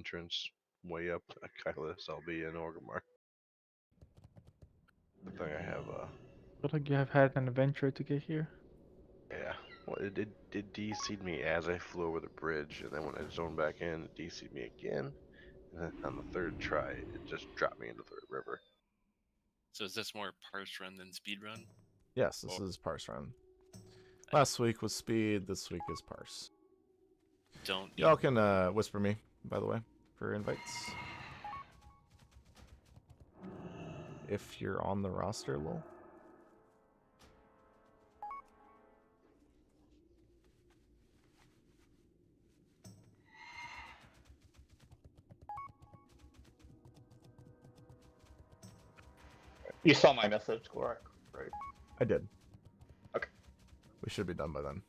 entrance way up Kylus. I'll be in Orgrimmar. The thing I have, Feel like you have had an adventure to get here. yeah. Well, it DC'd me as I flew over the bridge, and then when I zoned back in, it DC'd me again. And then on the third try, it just dropped me into the river. So is this more parse run than speed run? Yes, this Or- is parse run. Last week was speed. This week is parse. Don't Y'all can whisper me, by the way, for invites. If you're on the roster, lol. You saw my message, correct? Right. I did. Okay. We should be done by then.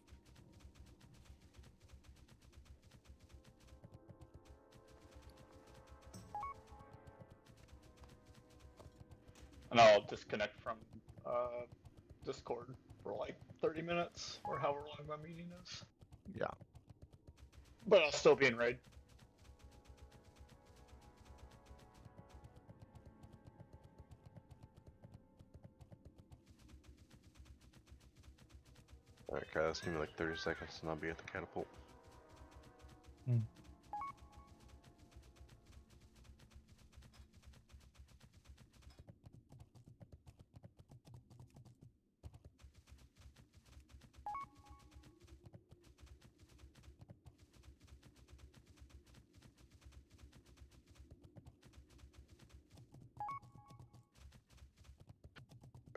And I'll disconnect from Discord for like 30 minutes or however long my meeting is. Yeah. But I'll still be in raid. Alright, Kylus, give me like 30 seconds, and I'll be at the catapult.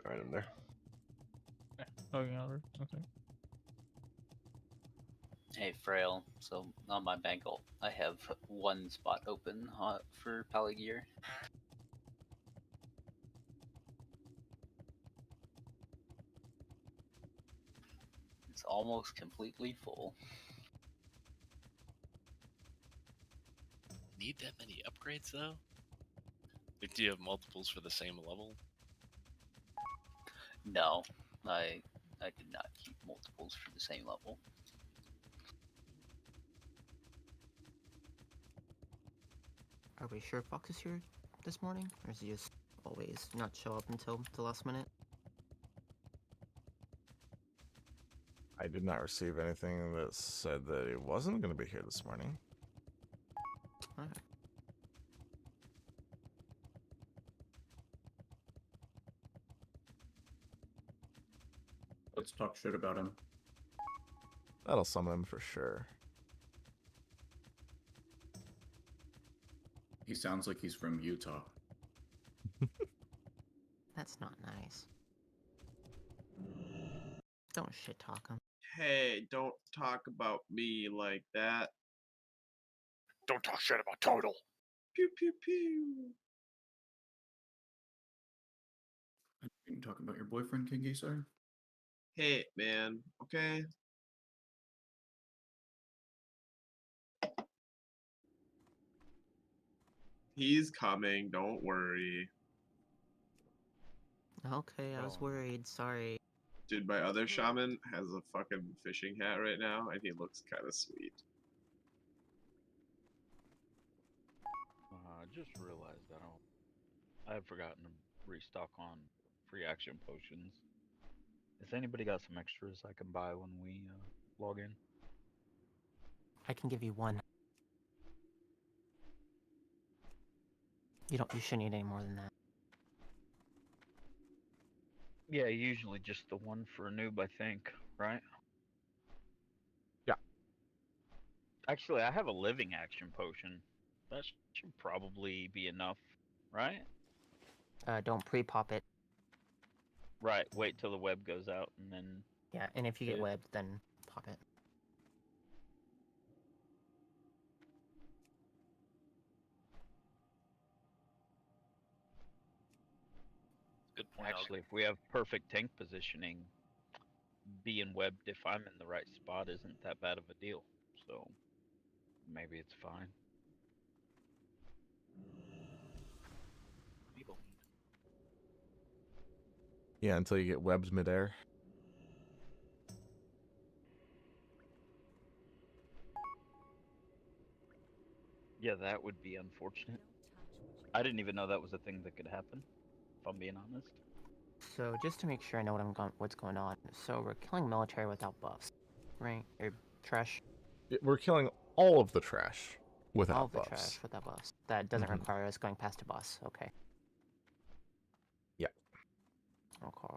Alright, I'm there. Logging out. Okay. Hey, Frail. So on my bangle, I have one spot open for Palagear. It's almost completely full. need that many upgrades though. Like, do you have multiples for the same level? No, I did not keep multiples for the same level. Are we sure Fox is here this morning? Or does he just always not show up until the last minute? I did not receive anything that said that it wasn't going to be here this morning. Alright. Let's talk shit about him. That'll summon him for sure. He sounds like he's from Utah. That's not nice. Don't shit talk him. Hey, don't talk about me like that. Don't talk shit about Total. Pew pew pew. You can talk about your boyfriend, King Geezer. Hey, man. Okay. He's coming. Don't worry. Okay, I was worried. Sorry. Dude, my other shaman has a fucking fishing hat right now, and he looks kind of sweet. I just realized I have forgotten to restock on free action potions. Has anybody got some extras I can buy when we log in? I can give you one. You shouldn't need any more than that. Yeah, usually just the one for a noob, I think, right? Yeah. Actually, I have a living action potion. That should probably be enough, right? Don't pre-pop it. Right, wait till the web goes out and then... Yeah, and if you get Yeah. webbed, then pop it. Good point. Actually, if we have perfect tank positioning, being webbed if I'm in the right spot isn't that bad of a deal. So, maybe it's fine. Yeah, until you get webbed midair. Yeah, that would be unfortunate. I didn't even know that was a thing that could happen, if I'm being honest. So just to make sure I know what's going on. So we're killing military without buffs, right? Or trash. We're killing all of the trash without All of the buffs. trash without buffs. That doesn't Mhm. require us going past a boss. Okay. Yeah. Okay.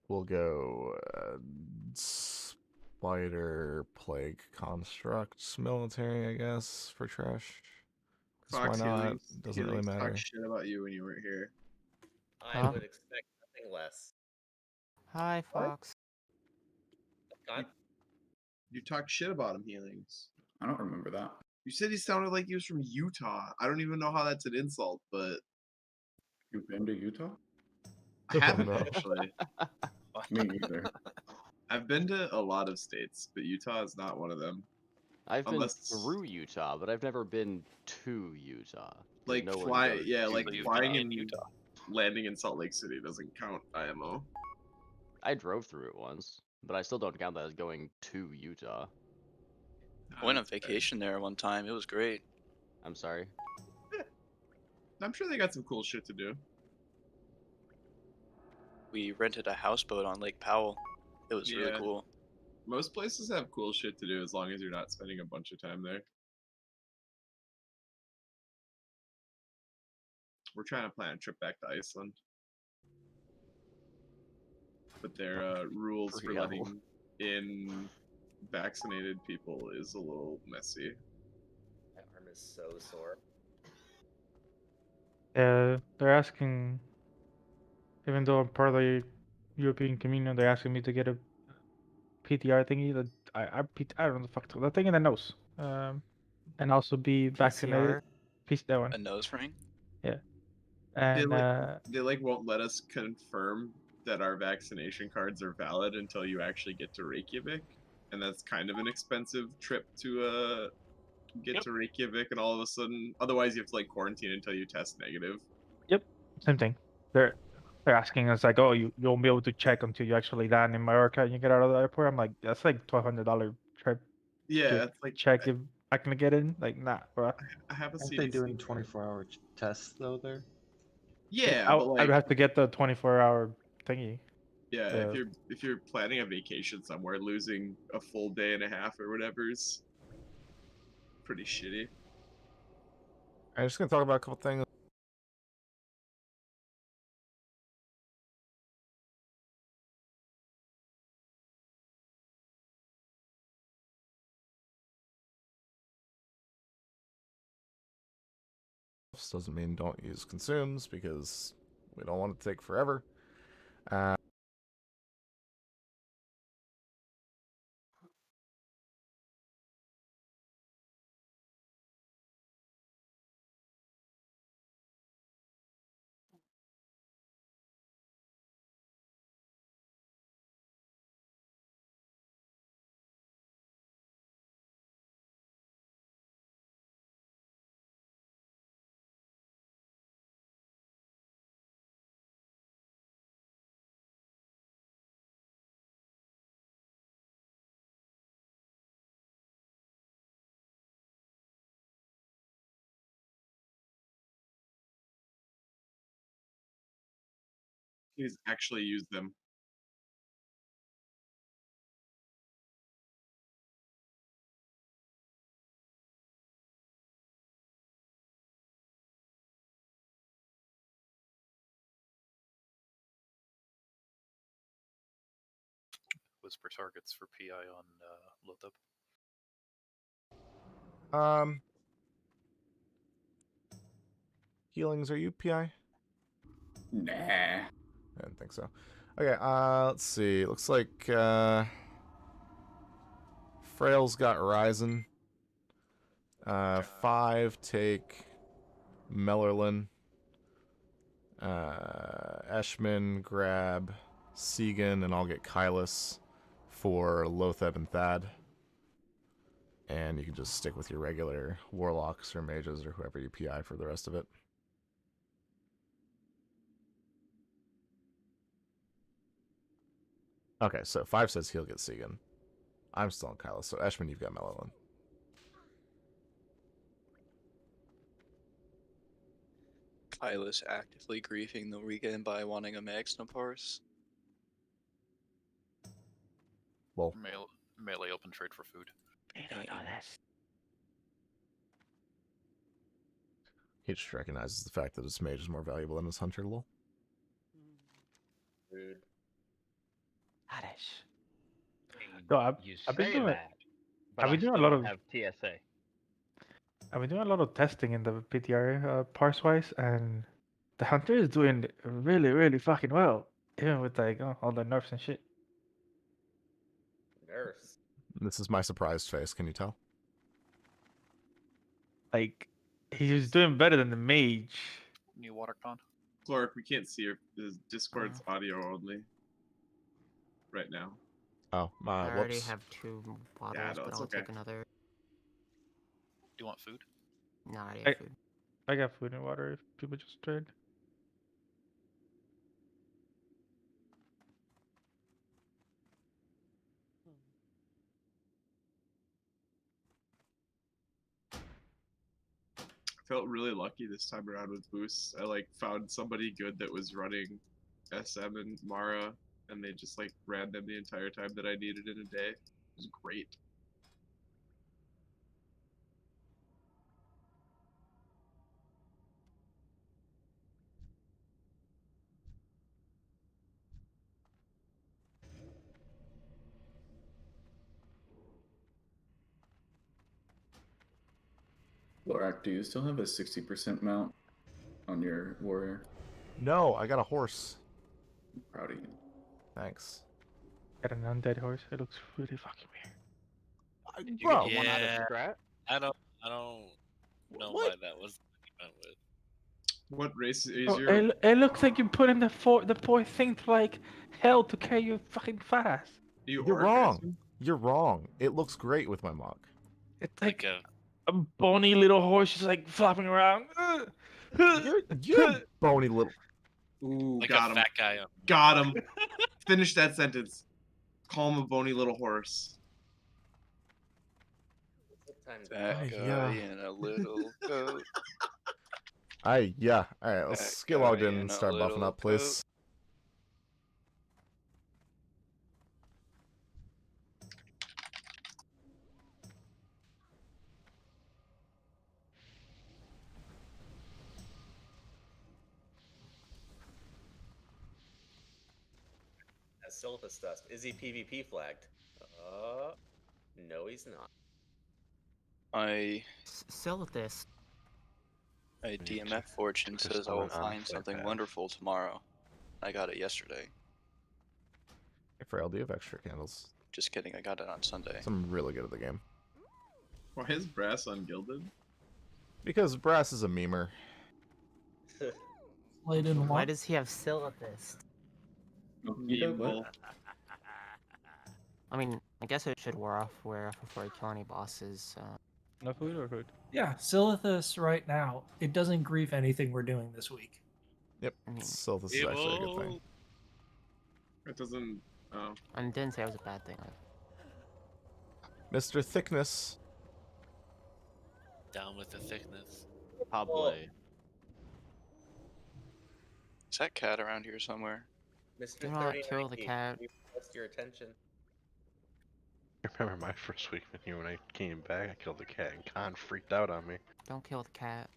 We'll go spider plague constructs military, I guess, for trash. 'Cause why Fox not? Doesn't really Healings talk matter. shit about you when you weren't here. I Huh? would expect nothing less. Hi, Fox. God, You talked shit about him, Healings. I don't remember that. You said he sounded like he was from Utah. I don't even know how that's an insult, but You've been to Utah? I haven't no. actually. Me neither. I've been to a lot of states, but Utah is not one of them. I've Unless- been through Utah, but I've never been to Utah. 'cause Like no one fly, goes yeah, to like Utah. flying In in Utah. landing in Salt Lake City doesn't count IMO. I drove through it once, but I still don't count that as going to Utah. I went on That's fair. vacation there one time. It was great. I'm sorry. I'm sure they got some cool shit to do. We rented a houseboat on Lake Powell. It was really Yeah. cool. Most places have cool shit to do as long as you're not spending a bunch of time there. We're trying to plan a trip back to Iceland. But their rules for Pretty hell. letting in vaccinated people is a little messy. my arm is so sore. They're asking, even though I'm part of the European Communion, they're asking me to get a PTR thingy. That I don't know the fuck the thing in the nose. And also be vaccinated. PCR? That one. A nose ring? Yeah. They And like won't let us confirm that our vaccination cards are valid until you actually get to Reykjavik, and that's kind of an expensive trip to get to Reykjavik, and all of a sudden, otherwise you have to like quarantine until you test negative. yep, same thing. They're asking us like, oh, you won't be able to check until you actually land in Mallorca and you get out of the airport. I'm like, that's like $1,200 trip. Yeah, to it's like check if I can get in. Like, nah, bro. I have a Aren't CDC. they doing 24-hour tests though there? Yeah, I but would like have to get the 24-hour thingy. yeah, if you're planning a vacation somewhere, losing a full day and a half or whatever is pretty shitty. I'm just gonna talk about a couple things. Doesn't mean don't use consumes because we don't want it to take forever. He's actually used them. Whisper targets for PI on Lothab. Healings, are you PI? Nah. I didn't think so. Okay, let's see. Looks like Frail's got Ryzen. 5 take Mellerlin. Eshman grab Segan, and I'll get Kylus for Lotheb and Thad. And you can just stick with your regular warlocks or mages or whoever you PI for the rest of it. Okay, so 5 says he'll get Segan. I'm still on Kylo, so Eshman, you've got Melon. Kyla's actively grieving the weekend by wanting a Magnapars. Well, Melee open trade for food. You don't know this. He just recognizes the fact that his mage is more valuable than his hunter. Lol. Rude. Oddish. No, You I've been say doing that, but I've I been doing a still lot don't of have TSA. I've been doing a lot of testing in the PTR parse wise, and the hunter is doing really, really fucking well, even with like all the nerfs and shit. Nerfs. This is my surprised face. Can you tell? Like he's doing better than the mage. New water con. Clark, we can't see your Discord's audio only right now. Oh, I already whoops. have 2 bottles, Yeah, no, but it's I'll okay. take another. Do you want food? No, I already have food. I got food and water if people just trade. I felt really lucky this time around with boosts. I like found somebody good that was running SM and Mara, and they just like ran them the entire time that I needed in a day. It was great. Lorak, do you still have a 60% mount on your warrior? No, I got a horse. I'm proud of you. Thanks. Got an undead horse. It looks really fucking weird. Did you Bro, get one out of strat? I don't know why that was went with. What race is Oh, your? it looks like you're putting the poor thing to like hell to carry you fucking fast. You're wrong. You're wrong. It looks great with my mock. It's like a bony little horse just like flopping around. You're a bony little. Ooh, Like got a him. fat guy. Got him. Finish that sentence. Call him a bony little horse. That guy in a little coat. Yeah. Alright, let's That get logged guy in in and a start buffing little up, please. As Silphus dust. Is he PvP flagged? No, he's not. I Silithus. My DMF fortune says I will find something wonderful tomorrow. I got it yesterday. Hey, Frail, do you have extra candles? Just kidding, I got it on Sunday. So I'm really good at the game. Why is Brass ungilded? Because Brass is a memer. Why does he have Silithus? Evil. I mean, I guess it should wear off before I kill any bosses. No food or food? Yeah, Silithus right now. It doesn't grief anything we're doing this week. Yep. So this is actually a good thing. It doesn't. Oh. I didn't say it was a bad thing. Mr. Thickness. Down with the thickness. Probably. Is that cat around here somewhere? Mr. Do not 3090, kill the cat. we request your attention. I remember my first week in here when I came back, I killed the cat and Khan freaked out on me. Don't kill the cat.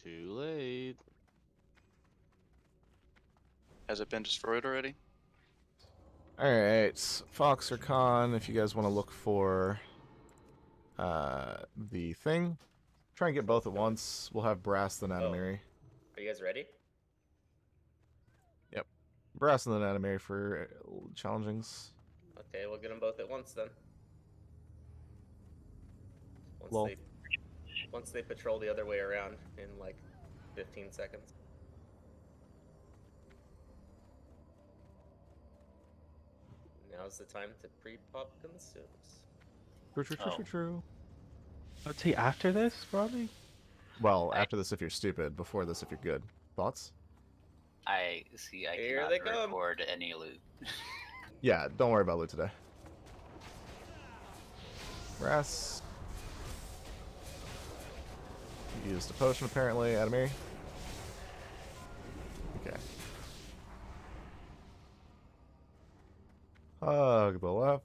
Too late. Has it been destroyed already? Alright, Fox or Khan, if you guys want to look for the thing, try and get both at once. We'll have Brass then Animary. Are you guys ready? Yep. Brass and then Animary for challengings. Okay, we'll get them both at once then. Lol. Once they patrol the other way around in like 15 seconds. Now's the time to pre-pop consumes. True. Let's see, after this, probably? Well, after this if you're stupid, before this if you're good. Thoughts? I see. I Here they cannot come. record any loot. Yeah, don't worry about loot today. Brass. You used a potion apparently, Adamir. Okay. Hug the left.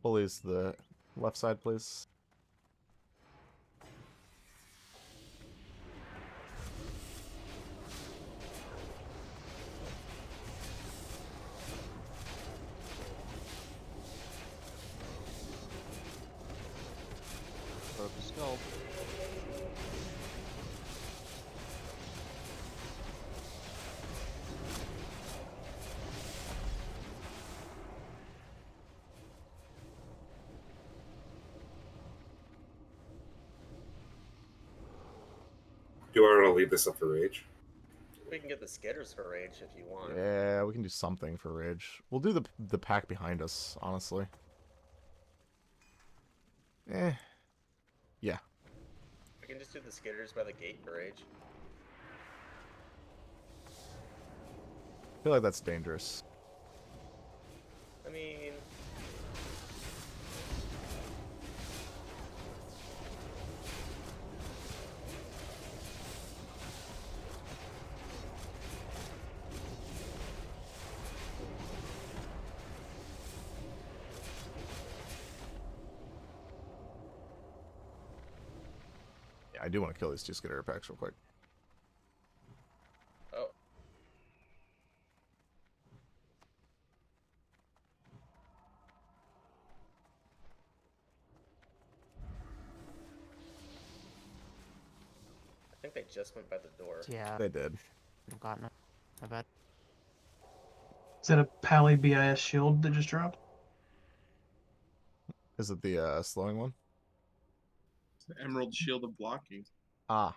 Bullies the left side, please. Put up the skull. Do I want to leave this up for rage? We can get the skitters for rage if you want. Yeah, we can do something for rage. We'll do the pack behind us, honestly. Yeah. We can just do the skitters by the gate for rage. I feel like that's dangerous. I mean... Yeah, I do want to kill these two skitter packs real quick. Oh. I think they just went by the door. Yeah. They did. I've gotten it. I bet. Is that a Pally BIS shield that just dropped? Is it the slowing one? It's the Emerald Shield of Blocking. Ah.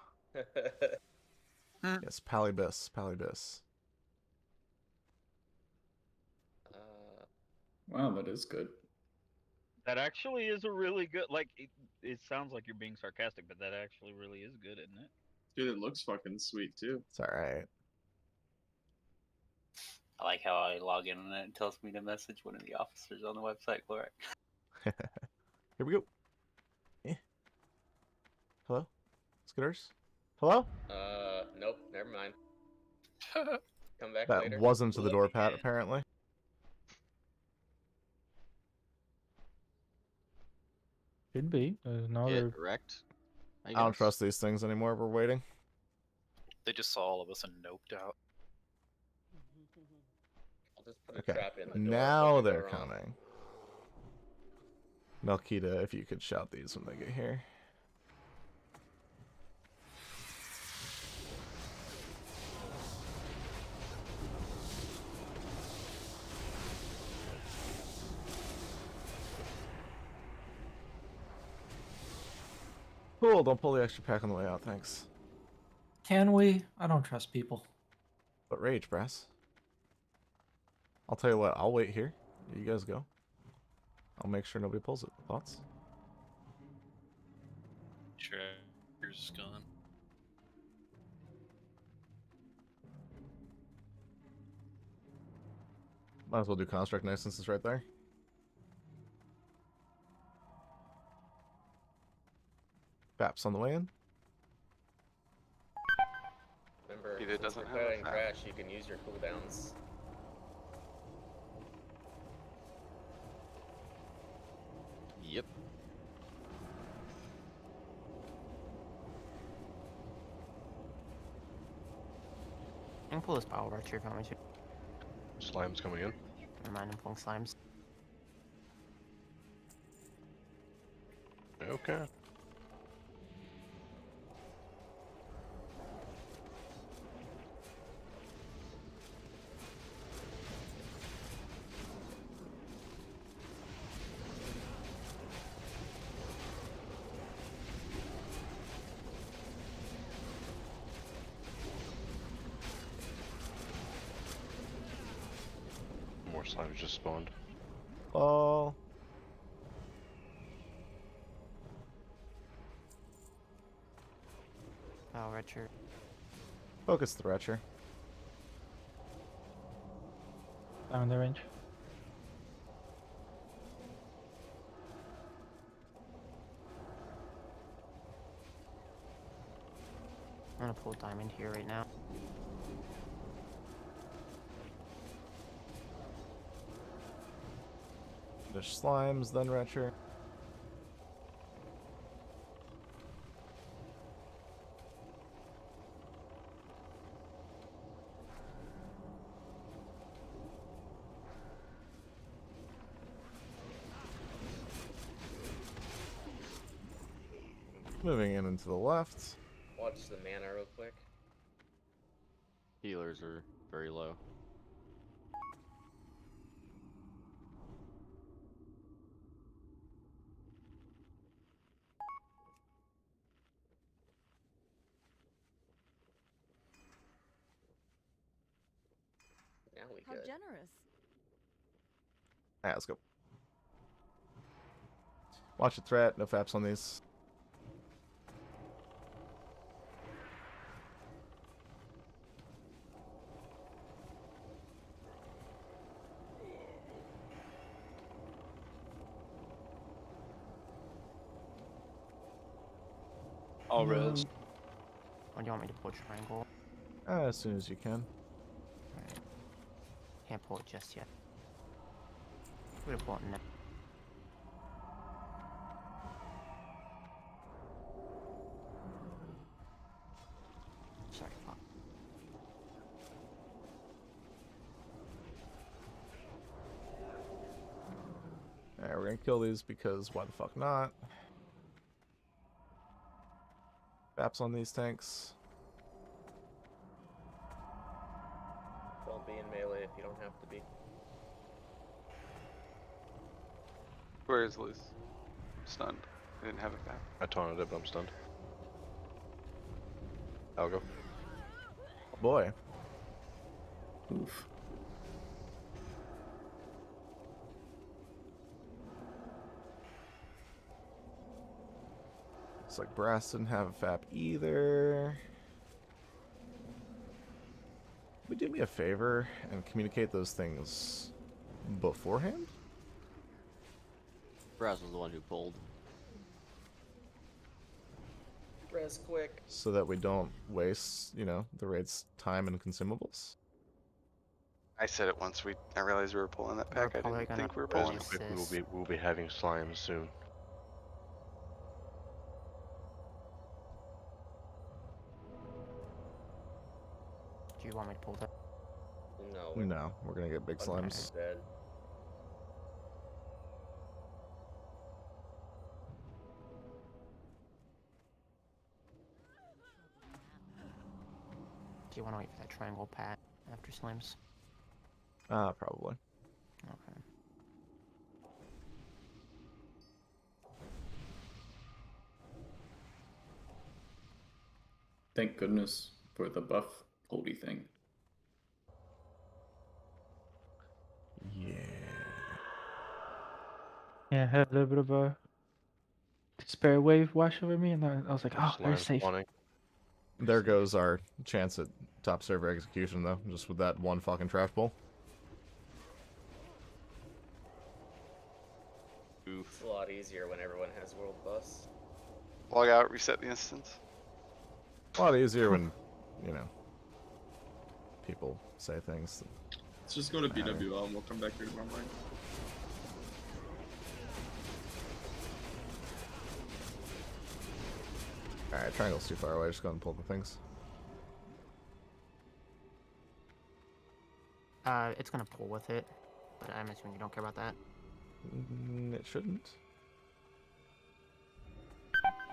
Yes, Palibus. Palibus. Wow, that is good. That actually is a really good. Like it sounds like you're being sarcastic, but that actually really is good, isn't it? Dude, it looks fucking sweet too. It's alright. I like how I log in and it tells me to message one of the officers on the website for it. Here we go. Hello? Skitters? Hello? Nope, never mind. Come back That later. wasn't to the door, Pat, apparently. Could be. There's no Get other. wrecked. I don't trust these things anymore. We're waiting. They just saw all of us and noped out. I'll just put a Okay. trap in the door. Now What could go they're wrong? coming. Melkita, if you could shout these when they get here. Cool, don't pull the extra pack on the way out, thanks. Can we? I don't trust people. But rage, Brass. I'll tell you what, I'll wait here. You guys go. I'll make sure nobody pulls it. Thoughts? Sure, yours is gone. Might as well do Construct next since it's right there. Baps on the way in. Remember, It since doesn't we're have a playing fap. Crash, you can use your cooldowns. Yep. I can pull this power right here if you want me to. Slime's coming in. Never mind, I'm pulling slimes. Okay. More slimes just spawned. Oh. Power right here. Focus the Retcher. I'm in the range. I'm gonna pull diamond here right now. There's slimes, then Retcher. Moving in and to the left. Watch the mana real quick. Healers are very low. Now we How good. generous. Alright, let's go. Watch the threat, no faps on these. All res. When do you want me to pull triangle? As soon as you can. Alright. Can't pull it just yet. We're gonna pull it now. Sorry, fuck. Alright, we're gonna kill these because why the fuck not? Faps on these tanks. Don't be in melee if you don't have to be. Where is Liz? Stunned. I didn't have it back. I taunted it, but I'm stunned. I'll go. Oh boy. Oof. Looks like Brass didn't have a FAP either. Would you do me a favor and communicate those things beforehand? Brass was the one who pulled. Res quick. So that we don't waste, you know, the raid's time and consumables? I said it once. I realized we were pulling that pack. I didn't think we were pulling Res it. quick, we'll be having slimes soon. Do you want me to pull that? No. No, we're gonna get big slimes. Dead. Do you want to wait for that triangle pat after slimes? Probably. Okay. Thank goodness for the buff holdy thing. Yeah. Yeah, I had a little bit of a despair wave wash over me, and I was like, oh, they're Slimes safe. spawning. There goes our chance at top server execution, though, just with that one fucking trash pull. Oof. It's a lot easier when everyone has world bus. Log out, reset the instance. A lot easier when, you know, people say things. That Let's just go to matter. BWL and we'll come back here tomorrow morning. Alright, triangle's too far away, just go and pull the things. It's gonna pull with it, but I'm assuming you don't care about that. It shouldn't.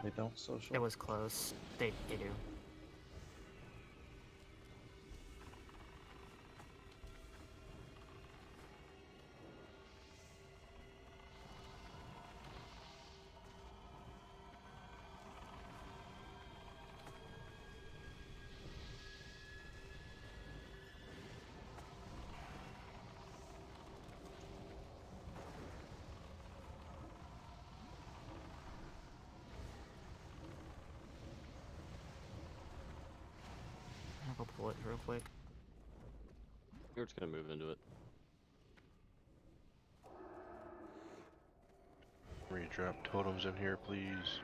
They don't social. It was close. They do. I'll go pull it real quick. You're just gonna move into it. Redrop totems in here, please.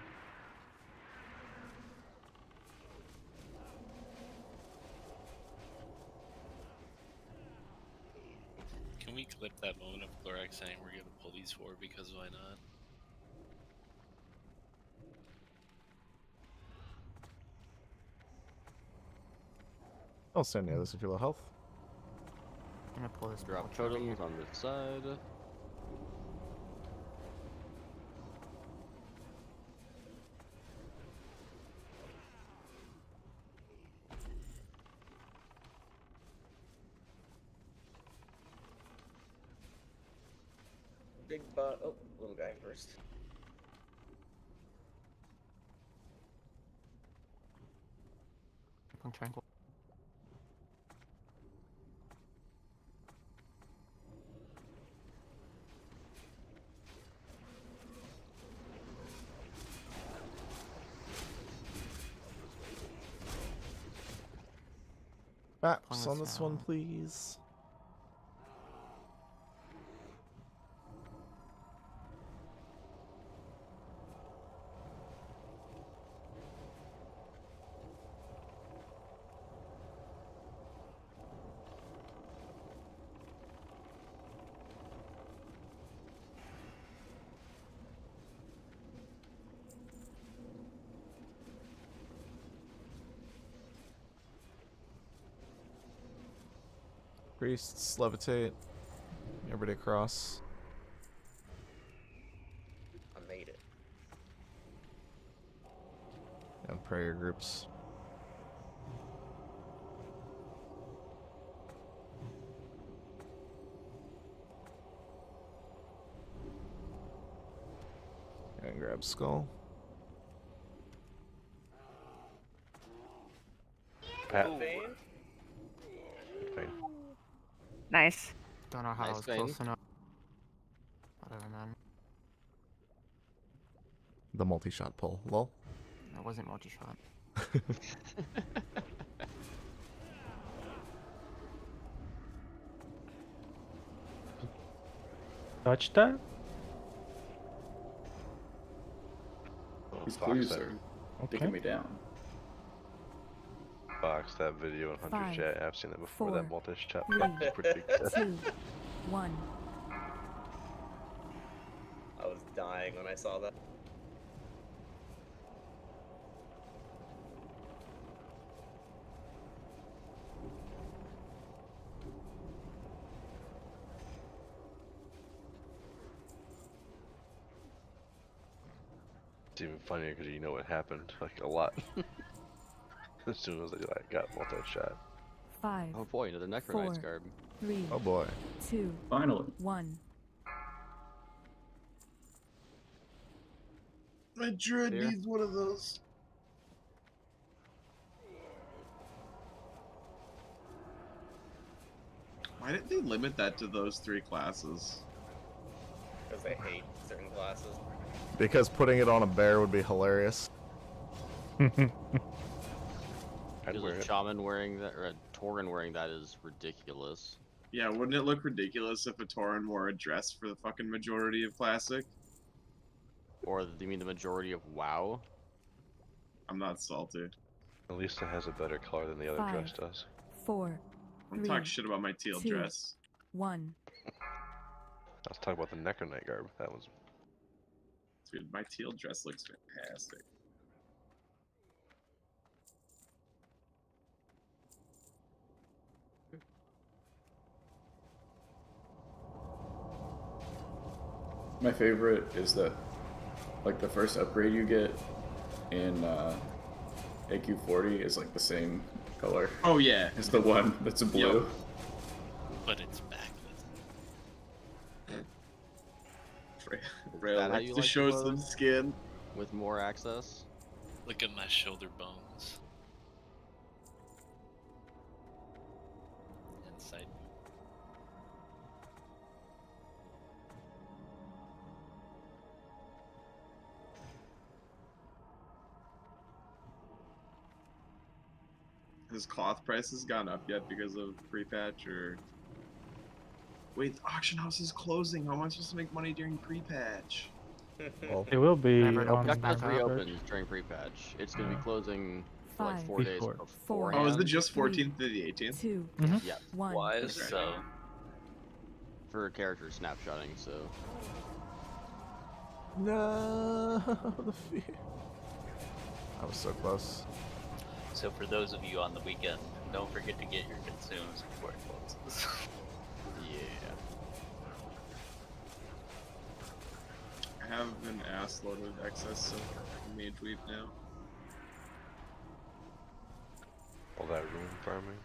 clip that moment of Glorak saying we're gonna pull these four because why not? I'll stand near this if you're low health. I'm gonna pull this Drop pouch over here. totems on this side. Big butt. Oh, little guy first. Tranquil. Maps on this one, please. Priests, levitate. Everybody across. I made it. And prayer groups. And grab skull. Pat. Nice. Don't know how I Nice was vein. close enough. Other than that, The multi-shot pull. Lol. that wasn't multi-shot. Touch that? These Fox clues that, are Okay. taking me down. Fox that video in Hunter 5, Chat. I've seen that before. 4, That multi-shot 3, is pretty good. 2, 1. I was dying when I saw that. It's even funnier because you know what happened, like a lot. As soon as they got multi-shot. 5. Oh boy, another Necro 4, Knight's garb. 3, Oh boy. 2, Finally. 1. My druid Here. needs one of those. Why didn't they limit that to those 3 classes? Because they hate certain classes. Because putting it on a bear would be hilarious. I'd Because wear a it. shaman wearing that, or a Tauren wearing that is ridiculous. Yeah, wouldn't it look ridiculous if a Tauren wore a dress for the fucking majority of Classic? Or do you mean the majority of WoW? I'm not salty. At least it has a better color than the other 5, dress does. 4, Don't 3, talk shit about my teal 2, dress. 1. Let's talk about the Necro Knight garb. That was Dude, my teal dress looks fantastic. My favorite is that, like, the first upgrade you get in AQ40 is like the same color. Oh yeah, It's the one that's blue. Yep. But it's backlit. Rail that how likes you to like show the some clothes? skin. With more access? Look at my shoulder bones. And side. Has cloth prices gone up yet because of pre-patch or? Wait, the auction house is closing. How am I supposed to make money during pre-patch? Well, It will be Whenever it on opens Check back this up. reopens during pre-patch. It's going to be closing for like 5, 4 days Before. beforehand. Oh, is it just 3, 14th to the 18th? 2, Mhm. Yep. 1. Why is so? for character snapshotting, so. No, the fear. I was so close. So for those of you on the weekend, don't forget to get your consumes before it closes. Yeah. I have an ass load of excess so mage weep now. All that rune farming.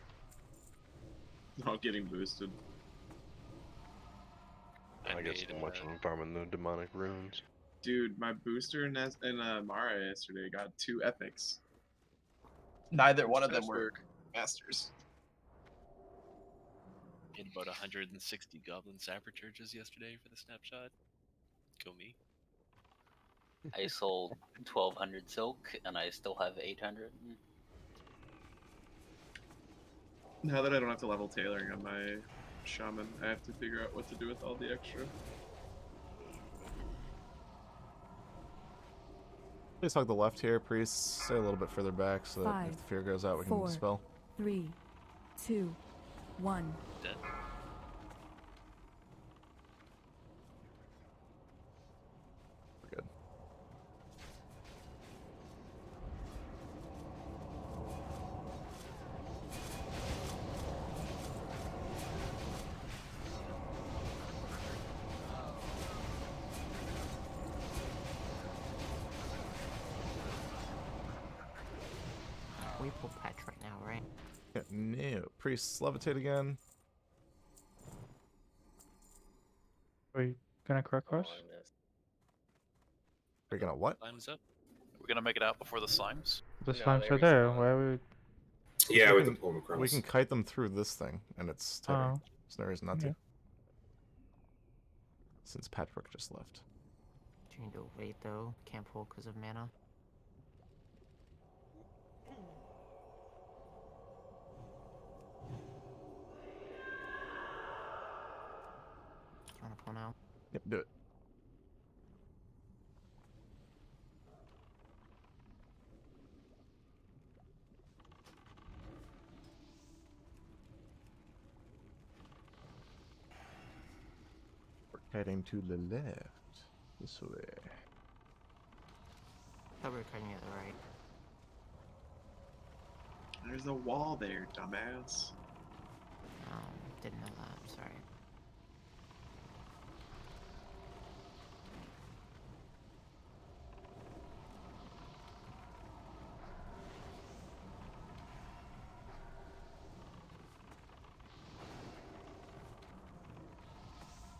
All getting boosted. I get so much on farming the demonic runes. Dude, my booster in Mara yesterday got 2 epics. Neither one of them were masters. Hit about 160 goblin sapper churches yesterday for the snapshot. Go me. I sold 1,200 silk, and I still have 800. Now that I don't have to level tailoring on my shaman, I have to figure out what to do with all the extra. Please hug the left here, priests. Stay a little bit further back so that 5, if the fear goes out, we 4, can dispel. 3, 2, 1. Dead. We're good. We pull patch right now, right? Yeah, no. Priests levitate again. Are we gonna crack cross? Are you gonna what? Time's up. We're gonna make it out before the slimes. The No, slimes they are there. respawn. Why are we? Yeah, we we can, can pull them across. we can kite them through this thing, and it's tighter. Oh. There's no reason not Yeah. to. Since Patrick just left. Do you need to wait though? Can't pull because of mana. Do you want to pull now? Yep, do it. We're heading to the left. This way. Thought we were cutting it to the right. There's a wall there, dumbass. Didn't know that. I'm sorry.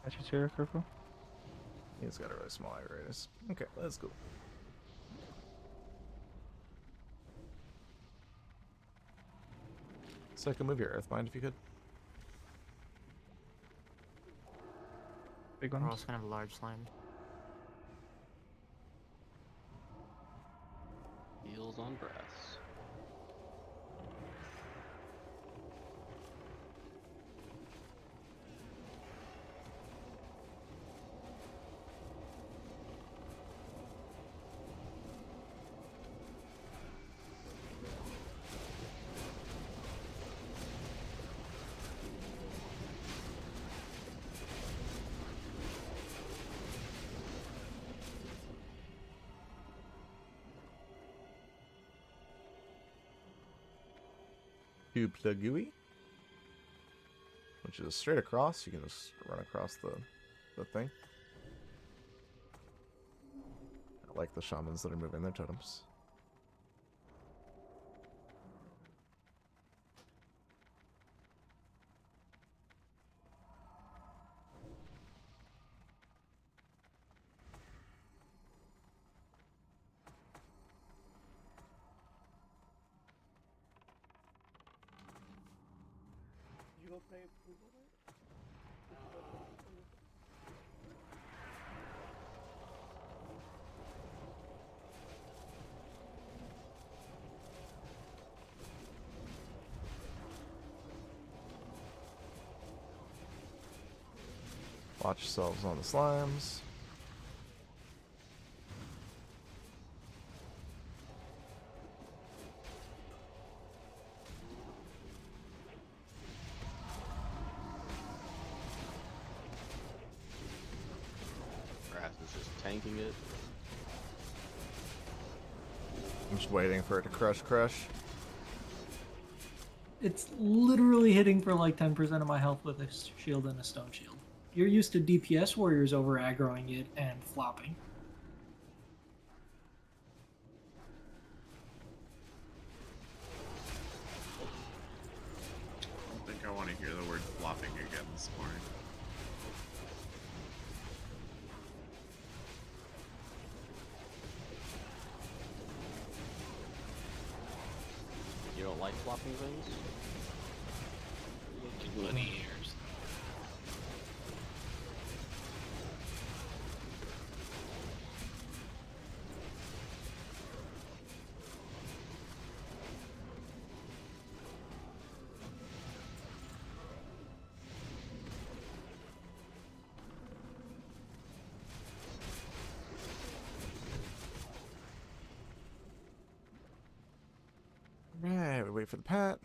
Patch is here, careful. He's got a really small eye radius. Okay, let's go. So I can move your Earthbind if you could. Big We're ones. also gonna have a large slime. Heals on breaths. To Plagui, which is straight across. You can just run across the thing. I like the shamans that are moving their totems. Watch yourselves on the slimes. tanking it. I'm just waiting for it to crush. It's literally hitting for like 10% of my health with a shield and a stone shield. You're used to DPS warriors over aggroing it and flopping. I don't think I want to hear the word flopping again this morning. You don't like flopping things? Bunny ears. Right, we wait for the pat.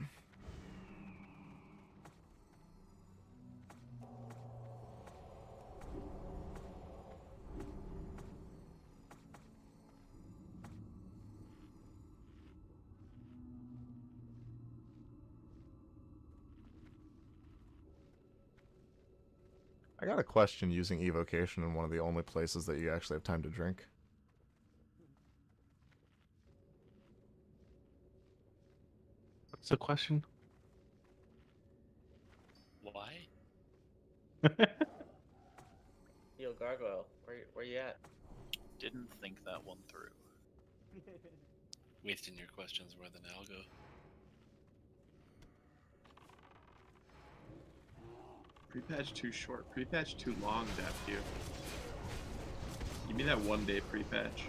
I got a question using evocation in one of the only places that you actually have time to drink. What's the question? Why? Yo, Gargoyle, where you at? Didn't think that one through. Wasting your questions more than Algo. Pre-patch too short. Pre-patch too long, Dapku. Give me that 1 day pre-patch.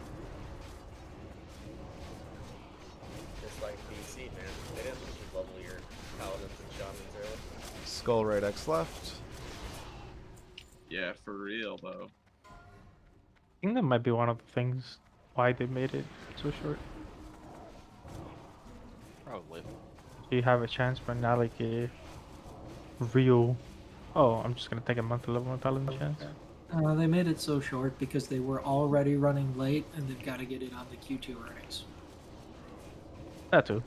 Just like BC, man. They didn't level your paladins and shamans early. Skull right X left. Yeah, for real though. I think that might be one of the things why they made it so short. Probably. You have a chance, but not like a real. Oh, I'm just gonna take a month to level my paladin chance. They made it so short because they were already running late and they've got to get it on the Q2 earnings. That too.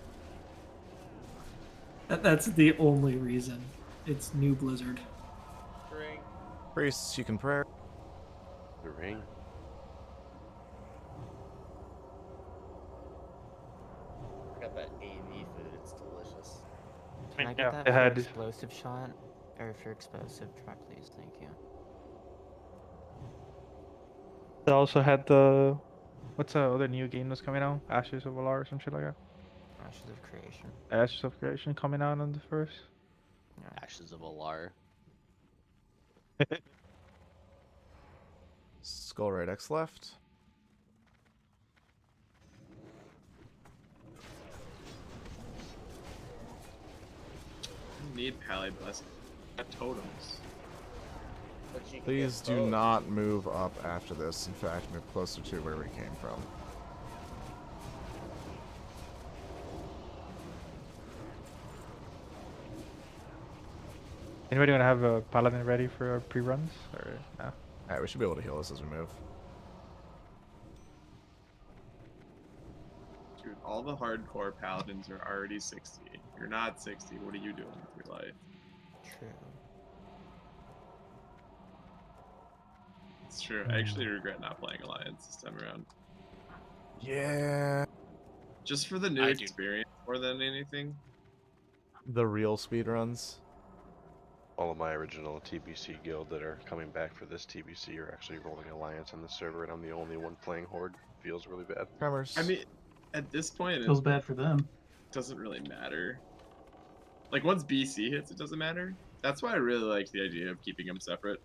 That's the only reason. It's new Blizzard. Ring. Priests, you can pray. The ring. I got that AV food. It's delicious. Can I Yeah, get that they for had- explosive shot? Or for explosive try, please? Thank you. They also had the what's the other new game that's coming out? Ashes of Valar or some shit like that. Ashes of Creation. Ashes of Creation coming out on the first. Ashes of Alar. Skull right X left. I need Pally Blessing. Got totems. But you can Please get do both. not move up after this. In fact, move closer to where we came from. Anybody gonna have a paladin ready for our pre-runs or no? Alright, we should be able to heal this as we move. Dude, all the hardcore paladins are already 60. You're not 60. What are you doing with your life? True. It's true. I actually regret not playing Alliance this time around. Yeah. Just for the new I do. experience more than anything. The real speedruns. All of my original TBC guild that are coming back for this TBC are actually rolling Alliance on the server, and I'm the only one playing Horde. Feels really bad. Tremors. I mean, at this point, Feels it bad for them. doesn't really matter. Like, once BC hits, it doesn't matter. That's why I really liked the idea of keeping them separate.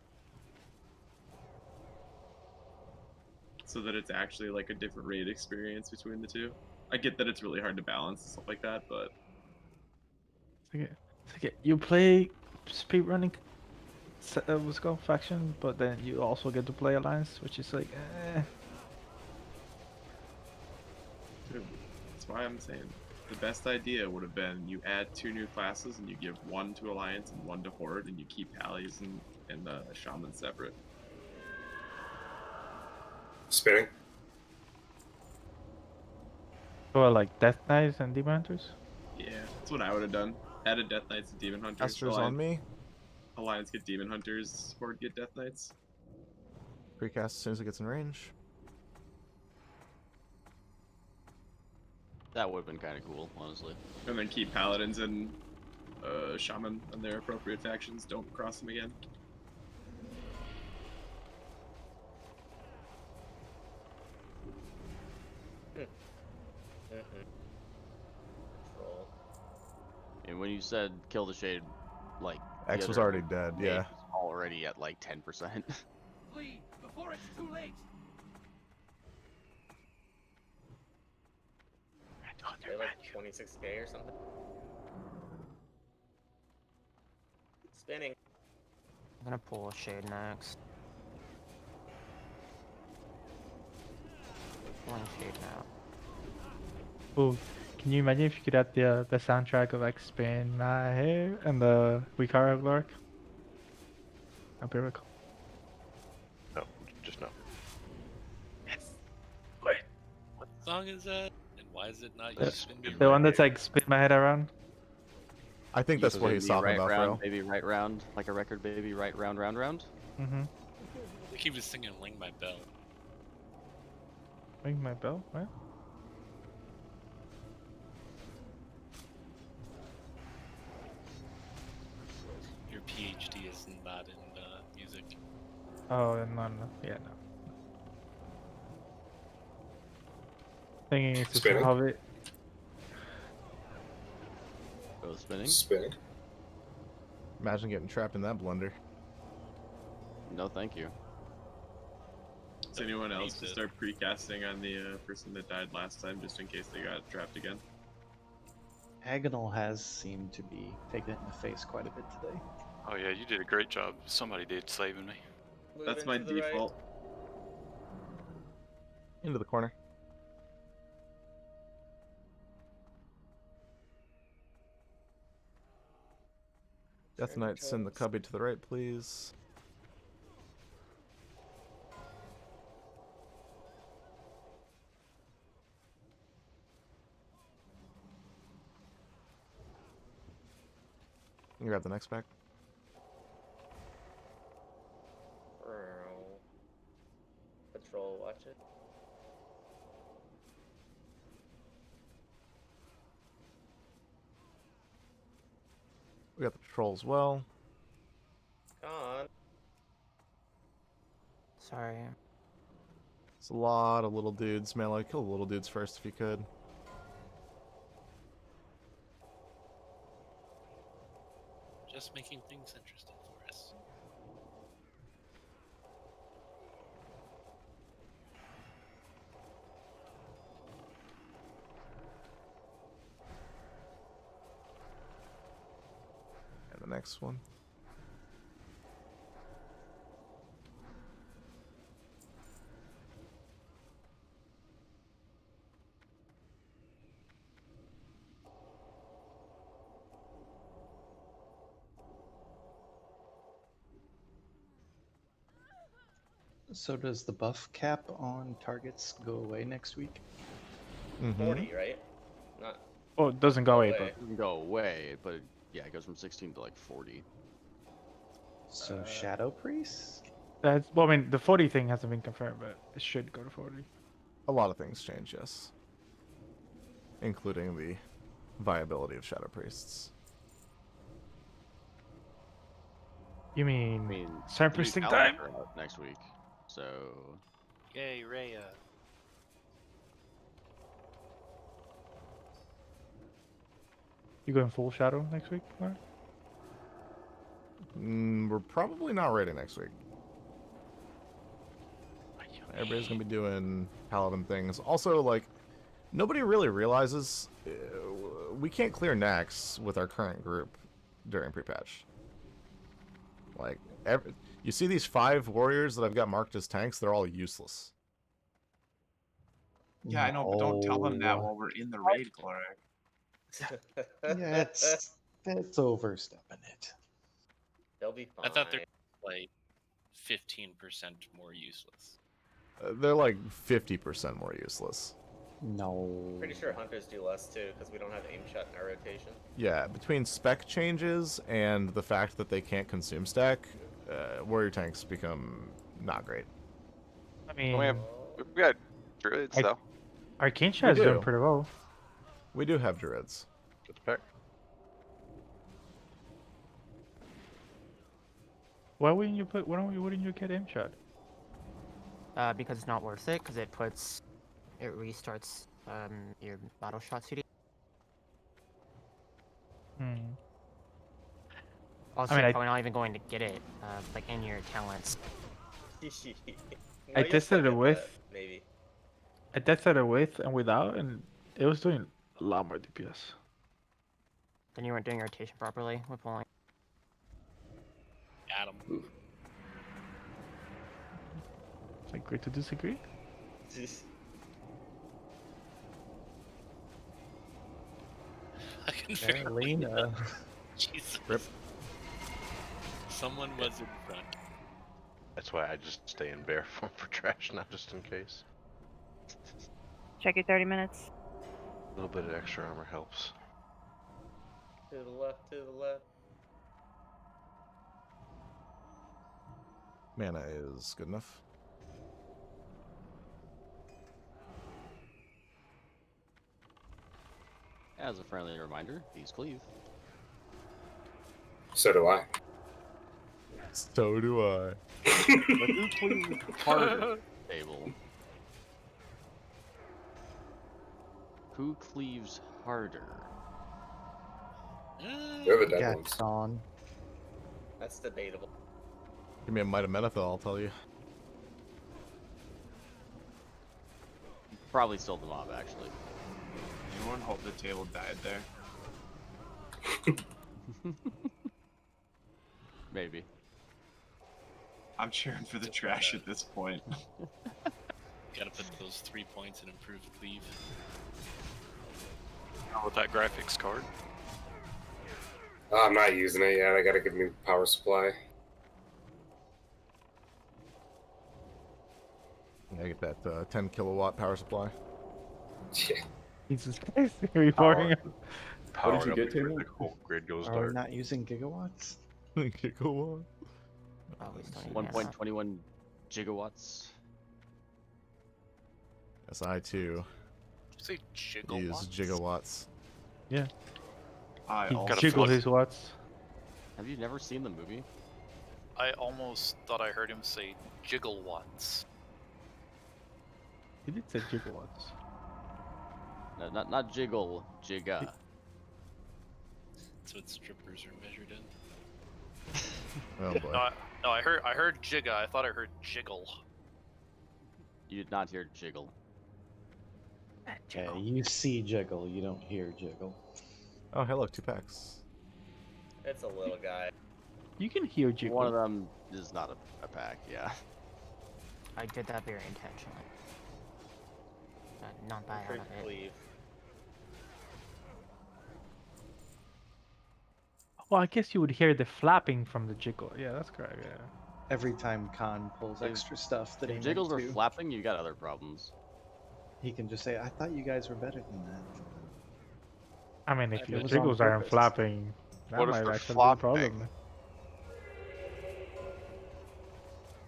So that it's actually like a different raid experience between the two. I get that it's really hard to balance and stuff like that, but It's like you play speedrunning, what's it called, faction, but then you also get to play Alliance, which is like, dude, that's why I'm saying the best idea would have been you add 2 new classes and you give 1 to Alliance and 1 to Horde, and you keep Pallies and the Shaman separate. Spinning. Or like Death Knights and Demon Hunters? Yeah, that's what I would have done. Added Death Knights and Demon Hunters. Casters on me. Alliance get Demon Hunters, Horde get Death Knights. Precast as soon as it gets in range. That would have been kind of cool, honestly. And then keep Paladins and Shaman on their appropriate factions. Don't cross them again. Control. And when you said kill the shade, like X the was other already dead. mage Yeah. was already at like 10%. Flee before it's too late. They're like 26k or something. Spinning. I'm gonna pull a shade next. Pulling shade now. Ooh, can you imagine if you could add the soundtrack of like Spin My Hair and the Wikara Lark? That'd be really cool. No, just no. What song is that? And why is it not The, used in the one that's like spin my head around. I think that's what he's talking right about, round, Frail. baby, right round, like a record, baby, right round, round, round. Mm-hmm. I think he was singing Ring My Bell. Ring my bell? What? Your PhD is not in music. Oh, no. Yeah, no. Thinking it's just Spinning. a hobbit. Go spinning. Spinning. Imagine getting trapped in that blender. No, thank you. Does anyone else just start precasting on the person that died last time, just in case they got trapped again? Agonal has seemed to be taken it in the face quite a bit today. Oh yeah, you did a great job. Somebody did saving me. That's my default. Into the corner. Death Knight, send the cubby to the right, please. You grab the next back. Patrol, watch it. We got the patrol as well. Con. Sorry. It's a lot of little dudes. Melee, kill the little dudes first if you could. Just making things interesting for us. And the next one. So does the buff cap on targets go away next week? 40, right? Not. Oh, it doesn't go away, but It can go away, but yeah, it goes from 16 to like 40. So Shadow Priest? that's well. I mean, the 40 thing hasn't been confirmed, but it should go to 40. A lot of things change, yes. Including the viability of Shadow Priests. You mean, I mean, Cypress the new Thing time? calendar out next week, so Yay, Raya. You going full shadow next week, Mark? We're probably not ready next week. Everybody's gonna be doing paladin things. Also, like, nobody really realizes we can't clear NAXX with our current group during pre-patch. Like, you see these 5 warriors that I've got marked as tanks? They're all useless. Yeah, I know, but don't tell them that while we're in the raid, Glorak. Yeah, that's overstepping it. They'll be fine. I thought they're like 15% more useless. They're like 50% more useless. No. Pretty sure hunters do less too, because we don't have aim shot in our rotation. Yeah, between spec changes and the fact that they can't consume stack, warrior tanks become not great. I mean, we've got druids though. Arcane We Shot is doing do. pretty well. We do have druids. Get the pack. Why wouldn't you put? Wouldn't you get aim shot? Because it's not worth it, because it restarts your battle shot CD. Also, I mean, you're probably not even going to get it, like in your talents. I tested it with. Maybe. I tested it with and without, and it was doing a lot more DPS. Then you weren't doing rotation properly with pulling. Got him. Agree to disagree. I can barely. Lena. Jesus. Rip. Someone was in front. That's why I just stay in bear form for trash now, just in case. Check your 30 minutes. A little bit of extra armor helps. To the left, to the left. Mana is good enough. As a friendly reminder, these cleave. So do I. So do I. But who cleaves harder, Abel? Who cleaves harder? They're the dead ones. Gaston. That's debatable. Give me a Mitamethathel, I'll tell you. Probably still the mob, actually. Anyone hope the table died there? Maybe. I'm cheering for the trash at this point. Gotta put those 3 points in improved cleave. With that graphics card. I'm not using it yet. I gotta get a new power supply. I get that 10 kilowatt power supply. Yeah. Jesus Christ, reporting. What did you get, Taylor? The whole grid goes Are we dark. not using gigawatts? Gigawatt. 1.21 gigawatts. Yes, I too Say use gigawatts. Yeah. I He also jiggle his watts. Have you never seen the movie? I almost thought I heard him say gigawatts. He did say gigawatts. No, not jiggle, jigga. That's what strippers are measured in. Oh boy. No, I heard jigga. I thought I heard jiggle. You did not hear jiggle. Yeah, you see jiggle, you don't hear jiggle. Oh, hello, 2 packs. It's a little guy. You can hear jiggle. One of them is not a pack, yeah. I did that very intentionally. Not by out of it. Cleave. Well, I guess you would hear the flapping from the jiggle. Yeah, that's correct. Yeah. Every time Khan pulls extra stuff that he If jiggles are meant to, flapping, you got other problems. he can just say, "I thought you guys were better than that." I mean, if It your was jiggles on aren't purpose. flapping, that What if might they're actually be a problem. flopping?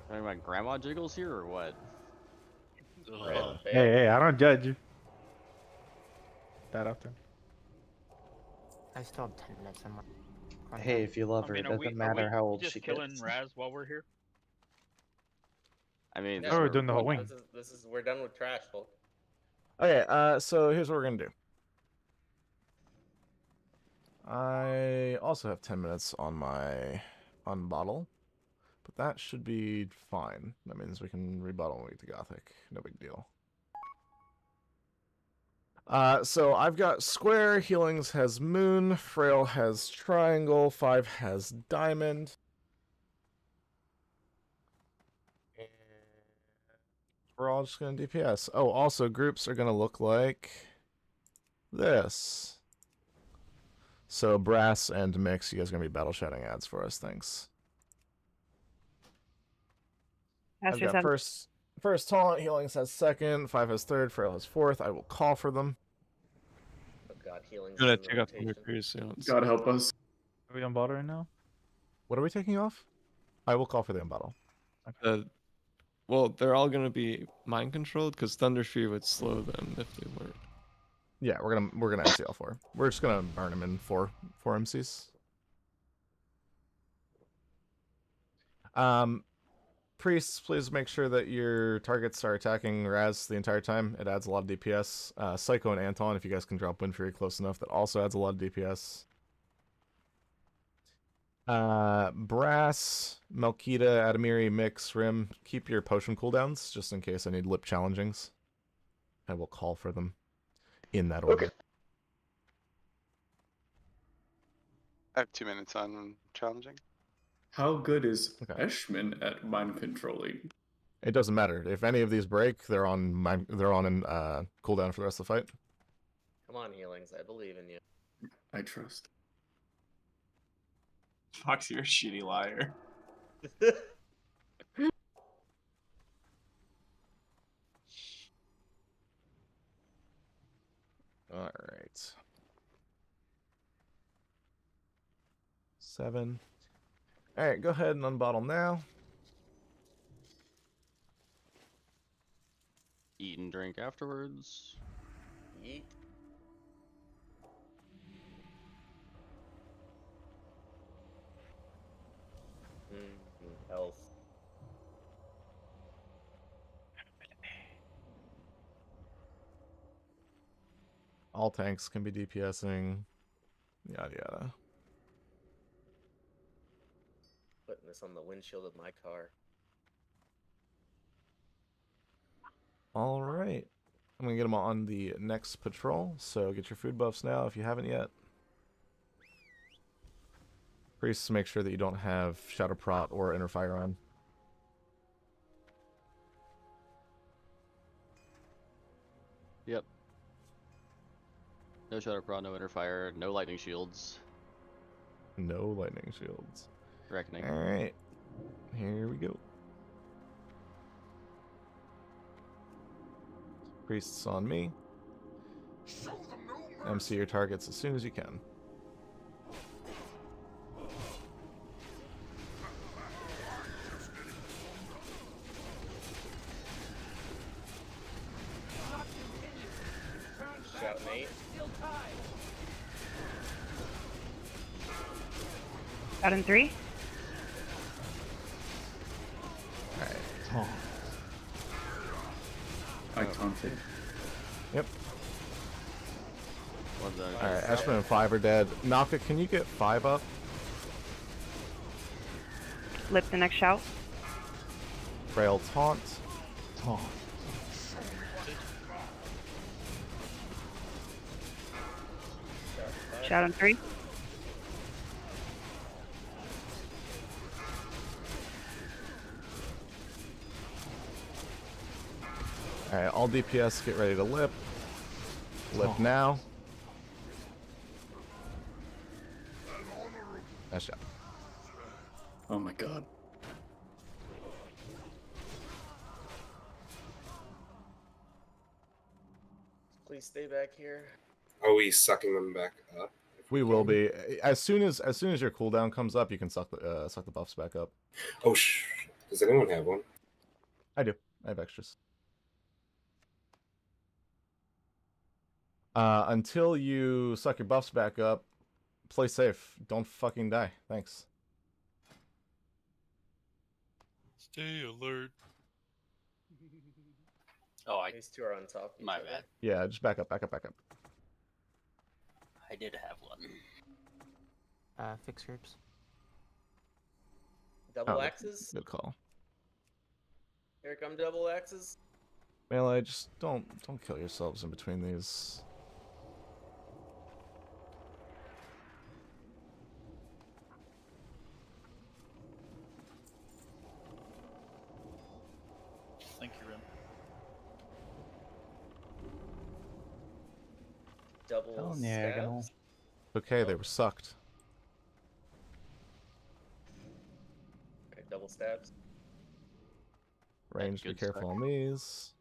Talking about grandma jiggles here or what? Hey, I don't judge you. That often. I still have 10 minutes in my. Hey, if you love her, it doesn't matter how old just she killing gets. Raz while we're here? I mean, Oh, we're doing the whole wing. We're done with trash, folks. Okay, so here's what we're gonna do. I also have 10 minutes on my bottle, but that should be fine. That means we can rebottle when we get to Gothic. No big deal. So I've got square, healings has moon, frail has triangle, 5 has diamond. And we're all just gonna DPS. Oh, also groups are gonna look like this. So brass and mix, you guys are gonna be battle shouting ads for us, thanks. Ask I've yourself. got first First taunt, Healings has second, 5 has third, Frail has fourth. I will call for them. Oh god, healing's I'm gonna in the take off the rotation. Mercury soon. God help us. Are we on bottom right now? What are we taking off? I will call for the unbottle. Well, they're all gonna be mind controlled because Thunderfury would slow them if they weren't. Yeah, we're gonna MCL 4. We're just gonna burn him in four MCs. Priests, please make sure that your targets are attacking Raz the entire time. It adds a lot of DPS. Psycho and Anton, if you guys can drop Wind Fury close enough, that also adds a lot of DPS. Brass, Melkita, Adamiri, Mix, Rim, keep your potion cooldowns just in case I need lip challengings. I will call for them in that order. I have 2 minutes on challenging. How good is Eshman at mind controlling? It doesn't matter. If any of these break, they're on cooldown for the rest of the fight. Come on, healings. I believe in you. I trust. Fox, you're a shitty liar. All right. 7. All right, go ahead and unbottle now. Eat and drink afterwards. Yeet. Health. All tanks can be DPSing. Yada yada. Putting this on the windshield of my car. All right. I'm going to get them on the next patrol, so get your food buffs now if you haven't yet. Priests, make sure that you don't have Shadow Prot or Inner Fire on. Yep. No Shadow Prot, no Inner Fire, no Lightning Shields. No Lightning Shields. Reckoning. All right. Here we go. Priests on me. MC your targets as soon as you can. Shout Nate. Out in 3. Alright. Oh. I taunted. Yep. Alright, Ashman and 5 are dead. Naka, can you get 5 up? Lip the next shout. Frail taunt. Taunt. Shout in 3. Alright, all DPS get ready to lip. Lip now. Nice job. Oh my god. Please stay back here. Are we sucking them back up? We will be as soon as your cooldown comes up. You can suck the buffs back up. Oh does anyone have one? I do. I have extras. Until you suck your buffs back up, play safe. Don't fucking die. Thanks. Stay alert. Oh, These two are on top. of each My other. bad. Yeah, just back up, back up, back up. I did have one. Fix herbs. Double Oh, axes. Good call. Here come double axes. Melee, just don't kill yourselves in between these. Thank you, Rim. Double diagonal. stabs. Okay, they were sucked. Okay, double stabs. Range, be good careful spec. on these.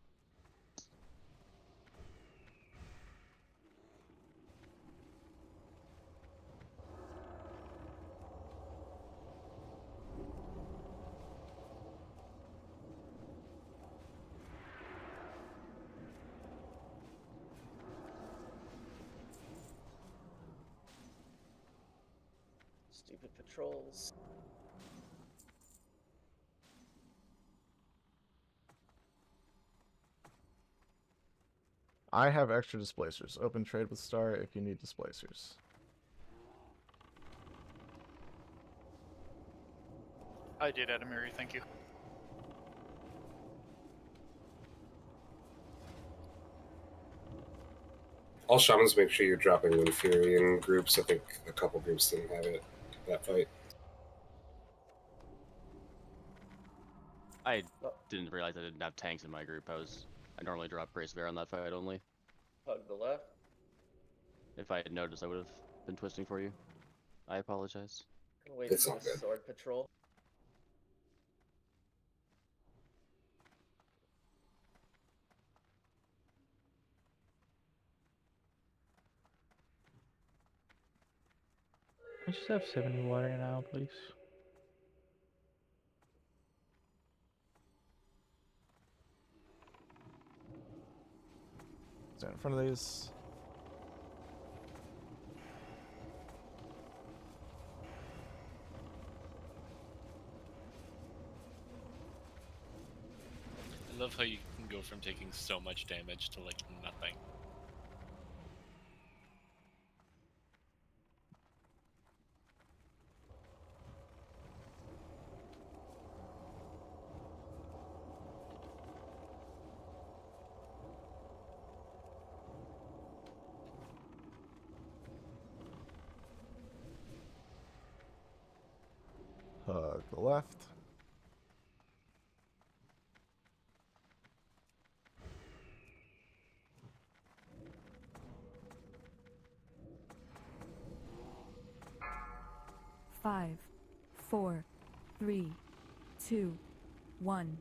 Stupid patrols. I have extra displacers. Open trade with Star if you need displacers. I did, Adamiri, thank you. All shamans, make sure you're dropping Wind Fury in groups. I think a couple groups didn't have it that fight. I didn't realize I didn't have tanks in my group. I normally drop Grace Bear on that fight only. Hug the left. If I had noticed, I would have been twisting for you. I apologize. Wait for the sword patrol. I just have 70 water now, please. Stand in front of these. I love how you can go from taking so much damage to like nothing. Hug the left. Five, 4, 3, 2, 1.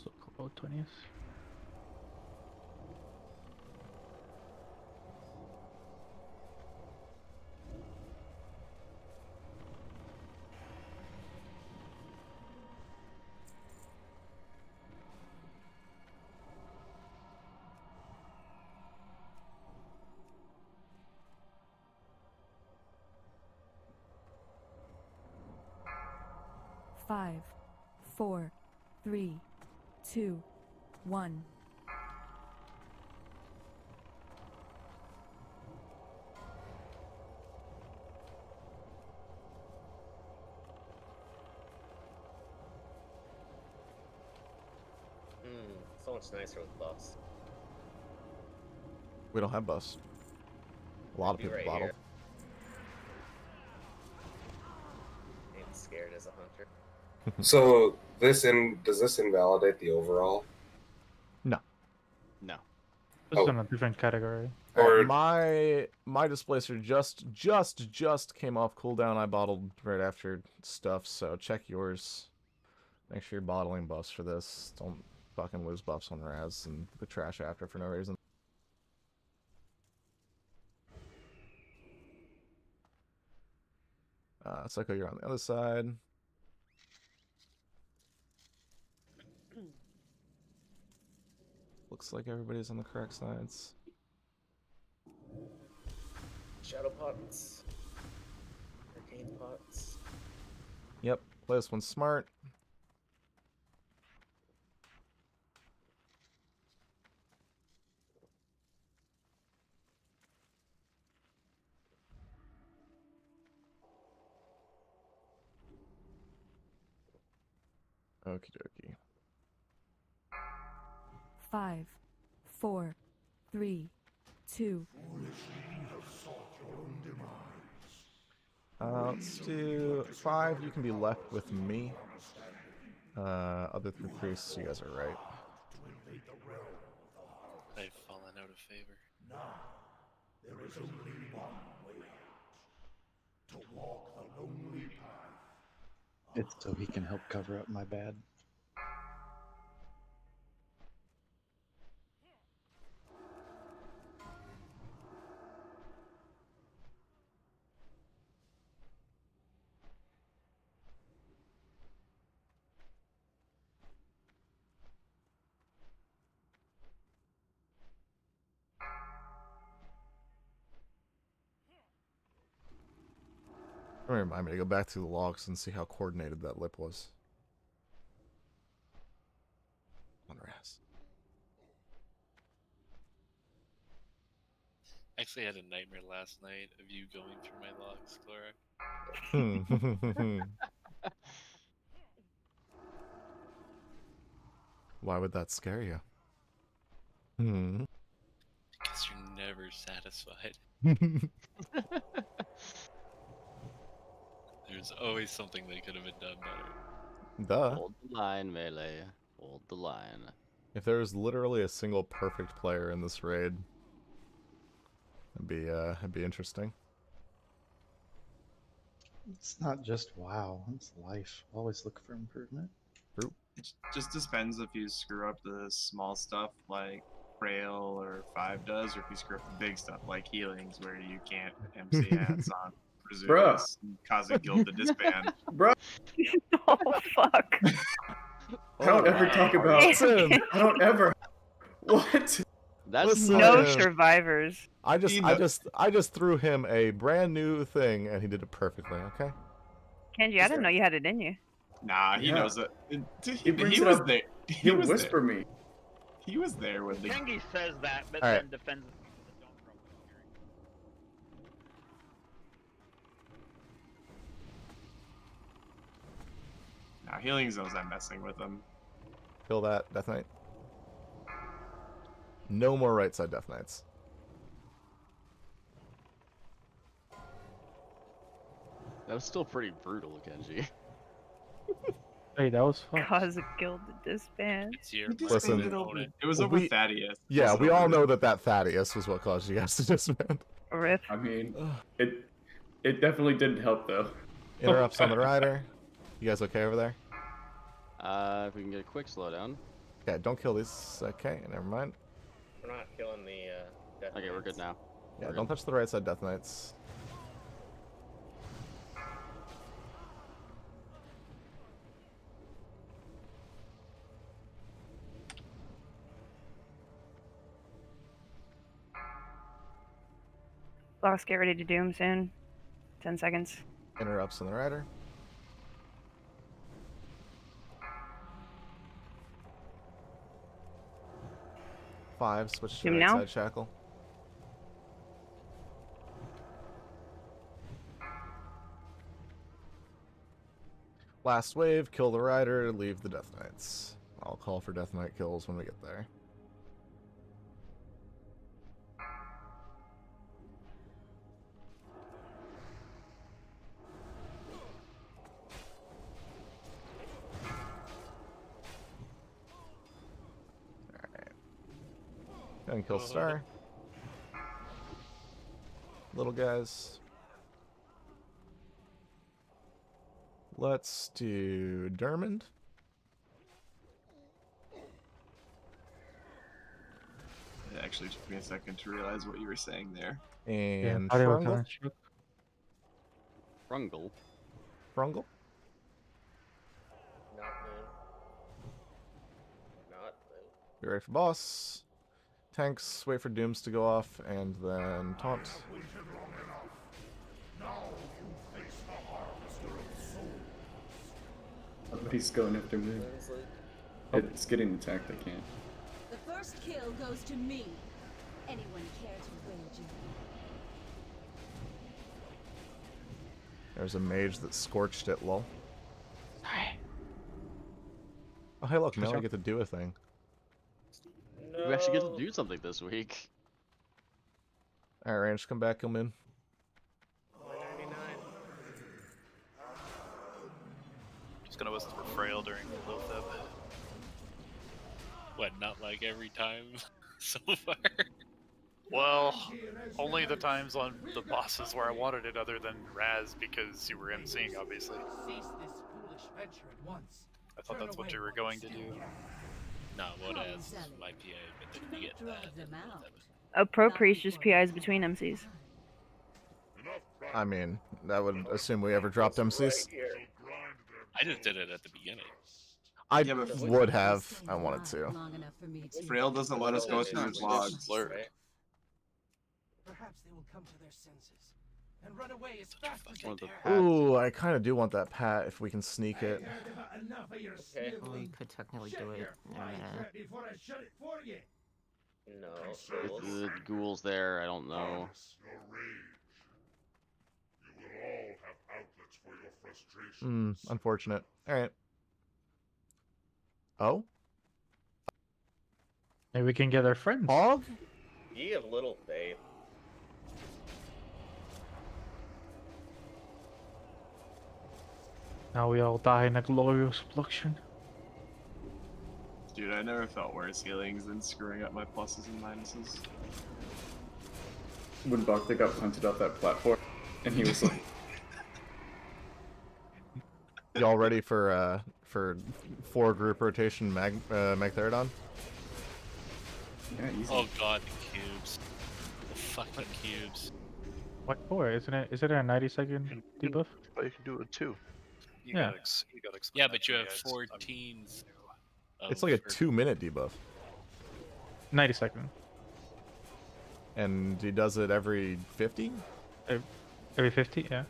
So about 20th. Five, 4, 3, 2, 1. So much nicer with buffs. We don't have buffs. A lot of Be people right bottled. Here. I'm scared as a hunter. So does this invalidate the overall? No. No. This is on a different category. My displacer just came off cooldown. I bottled right after stuff, so check yours. Make sure you're bottling buffs for this. Don't fucking lose buffs on Raz and the trash after for no reason. Psycho, you're on the other side. Looks like everybody's on the correct sides. Shadow pots. Arcane pots. Yep, play this one smart. Okie dokie. 5, 4, 3, 2. Let's do 5. You can be left with me. Other 3 priests, you guys are right. I've fallen out of favor. There is only one way out. To walk the lonely path. It's so he can help cover up my bad. Remind me to go back through the logs and see how coordinated that lip was. On rest. Actually, I had a nightmare last night of you going through my logs, Clara. Why would that scare you? Hmm. Because you're never satisfied. There's always something that could have been done better. Duh. Hold the line, Melee. Hold the line. If there was literally a single perfect player in this raid, it'd be interesting. It's not just WoW, it's life. Always look for improvement. True. It just depends if you screw up the small stuff like Frail or 5 does, or if you screw up the big stuff like Healings, where you can't MC ads on Presumus, causing guild to disband. Bro, Oh fuck. I don't ever talk about. Listen. I don't ever. What? That's No survivors. I just threw him a brand new thing and he did it perfectly, okay? Kenji, I didn't know you had it in you. Nah, he Yeah. knows it. He brings it was up. there. He'll was whisper there. me. He was there when the. Kengi says that, but All right. then defends the people that don't from hearing. Nah, Healings knows I'm messing with him. Kill that, Death Knight. No more right side Death Knights. That was still pretty brutal, Kenji. Hey, that was fun. Cause a guild to disband. It's your Listen, opponent. It was over Thaddeus. It Yeah, wasn't we over all this. know that Thaddeus was what caused you guys to disband. Rip. I mean, it definitely didn't help though. Interrupts on the rider. You guys okay over there? If we can get a quick slowdown. Okay, don't kill these. Okay, never mind. We're not killing the. Death Okay, we're Knights. good now. Yeah, We're don't touch the right side Death Knights. Lost, get ready to doom soon. 10 seconds. Interrupts on the rider. Five, switch to Doom right now? side shackle. Last wave, kill the rider, leave the Death Knights. I'll call for Death Knight kills when we get there. Alright. Go and kill Star. Little guys. Let's do Dermond. It actually took me a second to realize what you were saying there. And I thought it was Frungle. on shook. Frungle. Frungle. Not moon. Not moon. Be ready for boss. Tanks, wait for dooms to go off, and then taunt. Somebody's going after me. It's getting attacked. I can't. The first kill goes to me. Anyone care to wager? There's a mage that scorched it, lol. Oh, hey, look, now I get to do a thing. No. We actually get to do something this week. Alright, range, come back, come in. 199. Just gonna listen for Frail during the Lotheb. What, not like every time so far? Well, only the times on the bosses where I wanted it other than Raz because you were emceeing, obviously. Cease this foolish venture at once. I thought that's what you were going to do. No, what as my PA, but then you get that. A pro priest just PIs between MCs. I mean, that would assume we ever dropped MCs. I just did it at the beginning. I Yeah, but would have. I wanted to. Frail doesn't let us go through his logs. Perhaps they will come to their senses and run away as fast as they dare. Ooh, I kind of do want that pat if we can sneak it. Enough of your Okay. We could technically do it in a minute. before I shut it for you. No. If the ghoul's there, I don't know. Unfortunate. Alright. Oh? Maybe we can get our friends. Hog? Ye of little faith. Now we all die in a glorious explosion. Dude, I never felt worse healings than screwing up my pluses and minuses. When Bhakta got punted off that platform, and he was like, Y'all ready for 4 group rotation Magtheridon? Yeah, easy. Oh god, the cubes. The fucking cubes. What for? Isn't it? Is it a 90-second debuff? But you can do it too. You Yeah. gotta explain Yeah, that but to you me, have guys. 14s. It's like a 2-minute debuff. 90-second. And he does it every 50? Every 50, yeah.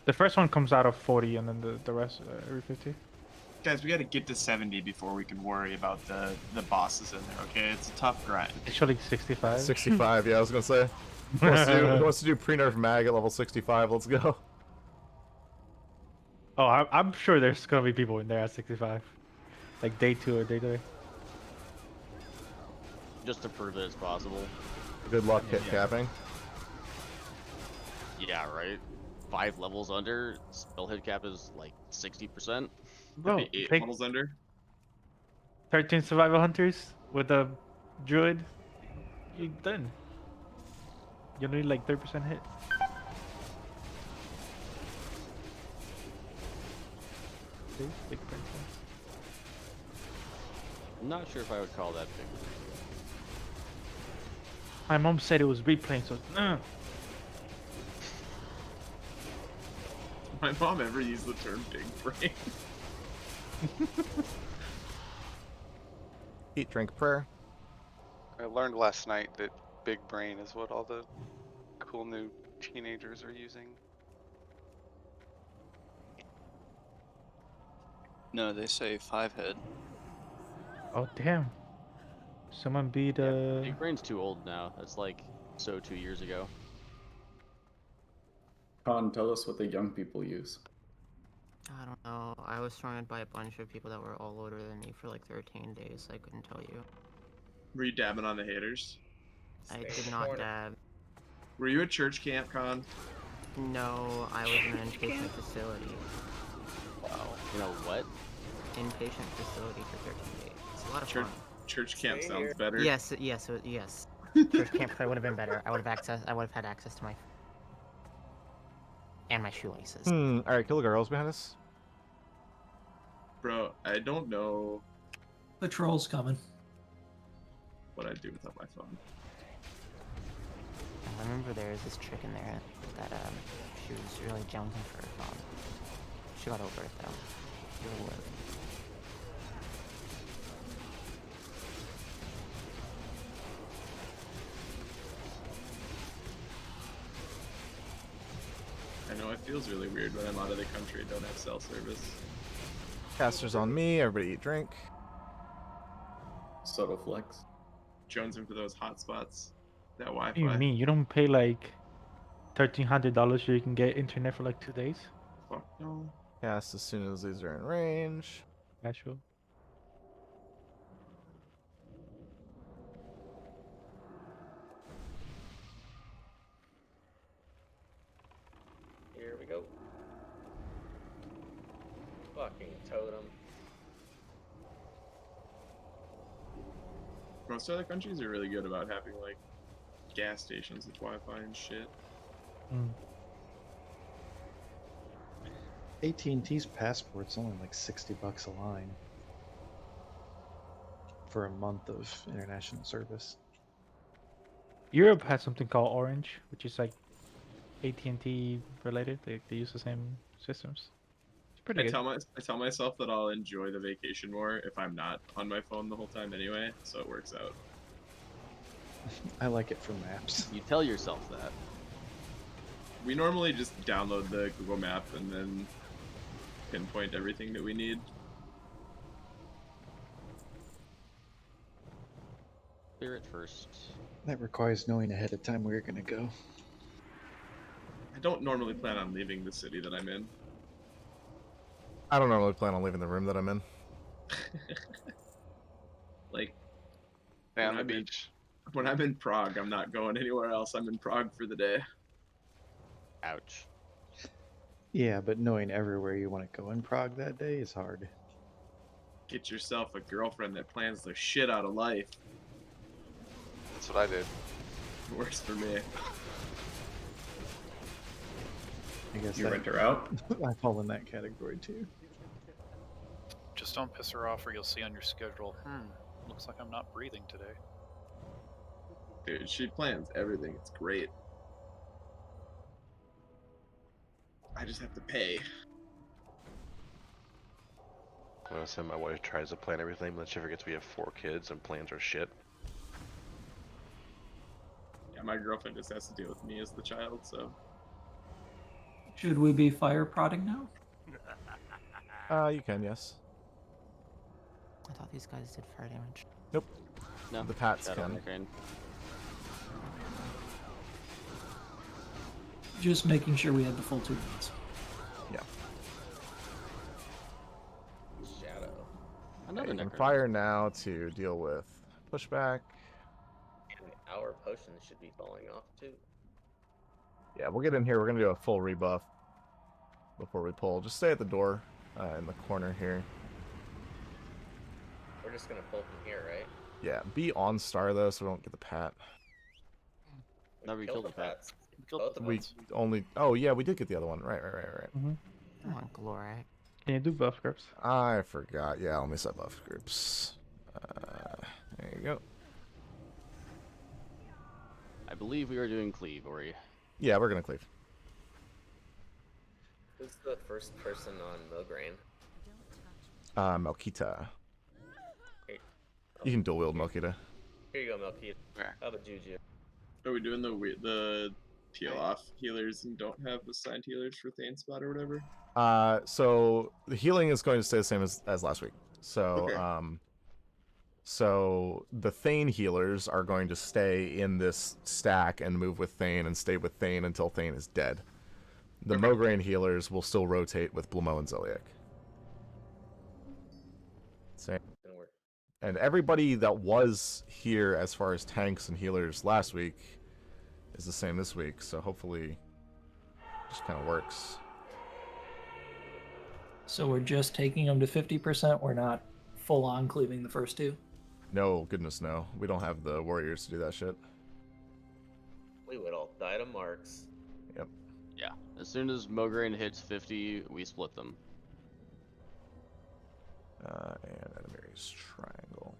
The first one comes out of 40, and then the rest every 50. Guys, we gotta get to 70 before we can worry about the bosses in there, okay? It's a tough grind. Actually, 65. 65, yeah, I was gonna say. Who wants to do pre-nerf mag at level 65? Let's go. Oh, I'm sure there's gonna be people in there at 65. Like day 2 or day 3. Just to prove that it's possible. Good luck hit capping. Yeah, right? 5 levels under, spell hit cap is like 60%. Bro, 8 take levels under. 13 survival hunters with a druid. You're done. You need like 30% hit. See? Big princess. I'm not sure if I would call that big. My mom said it was replaying, so My mom ever used the term big brain? Eat, drink, prayer. I learned last night that big brain is what all the cool new teenagers are using. No, they say 5-head. Oh damn! Someone beat Big brain's too old now. That's like 2 years ago. Con, tell us what the young people use. I don't know. I was surrounded by a bunch of people that were all older than me for like 13 days. I couldn't tell you. Were you dabbing on the haters? I did not dab. Were you at church camp, Con? No, I was in an inpatient facility. Wow. You know what? Inpatient facility for 13 days. It's a lot of Church, fun. church camp sounds better. Yes. Church camp would have been better. I would have had access to my and my shoelaces. Alright, kill the girls behind us. Bro, I don't know The troll's coming. what I'd do without my phone. I remember there was this chick in there that she was really jonesing for her phone. She got over it though. She really lived. I know it feels really weird when I'm out of the country and don't have cell service. Casters on me, everybody eat, drink. Subtle flex. Jonesing for those hotspots. That Wi-Fi. What do you mean? You don't pay like $1,300 so you can get internet for like 2 days? Fuck no. Cast as soon as these are in range. Casual. fucking totem. Most other countries are really good about having like gas stations with Wi-Fi and shit. AT&T's passport's only like $60 a line for a month of international service. Europe has something called Orange, which is like AT&T related. They use the same systems. It's pretty good. I tell myself that I'll enjoy the vacation more if I'm not on my phone the whole time anyway, so it works out. I like it for maps. You tell yourself that. We normally just download the Google map and then pinpoint everything that we need. Clear it first. That requires knowing ahead of time where you're gonna go. I don't normally plan on leaving the city that I'm in. I don't normally plan on leaving the room that I'm in. Like, Down the beach. When I'm in Prague, I'm not going anywhere else. I'm in Prague for the day. Ouch. Yeah, but knowing everywhere you want to go in Prague that day is hard. Get yourself a girlfriend that plans the shit out of life. That's what I did. It works for me. I guess You rent her out? I fall in that category too. Just don't piss her off or you'll see on your schedule, looks like I'm not breathing today. Dude, she plans everything. It's great. I just have to pay. I'm gonna say my wife tries to plan everything, but then she forgets we have 4 kids and plans are shit. Yeah, my girlfriend just has to deal with me as the child, so. Should we be fire prodding now? You can, yes. I thought these guys did fire damage. Nope. No. The Pats Shadow can. Hurricane. Just making sure we had the full 2 minutes. Yeah. Shadow. Another You can necro. fire now to deal with pushback. And our potions should be falling off too. Yeah, we'll get in here. We're gonna do a full rebuff before we pull. Just stay at the door in the corner here. We're just gonna pull from here, right? Yeah, be on star though, so we don't get the pat. No, we killed the pat. pats. Both of We us. only. Oh yeah, we did get the other one. Right. Mm-hmm. Come on, Glory. Can you do buff groups? I forgot. Yeah, let me set buff groups. There you go. I believe we are doing cleave, Ori. Yeah, we're gonna cleave. Who's the first person on Milgrain? Melkita. Hey, You can dual wield Melkita. here you go, Melkita. How about Juju? Are we doing the peel off healers and don't have assigned healers for Thane spot or whatever? So the healing is going to stay the same as last week. So Okay. so the Thane healers are going to stay in this stack and move with Thane and stay with Thane until Thane is dead. The Mograine healers will still rotate with Blamo and Zeliek. Same. And everybody that was here as far as tanks and healers last week is the same this week, so hopefully it just kind of works. So we're just taking them to 50%. We're not full on cleaving the first 2. No, goodness no. We don't have the warriors to do that shit. We would all die to marks. Yep. Yeah. As soon as Mograine hits 50, we split them. And enemy's triangle.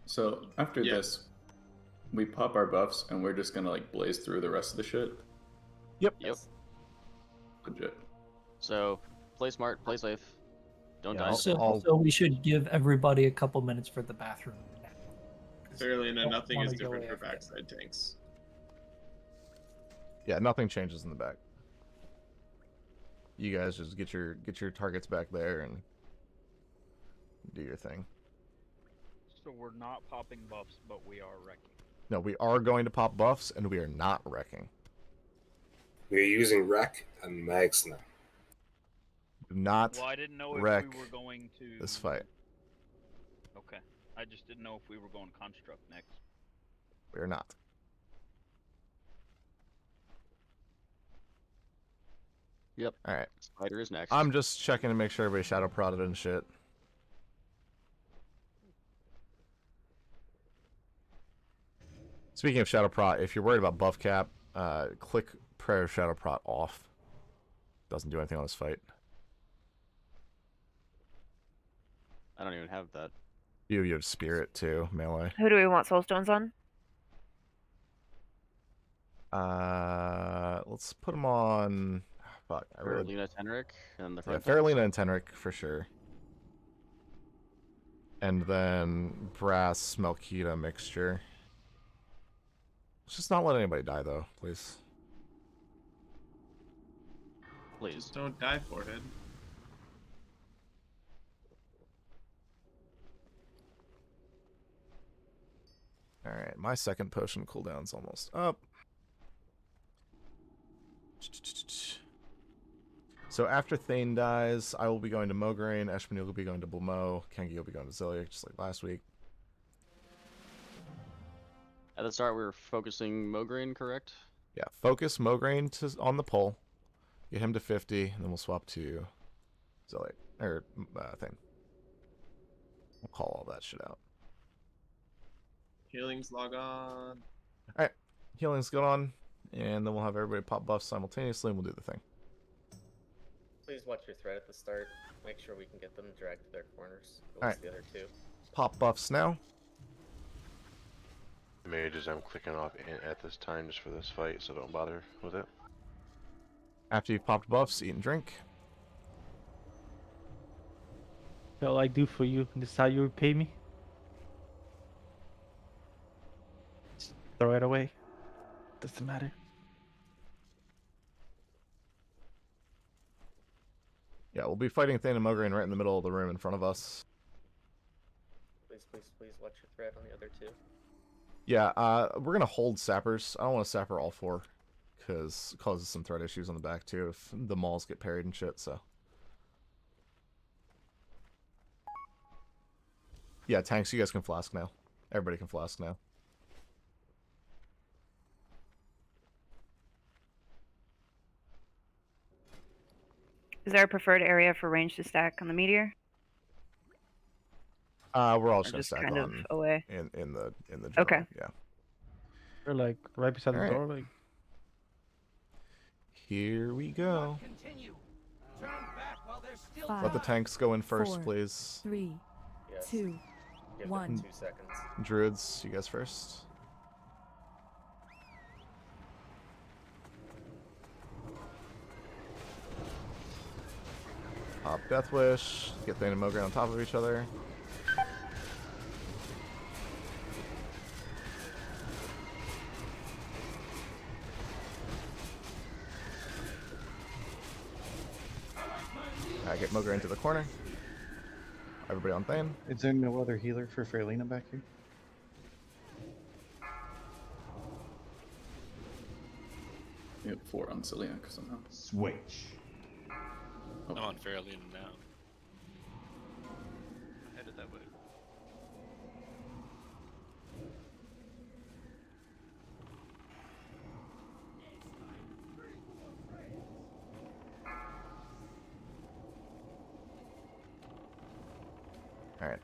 So after this, we pop our buffs and we're just gonna like blaze through the rest of the shit. Yep. Legit. So, play smart, play safe. Don't die. So we should give everybody a couple minutes for the bathroom. Clearly, Don't nothing wanna is go different for after. backside tanks. Yeah, nothing changes in the back. You guys just get your targets back there and do your thing. So we're not popping buffs, but we are wrecking. No, we are going to pop buffs and we are not wrecking. We're using wreck and mags now. Do not Well, I didn't know wreck if we were going to this fight. Okay. I just didn't know if we were going construct next. We are not. Yep. Alright. Spider is next. I'm just checking to make sure everybody shadow prodded and shit. Speaking of shadow prot, if you're worried about buff cap, click prayer shadow prot off. Doesn't do anything on this fight. I don't even have that. You have spirit too, melee. Who do we want soulstones on? Let's put them on. Fuck, I really. Farolina, Tenric, and the Yeah, front. Farolina and Tenric for sure. And then Brass Melkita mixture. Let's just not let anybody die though, please. Please. Just don't die, forehead. Alright, my second potion cooldown's almost up. So after Thane dies, I will be going to Mograine, Eshmanil will be going to Blamo, Kengi will be going to Zilliak, just like last week. At the start, we were focusing Mograine, correct? Yeah, focus Mograine on the pole, get him to 50, and then we'll swap to Zilliak, or Thane. We'll call all that shit out. Healings log on. Alright, healing's going on, and then we'll have everybody pop buffs simultaneously, and we'll do the thing. Please watch your thread at the start. Make sure we can get them dragged to their corners. At Alright. least the other two. Pop buffs now. Mages I'm clicking off at this time just for this fight, so don't bother with it. After you've popped buffs, eat and drink. That's all I do for you. This is how you repay me. Just throw it away. Doesn't matter. Yeah, we'll be fighting Thane and Mograine right in the middle of the room in front of us. Please, please, please watch your thread on the other two. Yeah, we're gonna hold sappers. I don't want to sapper all four, because it causes some threat issues on the back too if the mauls get parried and shit, so. Yeah, tanks, you guys can flask now. Everybody can flask now. Is there a preferred area for range to stack on the meteor? We're all Or just gonna just stack kind of on away? in the general, Okay. yeah. We're like right beside Alright. the door. Like, Here we go. Five, Let the tanks go in first, 4, please. 3, Yes. 2, Give 1. them 2 seconds. Druids, you guys first. Pop Death Wish. Get Thane and Mograine on top of each other. Alright, get Mograine into the corner. Everybody on Thane. Is there no other healer for Farolina back here? We have 4 on Zilliak somehow. Switch. I'm on Farolina now. I'm headed that way. Alright,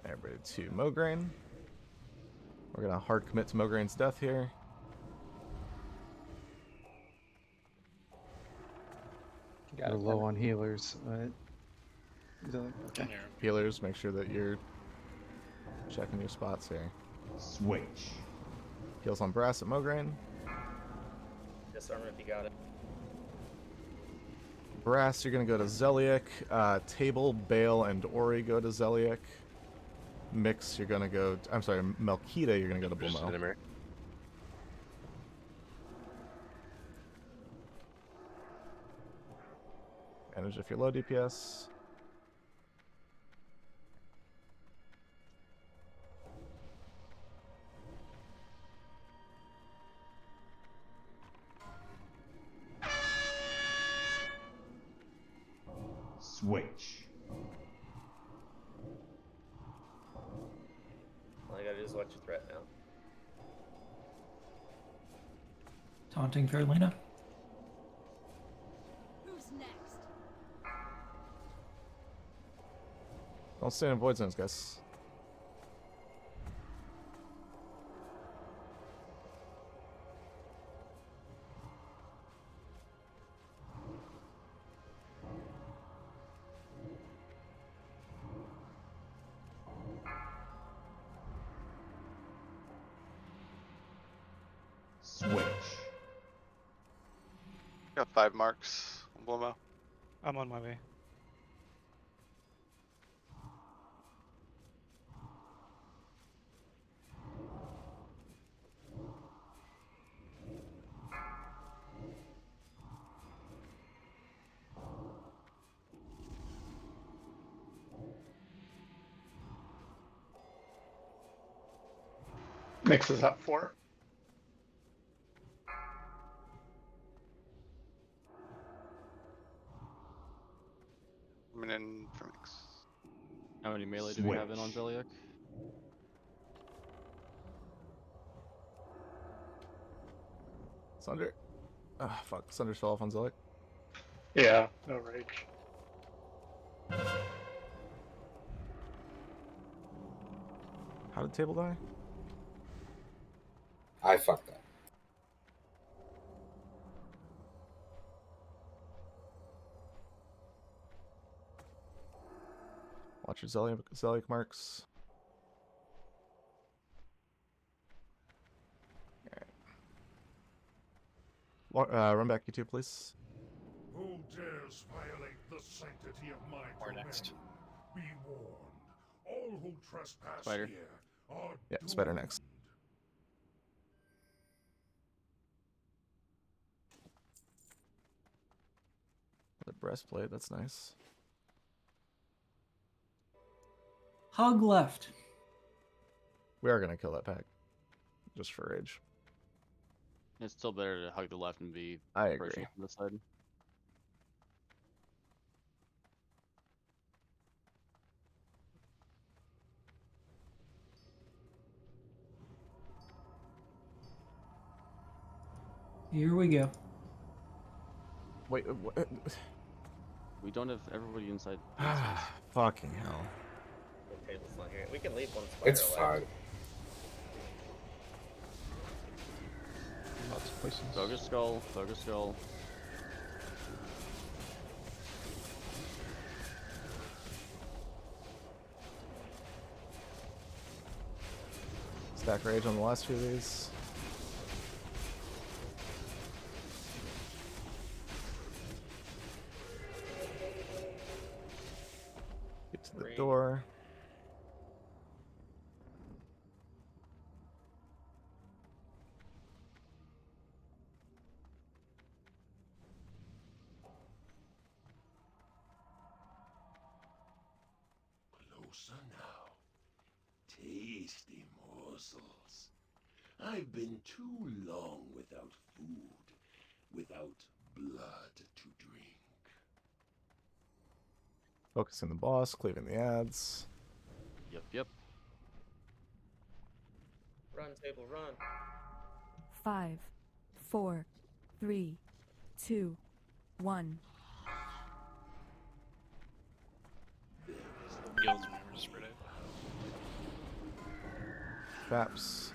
everybody to Mograine. We're gonna hard commit to Mograine's death here. We're low on healers. Okay. Healers, make sure that you're checking your spots here. Switch. Heals on Brass at Mograine. Disarm if you got it. Brass, you're gonna go to Zilliak. Table, Bale, and Ori go to Zilliak. Mix, you're gonna go. I'm sorry, Melkita, you're gonna go to Blamo. Manage if you're low DPS. Switch. All I gotta do is watch your threat now. Taunting Farolina. Who's Don't stand in void zones, guys. Switch. Got 5 marks on Blomo. I'm on my way. Mix is up 4. Coming in for mix. How many melee do we have in on Zeliek? Sunder. Ah, fuck. Sunder fell off on Zeliek. Yeah, no rage. How did table die? I fucked up. Watch your Zeliek marks. Alright. Run back, you two, please. Who dares violate the sanctity of my domain? Next. Be warned. All who trespass Spider. here are Yeah, doomed. spider next. The breastplate, that's nice. Hug left. We are gonna kill that pack. Just for rage. It's still better to hug the left and be I approaching agree. from this side. Here we go. Wait, what? We don't have everybody inside. Fucking hell. The table's not here. We can leave one spider It's alive. fine. Lots of poisons. Focus skull, focus skull. Stack rage on the last few of these. Get to the door. Closer now. Tasty morsels. I've been too long without food, without blood to drink. Focusing the boss, cleaving the ads. Yep. Run, table, run. 5, 4, 3, 2, 1. Guilds remember to spread out. Faps.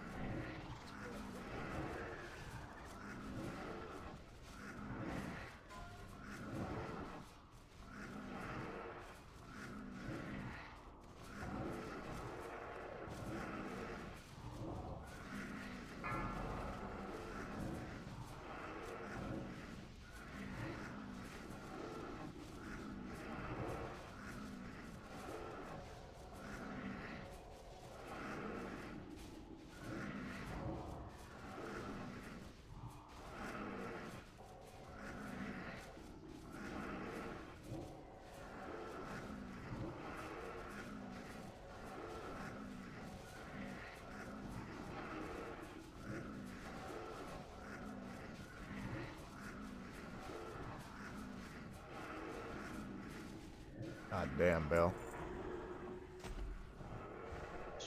God damn, Bill.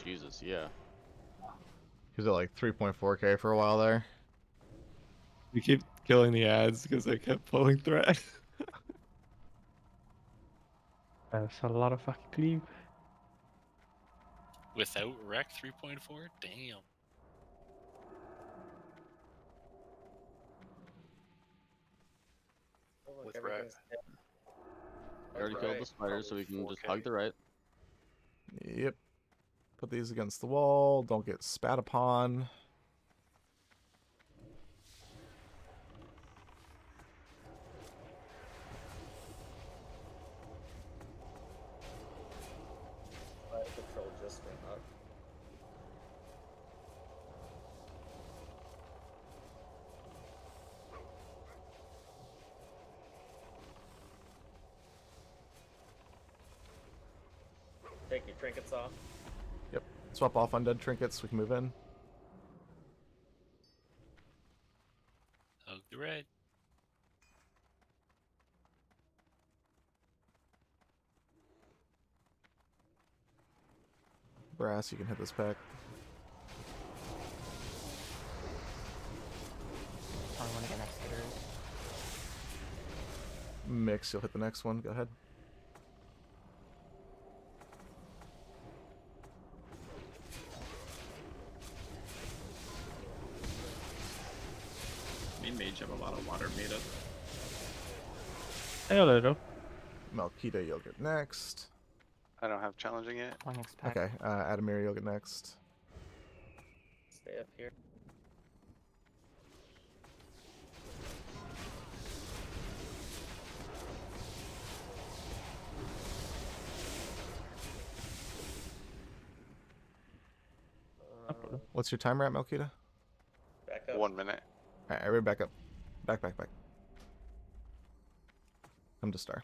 Jesus, yeah. He was at like 3.4k for a while there. We keep killing the ads because they kept pulling threat. That's a lot of fucking cleave. Without Rec 3.4? Damn. Oh, look, With everything's dead. We already killed the spiders, so we can just hug the right. Yep. Put these against the wall. Don't get spat upon. Fire Patrol just went up. Take your trinkets off. Yep. Swap off undead trinkets. We can move in. Hug the right. Brass, you can hit this pack. I want to get next hitters. Mix, you'll hit the next one. Go ahead. Me and Mage have a lot of water made up. Hey, a little. Malkita, you'll get next. I don't have challenging yet. Okay, Adamir, you'll get next. Stay up here. What's your timer at, Malkita? Back up. 1 minute. Alright, everybody back up. Back. Come to Star.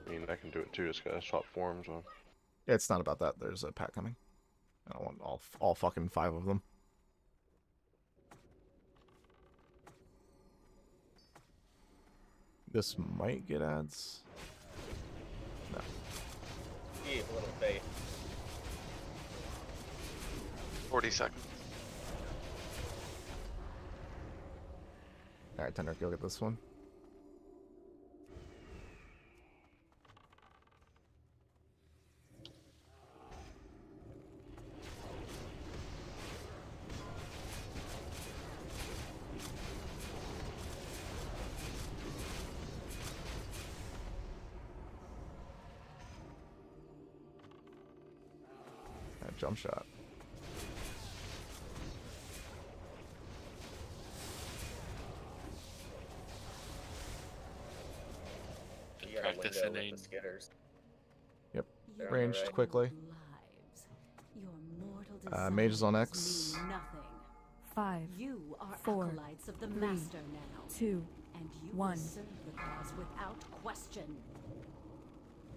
I mean, I can do it too. Just gotta swap forms on. It's not about that. There's a pack coming. I don't want all fucking 5 of them. This might get ads. No. Keep a little faith. 40 seconds. Alright, Tender, go get this one. Alright, jump shot. You got a Practice window in with the skitters. Yep. They're on the Ranged right. quickly. Your mortal Mage is desires on X. mean nothing. 5, You are 4, acolytes of the 3, Master now. 2, and you 1. will serve the cause without question.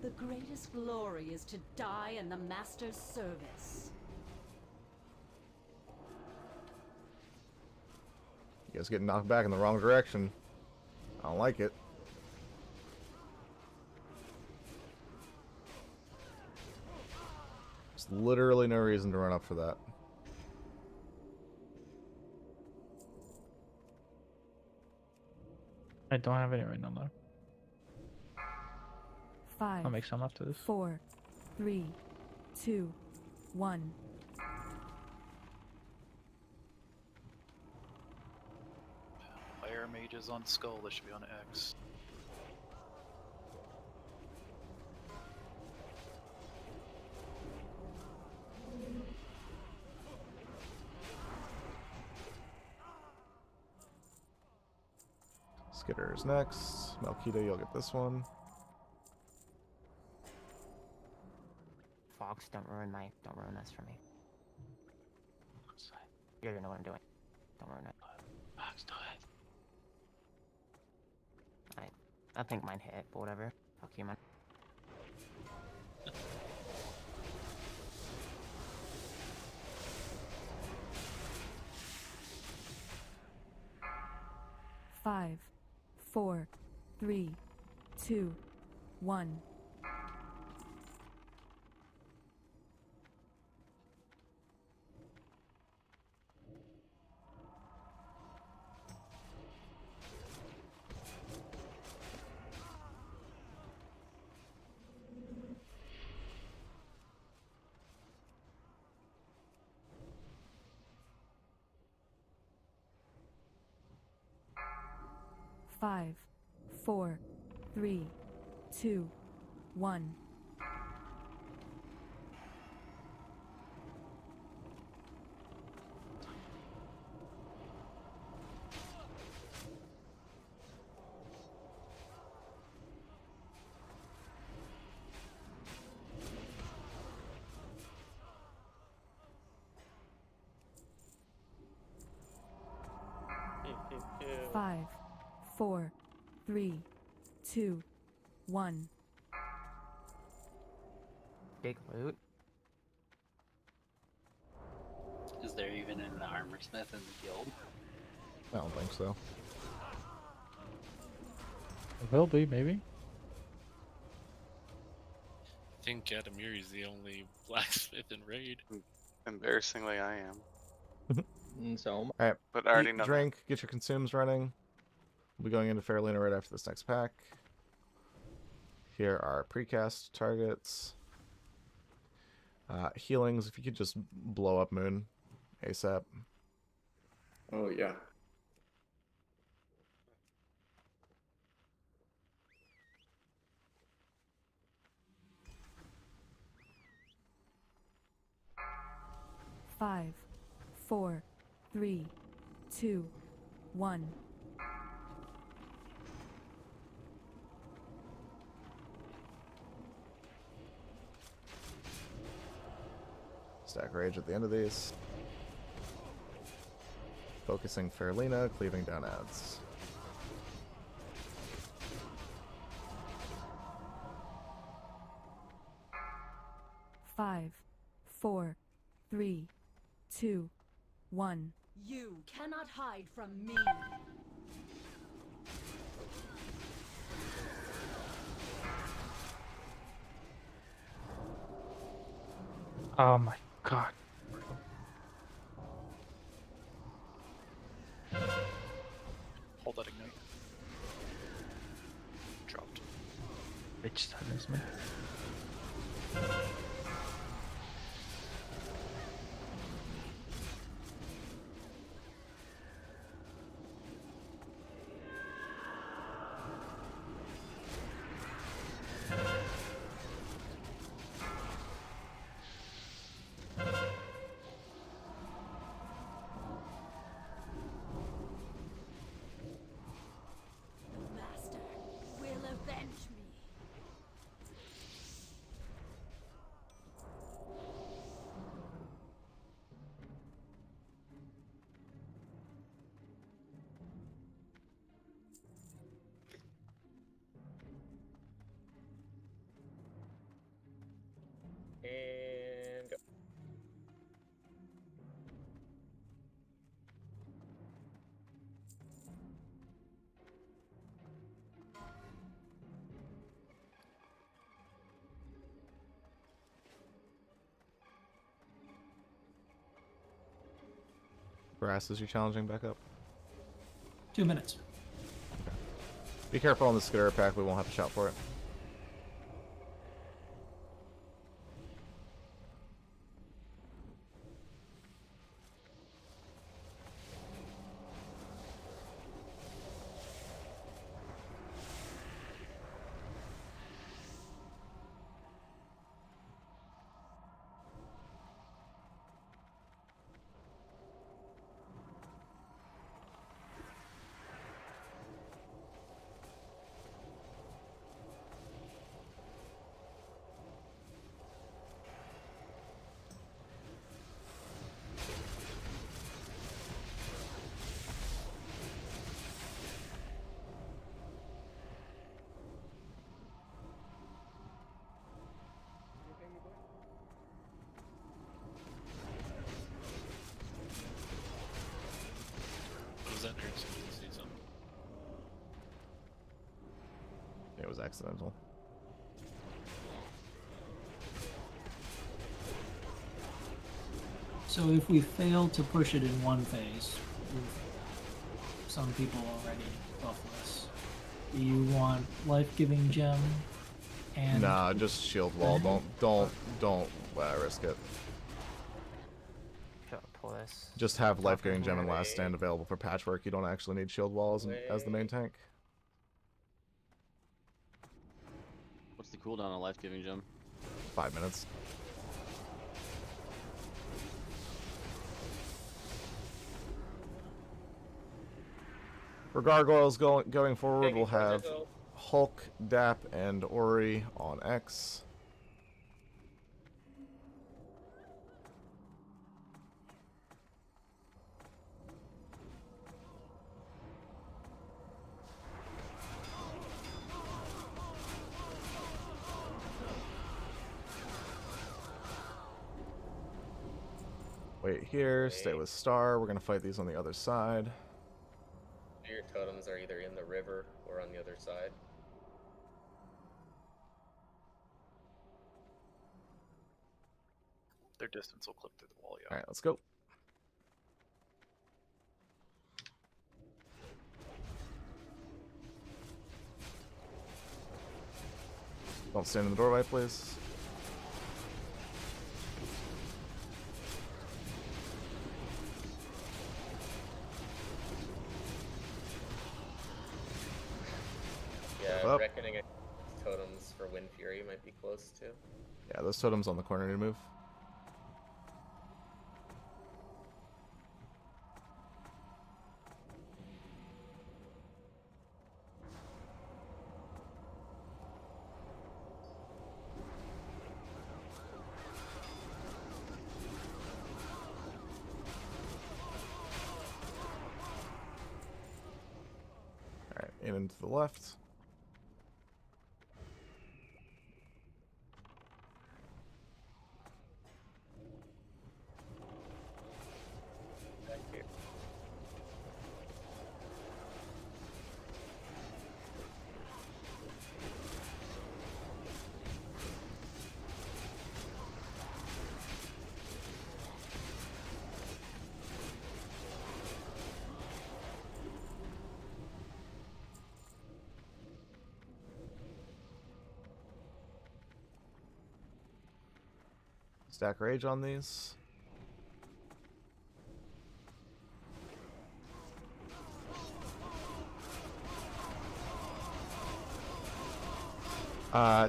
The greatest glory is to die in the Master's service. You guys getting knocked back in the wrong direction. I don't like it. There's literally no reason to run up for that. I don't have any right now, though. 5, I'll make some after this. 4, 3, 2, 1. Fire mages on skull. That should be on X. Skitter is next. Malkita, you'll get this one. Fox, don't ruin this for me. You already know what I'm doing. Don't ruin it. Fox, do it. I think mine hit, but whatever. Fuck you, man. Five, 4, 3, 2, 1. 5, 4, 3, 2, 1. Five, 4, 3, 2, 1. Big loot. Is there even an armorsmith in the guild? I don't think so. It will be, maybe. I think Adamir is the only blacksmith in raid. Embarrassingly, I am. So, Alright, But I already eat, know drink, get your consumes running. We'll be going into Farolina right after this next pack. Here are precast targets. Healings, if you could just blow up Moon ASAP. Oh, yeah. Five, 4, 3, 2, 1. Stack rage at the end of these. Focusing Farolina, cleaving down ads. Five, 4, 3, 2, 1. You cannot hide from me. Oh my god. Hold that ignite. Dropped. Bitch, that is me. Master will avenge me. And go. Brass, is you challenging back up? 2 minutes. Be careful on the Skitter pack, we won't have to shout for it. What was that nerd saying? Say something. It was accidental. So if we fail to push it in one phase, with some people already buffless, do you want life-giving gem? And Nah, just shield wall. Don't risk it. Sure, pull this. Just have life-giving gem and last stand available for patchwork. You don't actually need shield walls as the main tank. cooldown on life-giving gem? 5 minutes. For gargoyles going forward, we'll have Hulk, Dap, and Ori on X. Wait here, stay with Star. We're gonna fight these on the other side. Your totems are either in the river or on the other side. Their distance will clip through the wall, yeah. Alright, let's go. Don't stand in the doorway, please. Yeah, Up. reckoning totems for Wind Fury might be close too. Yeah, those totems on the corner need to move. Alright, in and to the left. Back here. Stack rage on these.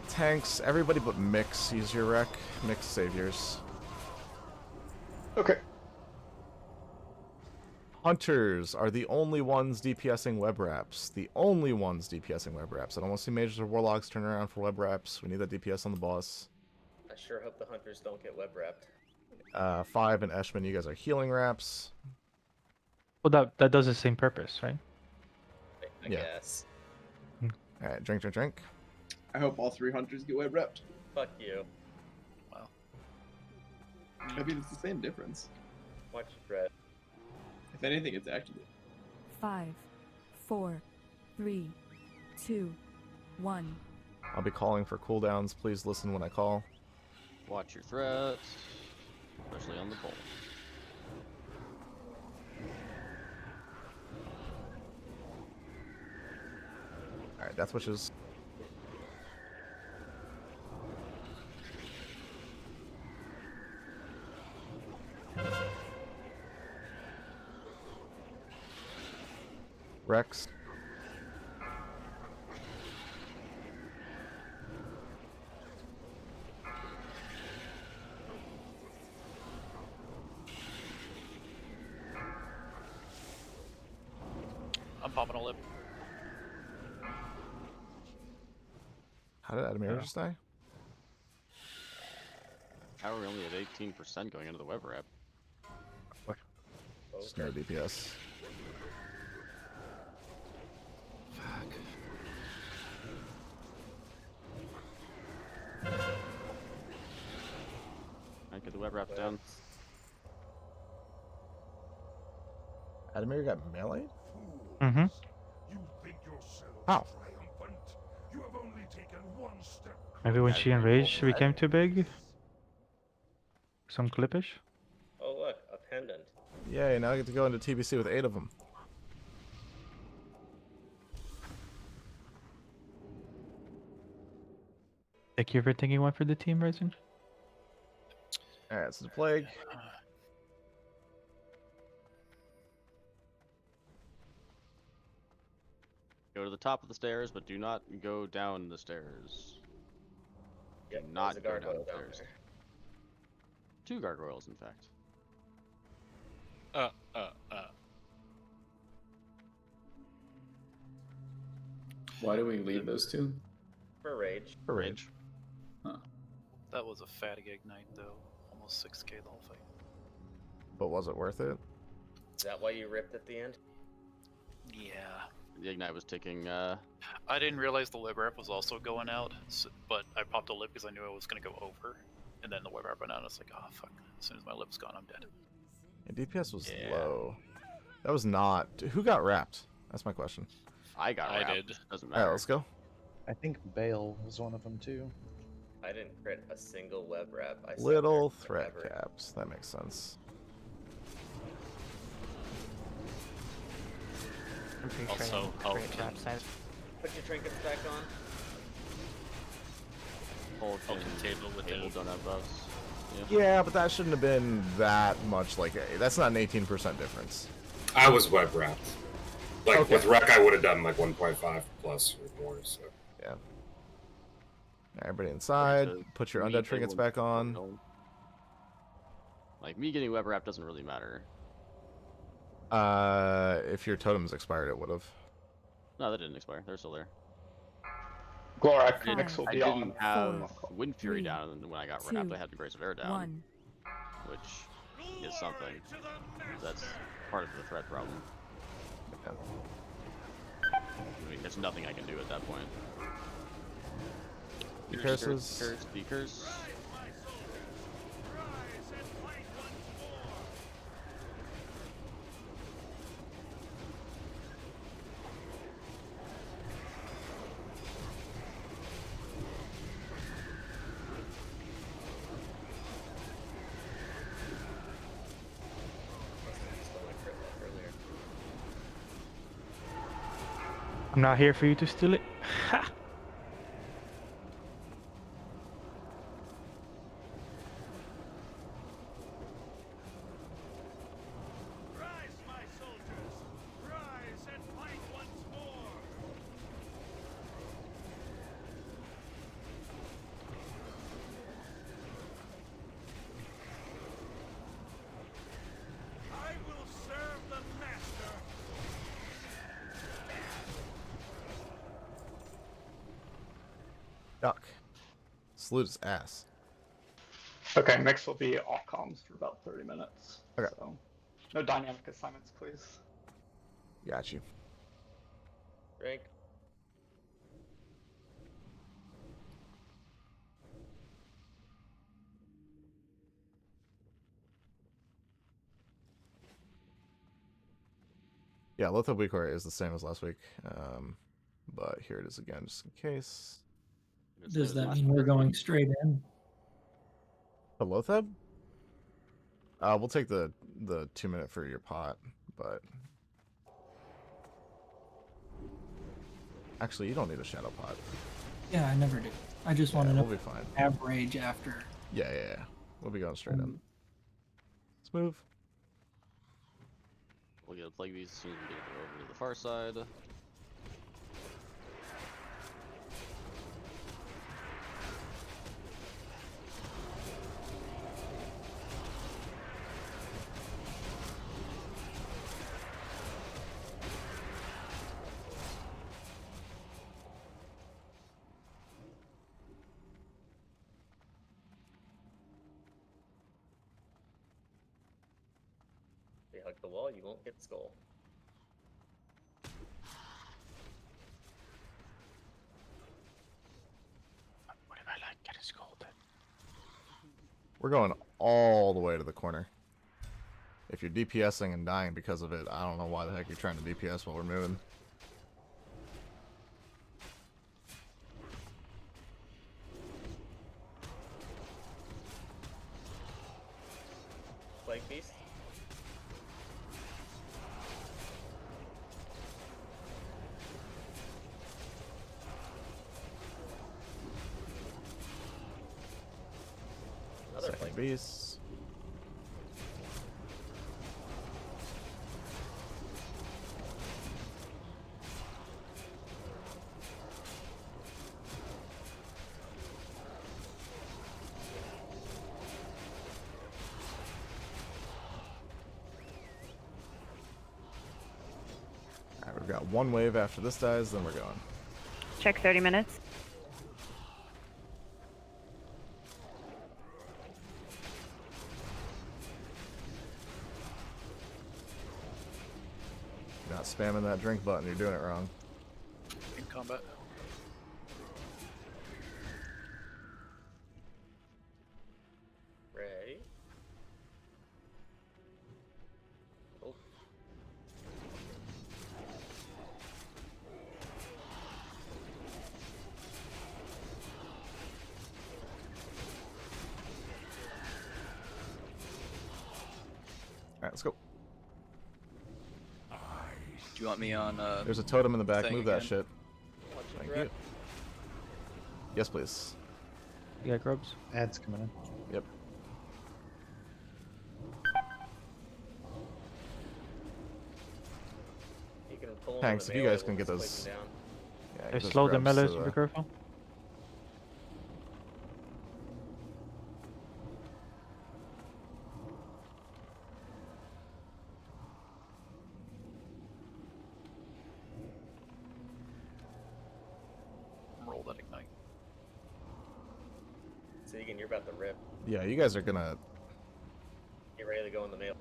Tanks, everybody but Mix, use your wreck. Mix saviors. Okay. Hunters are the only ones DPSing web wraps. The only ones DPSing web wraps. I don't want to see mages or warlocks turn around for web wraps. We need that DPS on the boss. I sure hope the hunters don't get web wrapped. 5 and Eshman, you guys are healing wraps. Well, that does the same purpose, right? I Yeah. guess. Alright, drink, drink, drink. I hope all 3 hunters get web wrapped. Fuck you. Wow. I mean, it's the same difference. Watch Dread. If anything, it's actually. 5, 4, 3, 2, 1. I'll be calling for cooldowns. Please listen when I call. Watch your threats, especially on the bolt. Alright, Death Wishes. Rex. I'm popping a lip. How did Adamir just die? How are we only at 18% going into the web wrap? Just no DPS. Alright, get the web wrap down. Adamir got melee? Mm-hmm. You think yourselves How? triumphant? You have only taken one step. Maybe when she enraged, she became too big? Some clippish? Oh look, a pendant. Yay, now I get to go into TBC with 8 of them. Thank you for thinking one for the team, Ryzen. Alright, it's the plague. Go to the top of the stairs, but do not go down the stairs. Yep, not there's a go down the gargoyle down stairs. there. 2 gargoyles, in fact. Why do we leave those two? For rage. For rage. Huh. That was a fatty ignite, though. Almost 6k the whole fight. But was it worth it? Is that why you ripped at the end? Yeah. The ignite was ticking. I didn't realize the web wrap was also going out, but I popped a lip because I knew I was going to go over. And then the web wrap went out, and I was like, oh, fuck. As soon as my lip's gone, I'm dead. Yeah, DPS was low. That was not... Who got wrapped? That's my question. I got wrapped. I did. Doesn't matter. Alright, let's go. I think Bale was one of them too. I didn't crit a single web wrap. I sat Little there threat forever. caps. That makes sense. I'm pretty Also, sure how great can- trap size. Put your trinkets back on. Hulk and table with table it. don't have buffs. Yeah, but that shouldn't have been that much. Like, that's not an 18% difference. I was web wrapped. Like Okay. with Rec, I would have done like 1.5 plus or more. So yeah. Everybody inside. So Put your me undead trinkets getting back on. Like, me getting web wrap doesn't really matter. If your totems expired, it would have. No, that didn't expire. They're still there. Glorak, I Phoenix will I be didn't on. have Wind Fury 3, down when I got wrapped. 2, I had the Grace of Air down, 1. which is something. That's part of the threat problem. I mean, there's nothing I can do at that point. Curses. Speakers. I'm not here for you to steal it. Ha! I will serve the master. Duck. Salute his ass. Okay, NAXX will be off comms for about 30 minutes. Okay. So, no dynamic assignments, please. Got you. Drink. Yeah, Lothar Weekor is the same as last week. But here it is again, just in case. Does that mean we're going straight in? A Lothab? We'll take the 2-minute for your pot, but actually, you don't need a shadow pot. Yeah, I never do. I just want to know we'll be fine. have rage after. Yeah. We'll be going straight in. Let's move. We'll get a Plague Beast as soon as we get over to the far side. If you hug the wall, you won't get skull. What if I like get a skull then? We're going all the way to the corner. If you're DPSing and dying because of it, I don't know why the heck you're trying to DPS while we're moving. Plague Beast. Another Second Plague beast. got one wave after this dies, then we're going. Check 30 minutes. You're not spamming that drink button, you're doing it wrong. In combat. Ready? Oh. Alright, let's go. Do you want me on? There's a totem in the back. thing Move that again? shit. Thank you. Yes, please. You got grubs? Ads coming in. Yep. You can pull 'em Thanks. with If a you guys melee, can we'll get just those. spike 'em down. Yeah, They get those slow the grubs melee, to so be careful. Roll that ignite. Segan, you're about to rip. Yeah, you guys are gonna. Get ready to go in the melee.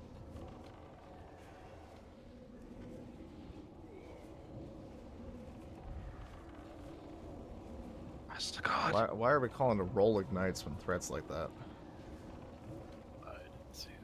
Why are we calling to roll ignites when threats like that? I didn't see it.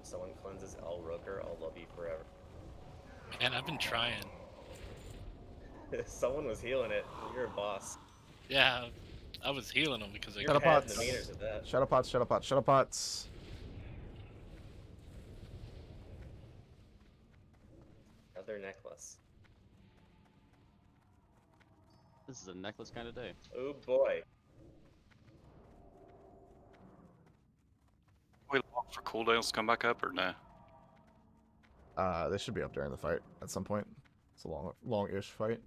Someone cleanses El Rooker, I'll love you forever. Man, I've been trying. Someone was healing it. You're a boss. Yeah, I was healing them because I You're couldn't. passing the meters at that. Shadow pots, shadow pots, shadow pots. Another necklace. This is a necklace kind of day. Oh boy. We lock for cooldowns to come back up or nah? They should be up during the fight at some point. It's a long-ish fight.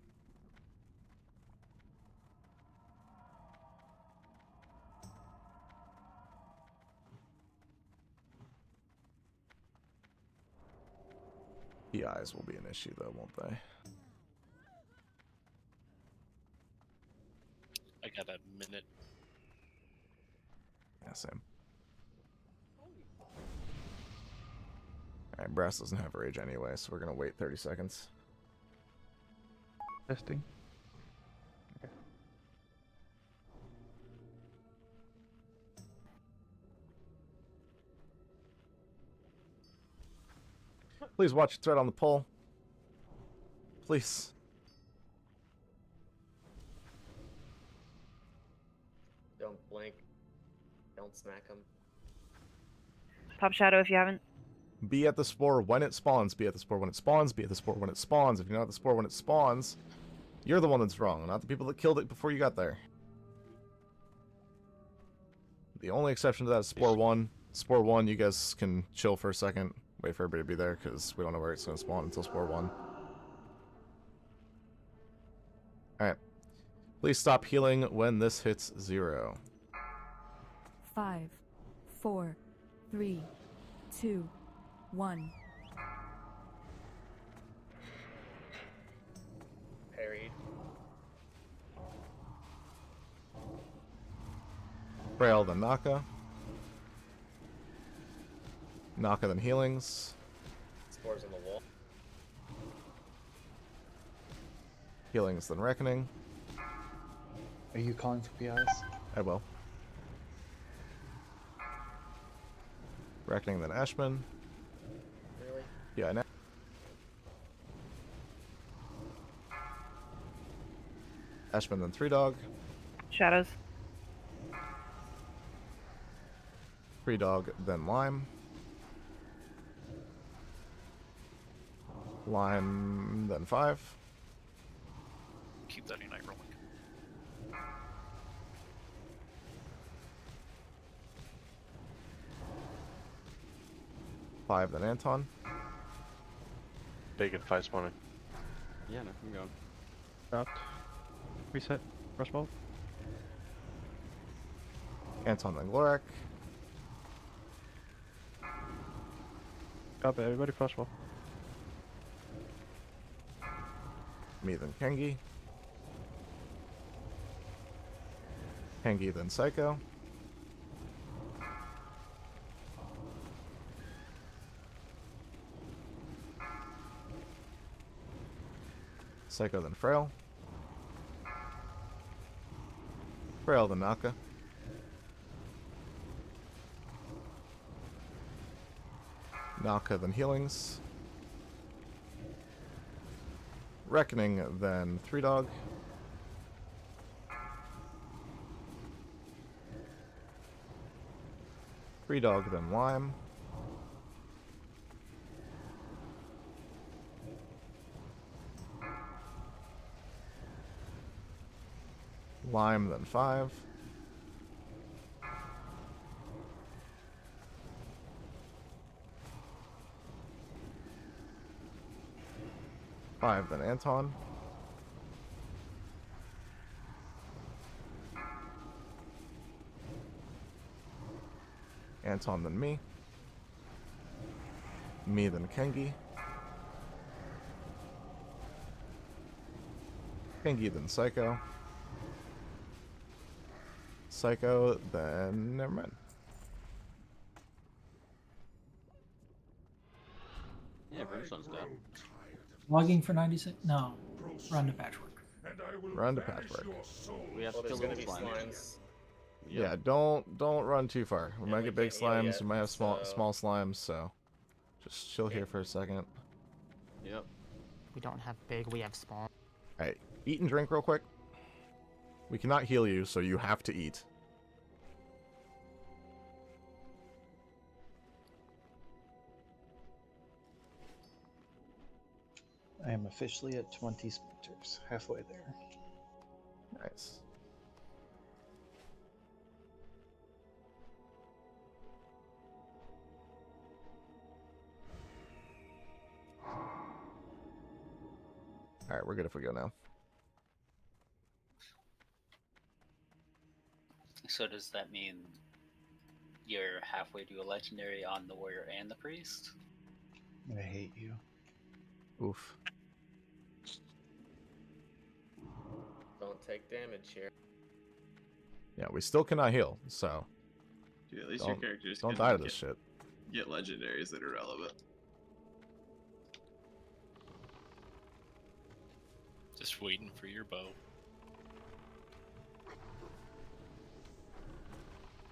PIs will be an issue though, won't they? I got a minute. Yeah, same. Alright, Brass doesn't have rage anyway, so we're gonna wait 30 seconds. Testing. Okay. Please watch your thread on the pole. Please. Don't blink. Don't smack them. Pop shadow if you haven't. Be at the spore when it spawns. Be at the spore when it spawns. Be at the spore when it spawns. If you're not at the spore when it spawns, you're the one that's wrong, not the people that killed it before you got there. The only exception to that is spore 1. Spore 1, you guys can chill for a second. Wait for everybody to be there, because we don't know where it's going to spawn until spore 1. Alright. Please stop healing when this hits 0. 5, 4, 3, 2, 1. Parried. Braille then Naka. Naka then healings. Spores on the wall. Healings then reckoning. Are you calling for PIs? I will. Reckoning then Ashman. Really? Yeah, I know. Ashman then 3 Dog. Shadows. 3 Dog then Lime. Lime then 5. Keep that ignite rolling. 5, then Anton. Bacon 5 spawning. Yeah, no, I'm going. Dropped. Reset. Frostbolt. Anton, then Glorak. Drop it. Everybody Frostbolt. Me, then Kengi. Kengi, then Psycho. Psycho, then Frail. Frail, then Naka. Naka, then Healings. Reckoning, then 3-Dog. Dog, then Lime. Lime, then 5. Five, then Anton. Anton, then me. Me, then Kengi. Kengi, then Psycho. Psycho, then never mind. Yeah, Brimstone's dead. Logging for 96? No. Run to Patchwork. Run to Patchwork. We have to kill there's little gonna be slimes. slimes. Yeah, don't run too far. We And might we get big can't heal slimes. yet, We might have small so- slimes. So just chill here for a second. Yep. We don't have big, we have small. Alright, eat and drink real quick. We cannot heal you, so you have to eat. I am officially at 20 splinters, halfway there. Nice. Alright, we're good if we go now. So does that mean you're halfway to a legendary on the warrior and the priest? I hate you. Oof. Don't take damage here. Yeah, we still cannot heal, so Dude, at least your characters don't can die to this shit. Get legendaries that are relevant. Just waiting for your bow.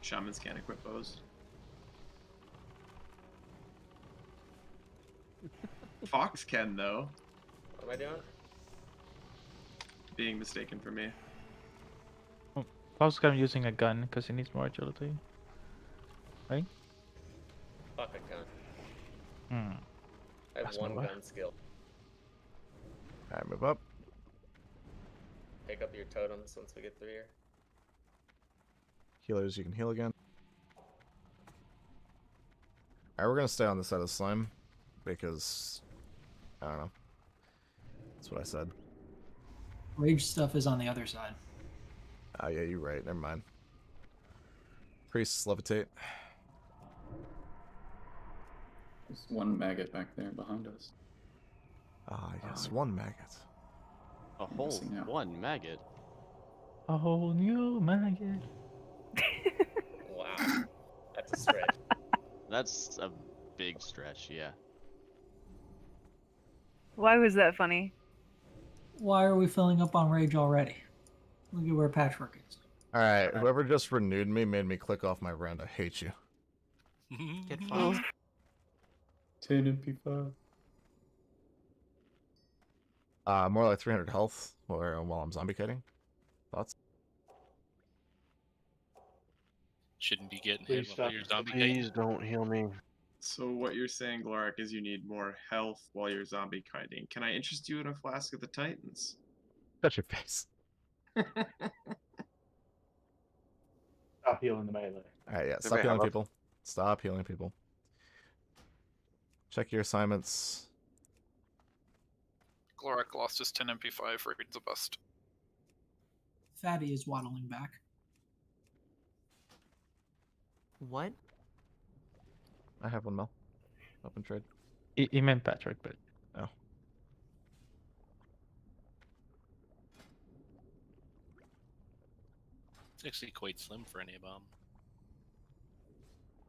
Shamans can't equip bows. Fox can though. What am I doing? Being mistaken for me. Klaus is kind of using a gun because he needs more agility. Right? Fuck a gun. Hmm. I have That's one my gun skill. Alright, move up. Pick up your totems once we get through here. Healers, you can heal again. Alright, we're gonna stay on the side of the slime because I don't know. That's what I said. Rage stuff is on the other side. Oh yeah, you're right. Never mind. Priests levitate. There's one maggot back there behind us. Ah yes, one maggot. A whole missing out. one maggot. A whole new maggot. Wow. That's a stretch. That's a big stretch, yeah. Why was that funny? Why are we filling up on Rage already? Look at where Patchwork is. Alright, whoever just renewed me made me click off my round. I hate you. Get fucked. 10 MP5. More like 300 health while I'm zombie kiting. Thoughts? Shouldn't be getting hit Please while stop. you're zombie Please don't heal me. So what you're saying, Glorak, is you need more health while you're zombie kiting. Can I interest you in a flask of the Titans? Shut your face. Stop healing the melee. Alright, yeah, They stop may healing have a- people. Stop healing people. Check your assignments. Glorak lost his 10 MP5, rated the best. Fatty is waddling back. What? I have one, Mel. Open trade. He meant Patrick, but oh. It's actually quite slim for an A-bomb.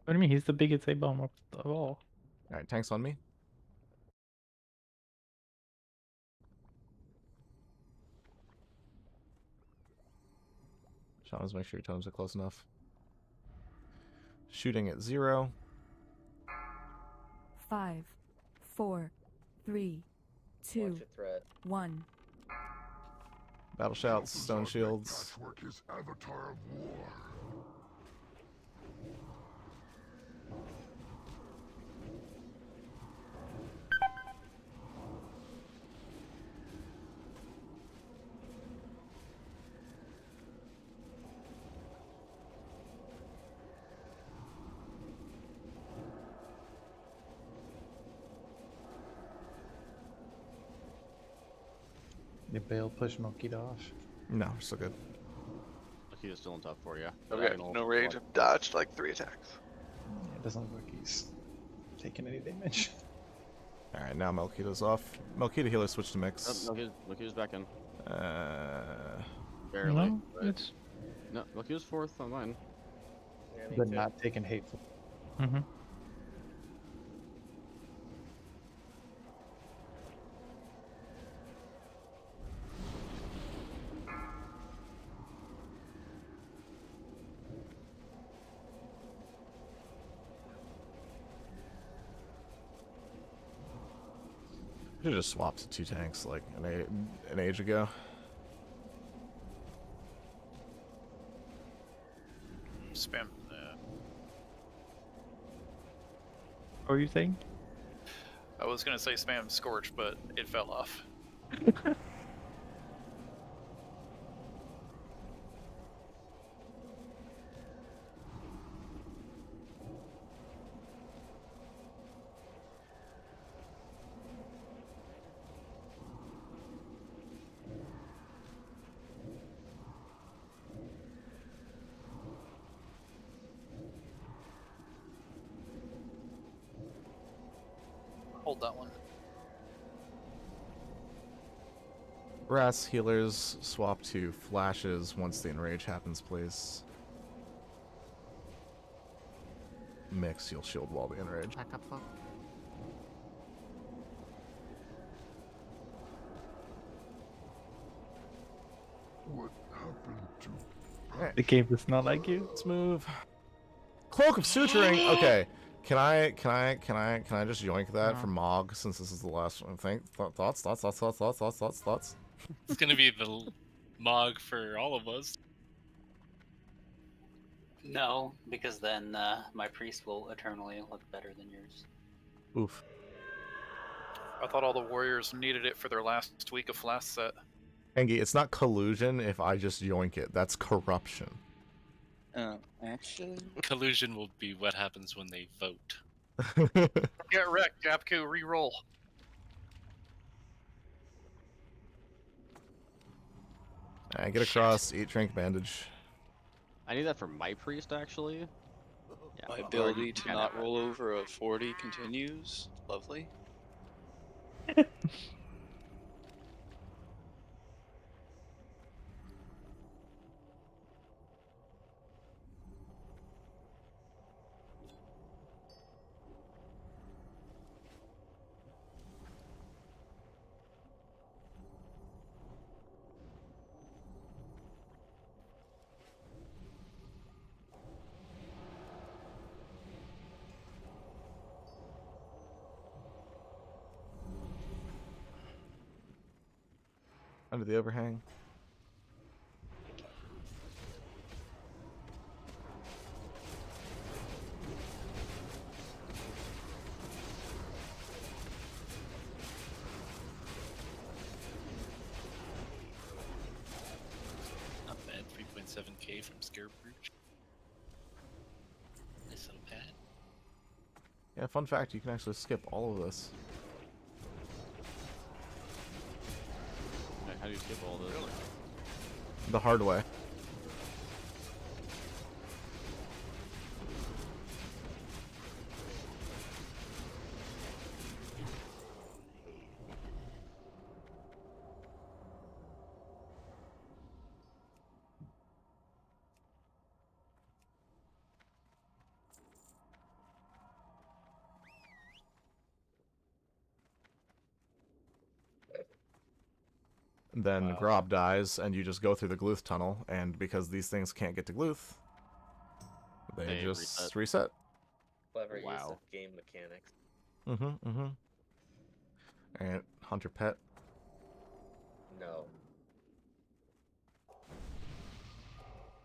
What do you mean? He's the biggest A-bomb of all. Alright, tanks on me. Shamans, make sure your totems are close enough. Shooting at 0. 5, 4, 3, 2, 1. Battle shouts, stone shields. Patchwork is Avatar of War. Did Bale push Mokita off? No, we're still good. He's still on top for you. Okay, no rage. I've dodged like 3 attacks. Yeah, it doesn't look like he's taking any damage. Alright, now Melkita's off. Melkita healer switched to mix. Oh, Melkita's back in. Barely. No, but... it's... No, Melkita's 4th on mine. Yeah, But not taking hateful. Mm-hmm. Should have just swapped to 2 tanks like an age ago. Spam. What were you saying? I was gonna say spam Scorch, but it fell off. Hold that one. Brass healers swap to flashes once the enrage happens, please. Mix, you'll shield wall the enrage. Back up, fuck. What happened to Alright, The game does not like you. let's move. Cloak of Suturing! Okay. Can I just yoink that from Mog since this is the last one? Thoughts? It's gonna be the Mog for all of us. No, because then my priest will eternally look better than yours. Oof. I thought all the warriors needed it for their last week of last set. Engi, it's not collusion if I just yoink it. That's corruption. Actually, collusion will be what happens when they vote. Get wrecked, Japku, reroll. Alright, get across, eat, drink, bandage. I need that for my priest, actually. Yeah, My ability to not roll over a 40 continues. Lovely. Under the overhang. Not bad, 3.7k from Scare Brooch. Nice little pad. Yeah, fun fact, you can actually skip all of this. Wait, how do you skip all this? The hard way. Then Grob dies, and you just go through the Gluth tunnel, and because these things can't get to Gluth, they just reset. Clever use of game mechanics. And Hunter Pet. No.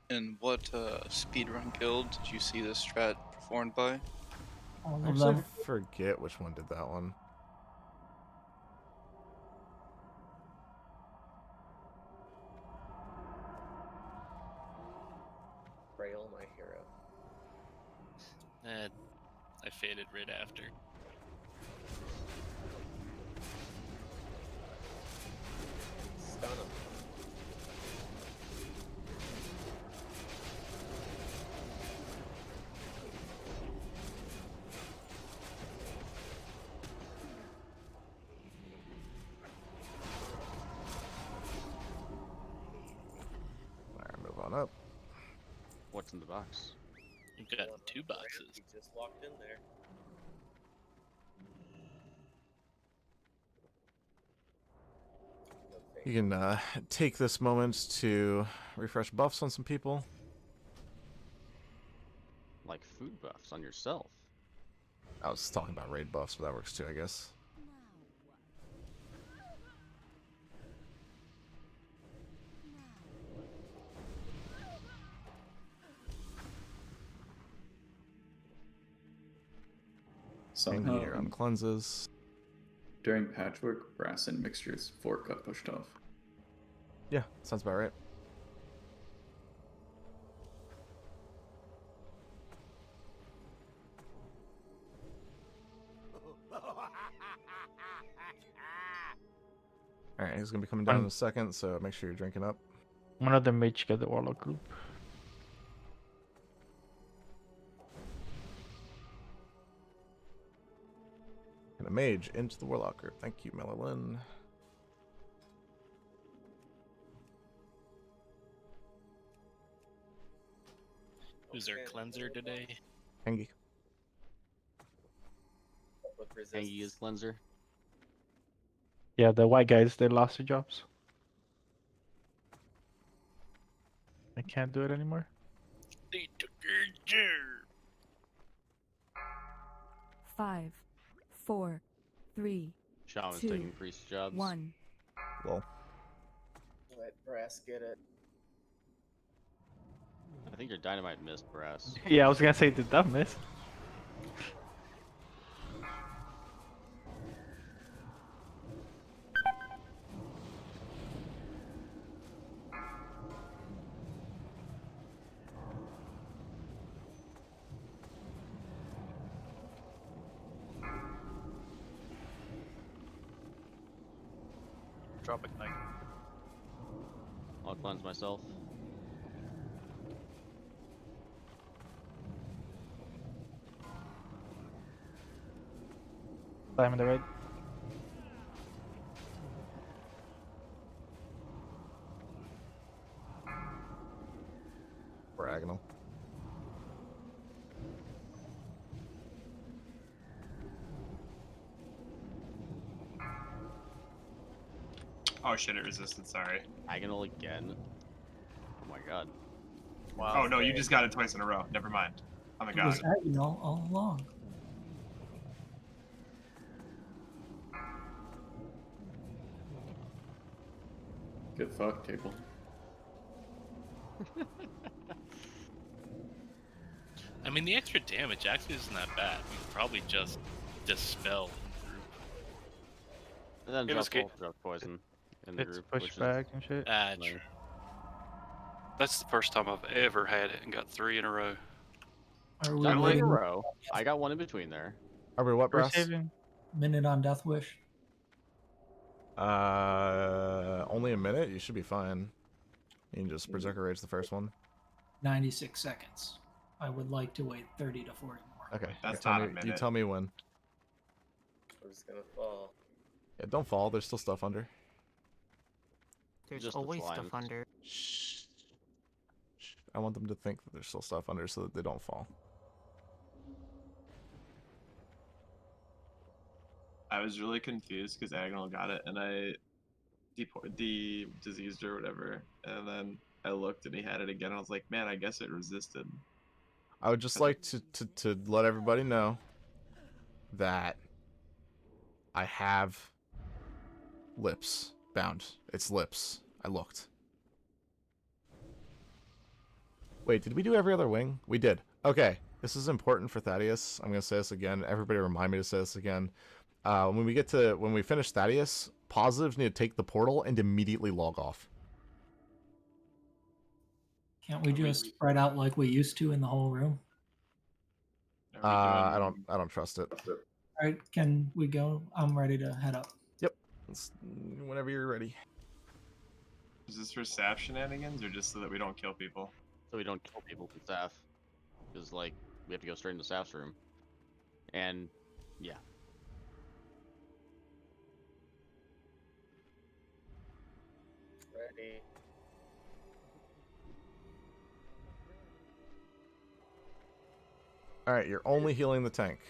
And what speedrun guild did you see this strat performed by? All I of actually them. forget which one did that one. Rail, my hero. I faded right after. Stun him. Alright, move on up. What's in the box? You've got 2 boxes. He just walked in there. You can take this moment to refresh buffs on some people. Like food buffs on yourself. I was talking about raid buffs, but that works too, I guess. Somehow, Meteor on cleanses. during patchwork, brass and mixtures 4 got pushed off. Yeah, sounds about right. Alright, he's gonna be coming down in a second, so make sure you're drinking up. One of the mage get the warlock group. And a mage into the warlock group. Thank you, Melolin. Who's our cleanser today? Hengi. Hengi is cleanser. Yeah, the white guys, they lost their jobs. I can't do it anymore. They took your job. 5, 4, 3, Shaman's 2, taking priest jobs. 1. Well, Let brass get it. I think your dynamite missed, Brass. Yeah, I was gonna say, did that miss? Drop ignite. I'll cleanse myself. I'm in the red. Diagonal. Oh shit, it resisted, sorry. Diagonal again. Oh my god. Wow. Oh no, you just got it twice in a row. Never mind. I'm a It god. was Agnol all along. Get fucked, table. I mean, the extra damage actually isn't that bad. We could probably just dispel in group. And then It was drop poison in the It's group. push which back and shit. True. That's the first time I've ever had it and got 3 in a row. Are we Got 3 in a waiting? row. I got 1 in between there. Are we what, We're Brass? saving. Minute on Death Wish. Only a minute? You should be fine. You can just Berserker Rage the first one. 96 seconds. I would like to wait 30 to 40 more. Okay. That's you tell not a me, You minute. tell me when. We're just gonna fall. Yeah, don't fall. There's still stuff under. There's Just the always slimes. stuff under. Shh. I want them to think that there's still stuff under so that they don't fall. I was really confused because Agnel got it and I de-diseased or whatever, and then I looked and he had it again. I was like, man, I guess it resisted. I would just like to let everybody know that I have lips bound. It's lips. I looked. Wait, did we do every other wing? We did. Okay, this is important for Thaddeus. I'm gonna say this again. Everybody remind me to say this again. When we finish Thaddeus, positives need to take the portal and immediately log off. Can't we just spread out like we used to in the whole room? I don't trust it. All right, can we go? I'm ready to head up. Yep. Whenever you're ready. Is this for staff shenanigans or just so that we don't kill people? So we don't kill people with staff. Because, like, we have to go straight into staff's room. And, yeah. Ready. Alright, you're only healing the tank.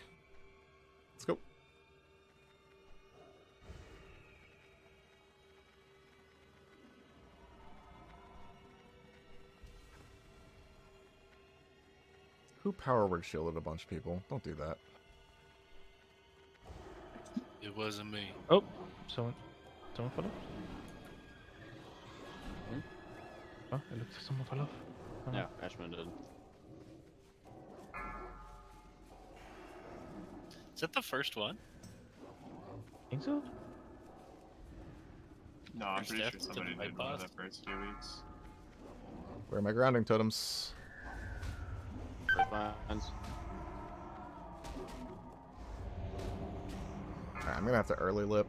Let's go. Who power word shielded a bunch of people? Don't do that. It wasn't me. Oh, someone fell off. Oh, it looks like someone fell off. Oh, no. Yeah, Ashman did. Is that the first one? Think so? No, I'm First pretty death sure to somebody the did one of boss? the first 2 weeks. Where are my grounding totems? Fines. Alright, I'm gonna have to early lip.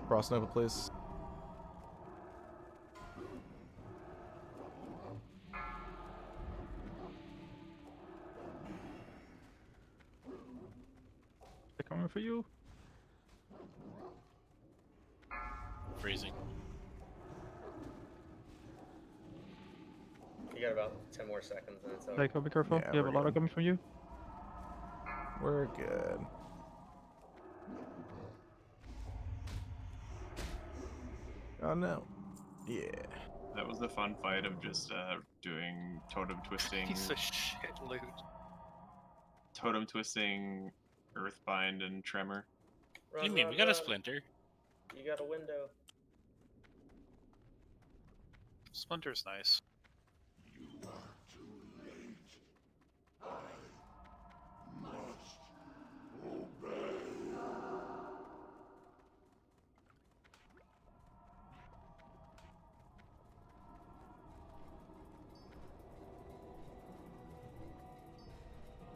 Frost Nova, please. They're coming for you. Freezing. You got about 10 more seconds and it's over. Like, be careful. Yeah, You have a we're lot good. of coming from you. We're good. Oh no. Yeah. That was the fun fight of just doing totem twisting. Piece of shit loot. Totem twisting, Earthbind, and Tremor. What do you mean? We got a splinter. You got a window. Splinter's nice.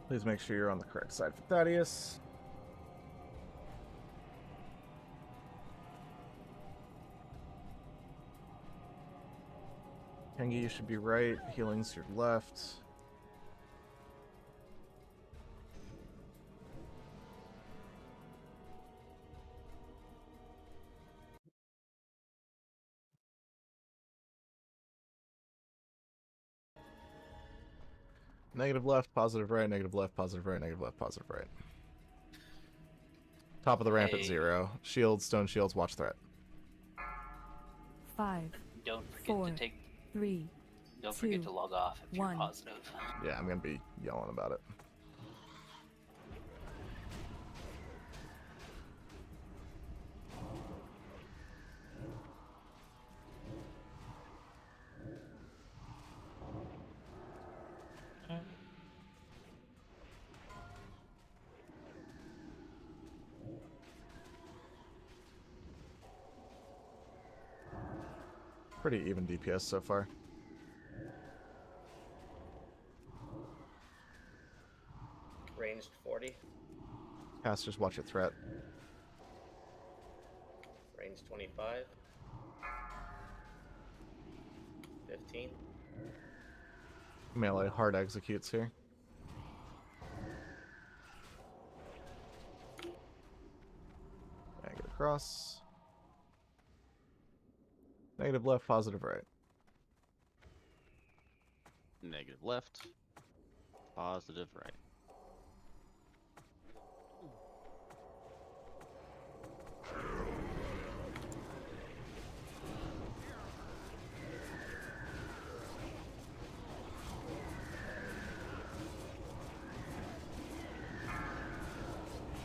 Please make sure you're on the correct side for Thaddeus. Kengi, you should be right. Healing's your left. Negative left, positive right, negative left, positive right, negative left, positive right. Top of the ramp at 0. Shields, stone shields, watch threat. 5, Don't forget 4, to take. 3, Don't forget 2, to log off if 1. you're positive. Yeah, I'm gonna be yelling about it. Pretty even DPS so far. Ranged 40. Casters watch a threat. Range 25. 15. Melee hard executes here. Negative cross. Negative left, positive right. Negative left. Positive right.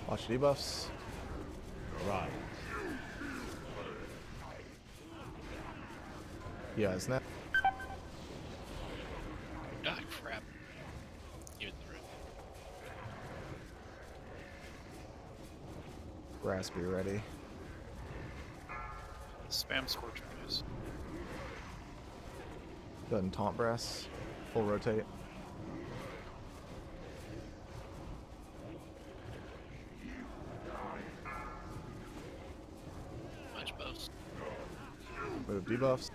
Watch debuffs. Right. Yeah, isn't it? Ah, crap. Give it the room. Grass be ready. Spam Scorch Bruise. Go ahead and taunt brass. Full rotate. Much buffs. Move debuffs.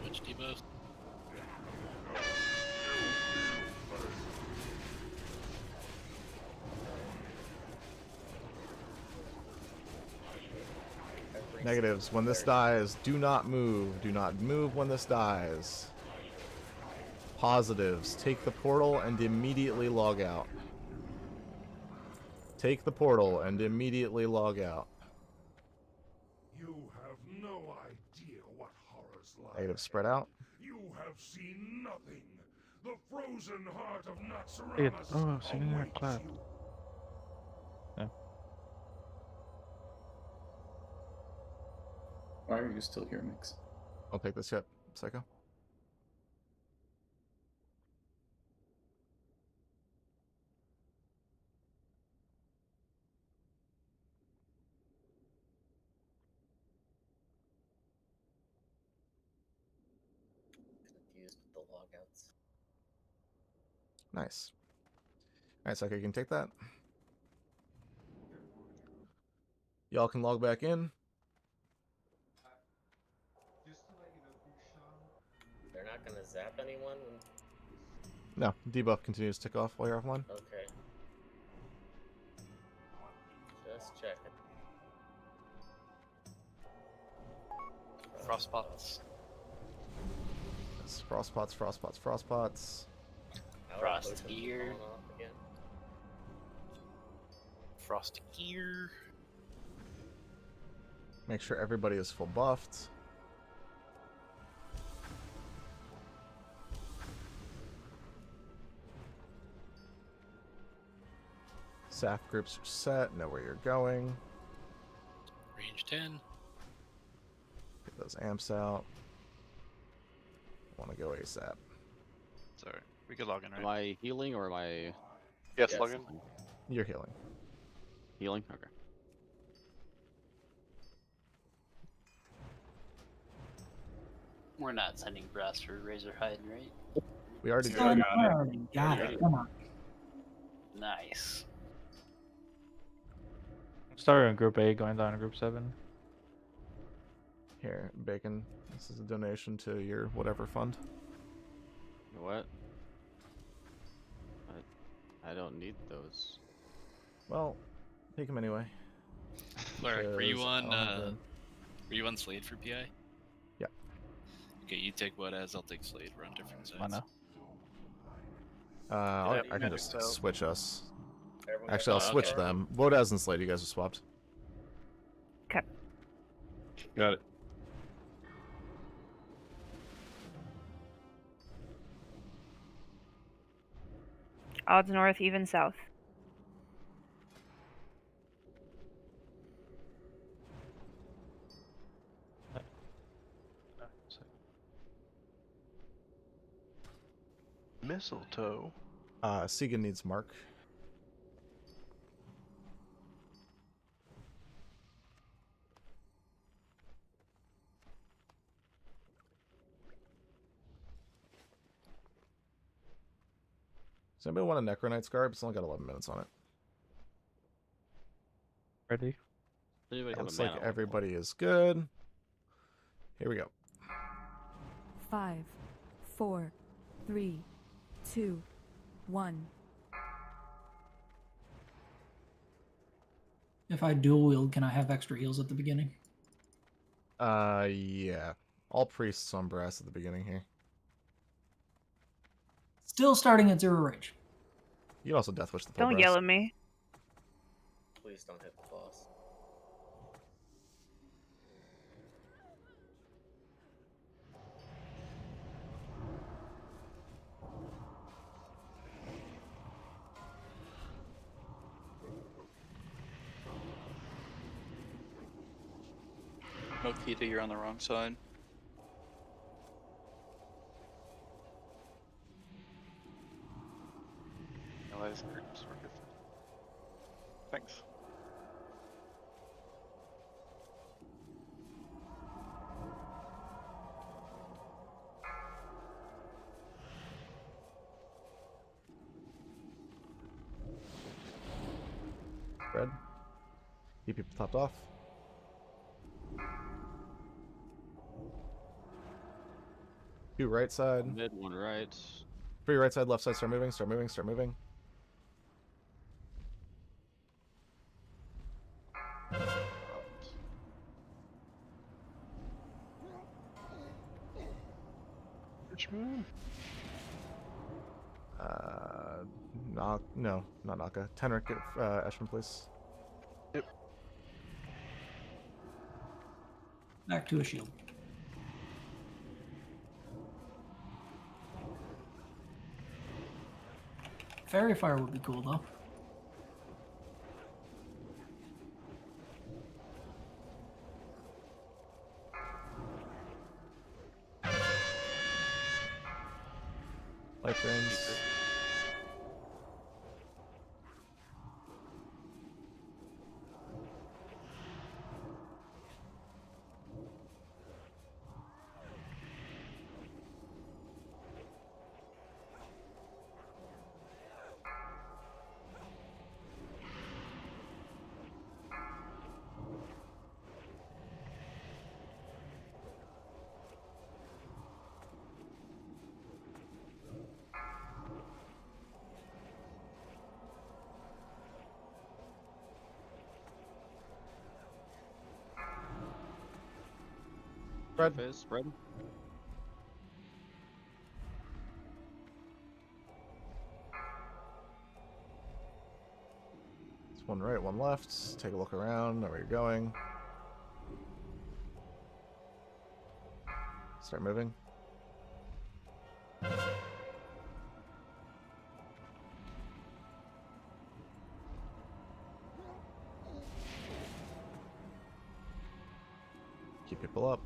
Much debuffs. Negatives. When this dies, do not move. Do not move when this dies. Positives. Take the portal and immediately log out. Take the portal and immediately log out. You have no idea what horrors lie. Negative spread out. You have seen nothing. The frozen heart of It, Naxxramas oh, so you awaits clap. you. Yeah. Why are you still here, Mix? I'll take this hit, Psycho. Confused with the logouts. Nice. Alright, Psycho, you can take that. Y'all can log back in. They're not gonna zap anyone when... No, debuff continues to tick off while you're offline. Okay. Just checking. Frostpots. Yes, frostpots, frostpots, frostpots. Frost Ear. Frost Ear. Make sure everybody is full buffed. SAF groups are set, know where you're going. Range 10. Get those amps out. Want to go ASAP. Sorry, we could log in, right? Am I healing or am I... Yes, log in. You're healing. Healing? Okay. We're not sending brass for Razorhide, right? We already I already got it. Come on. Nice. Started in Group 8, going down to Group 7. Here, Bacon. This is a donation to your whatever fund. What? I don't need those. Well, take them anyway. Larry, were you Because on I'll have them. were you on Slade for PI? Yeah. Okay, you take what as, I'll take Slade. We're on different sides. I know. I can just switch us. Everyone Actually, I'll got switch it? them. Wodaz and Slade, you guys are swapped. Okay. Got it. Odds north, even south. Mistletoe. Segan needs mark. Does anybody want a Necronite Scarab? It's only got 11 minutes on it. Ready? Looks like everybody is good. Here we go. 5, 4, 3, 2, 1. If I dual wield, can I have extra heals at the beginning? Yeah. All priests on brass at the beginning here. Still starting at 0 rage. You can also Death Wish the full Don't brass. yell at me. Please don't hit the boss. Mokita, you're on the wrong side. Allies groups were good. Thanks. Red. Keep people topped off. Two right side. Mid, one right. Three right side, left side, start moving, start moving, start moving. Richmond? No, not Naka. Tenric, Eshman, please. Yep. Back to a shield. Fairy Fire would be cool, though. Life drains. Spread. Spread. It's one right, one left. Take a look around, know where you're going. Start moving. Keep people up.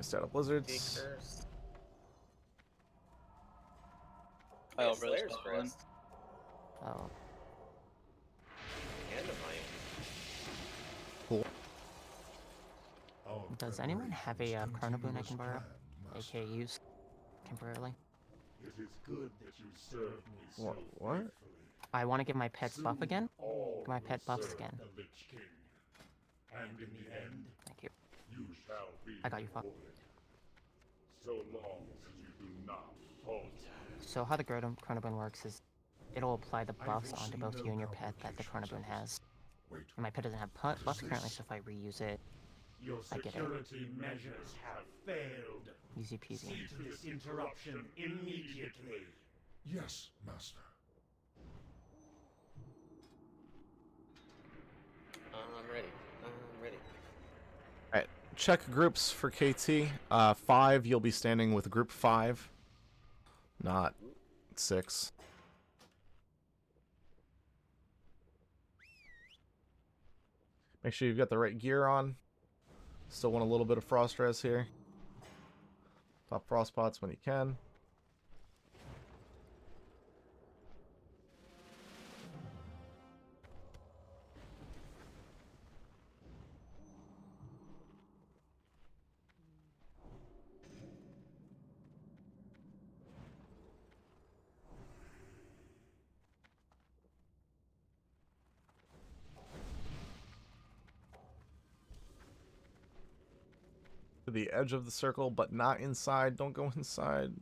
Start up blizzards. Kyle Rose Slayer's Goblin. Crest. Oh. And a mine. Cool. Does anyone have a Chronoboon I can borrow? aka use temporarily? It is good that you serve me so What? I want to give my pets buff again. Give my pet buffs again. the Lich King. And in the end, Thank you. you shall be I got you, fuck. rewarded. So long as you do not falter. So how the Chronoboon works is it'll apply the buffs onto both you and your pet that the Chronoboon has. And my pet doesn't have buffs currently, so if I reuse it, Your I get it. security measures have failed. Easy peasy. See to this interruption immediately. Yes, Master. I'm ready. I'm ready. Alright, check groups for KT. 5, you'll be standing with group 5, not 6. Make sure you've got the right gear on. Still want a little bit of frost res here. Pop frost pots when you can. To the edge of the circle, but not inside. Don't go inside.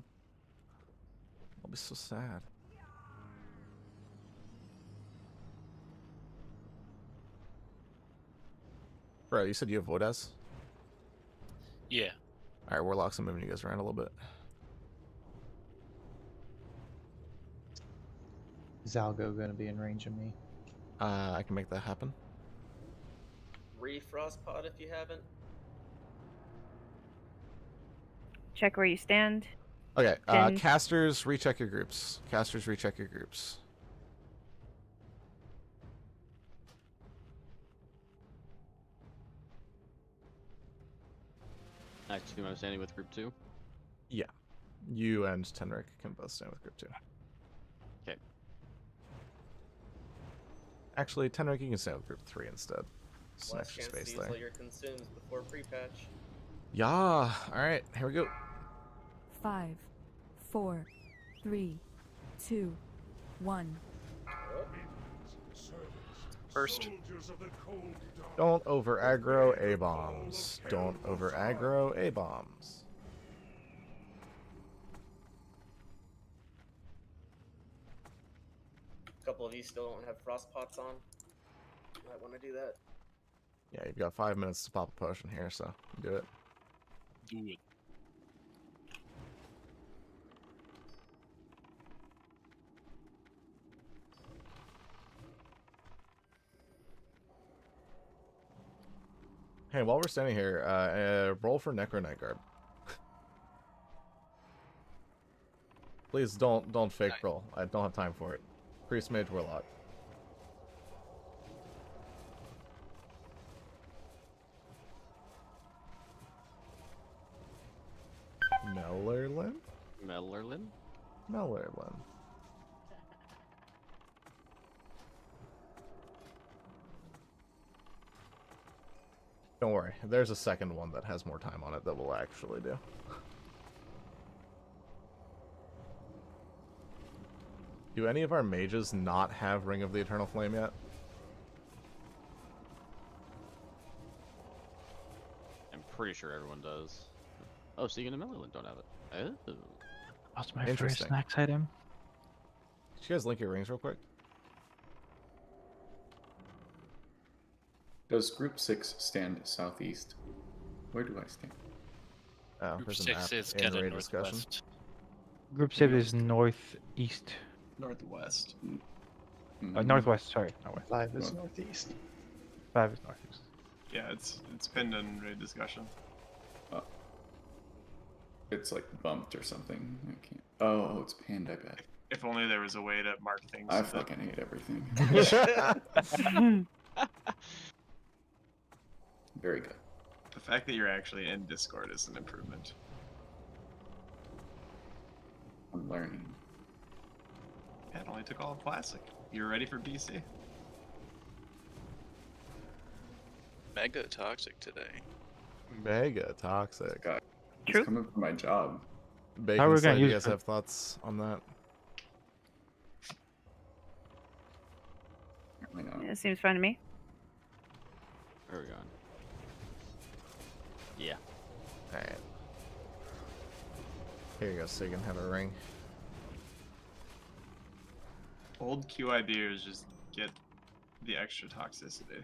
I'll be so sad. Bro, you said you have Vodas? Yeah. Alright, Warlocks, I'm moving you guys around a little bit. Is Algo going to be in range of me? I can make that happen. Refrost pod if you haven't. Check where you stand. Okay, Then- casters, recheck your groups. Casters, recheck your groups. Nice to I'm standing with group 2. Yeah. You and Tenric can both stand with group 2. Okay. Actually, Tenric, you can stand with group 3 instead. Some Last extra chance to space use there. all your consumes before pre-patch. Yeah. Alright, here we go. 5, 4, 3, 2, 1. First. Don't over aggro A-bombs. Don't over aggro A-bombs. A couple of you still don't have frost pots on. Might want to do that. Yeah, you've got 5 minutes to pop a potion here, so do it. Do it. Hey, while we're standing here, roll for Necro Night Guard. Please don't fake roll. I don't have time for it. Priest, Mage, Warlock. Mellerlin? Mellerlin? Mellerlin. Don't worry, there's a second one that has more time on it that we'll actually do. Do any of our mages not have Ring of the Eternal Flame yet? I'm pretty sure everyone does. Oh, Segan and Mellerlin don't have it. Oh. What's my first Interesting. NAXX item? Did you guys link your rings real quick? Does Group 6 stand southeast? Where do I stand? Oh, Group there's an 6 app is and kind of raid discussion. northwest. Group 7 is northeast. Northwest. Northwest, sorry, not west. 5 is northeast. 5 is northeast. Yeah, it's pinned in raid discussion. Oh. It's like bumped or something. I can't. Oh, it's pinned, I bet. If only there was a way to mark things. I so that- fucking hate everything. Very good. The fact that you're actually in Discord is an improvement. I'm learning. Yeah, it only took all of Classic. You're ready for BC. Mega toxic today. Mega toxic. God, True. it's coming from my job. Bacon How are we gonna side, you use guys it? have thoughts on that? I know. It seems fine to me. Where are we going? Yeah. Alright. Here you go, so you can have a ring. Old Q idea is just get the extra toxicity.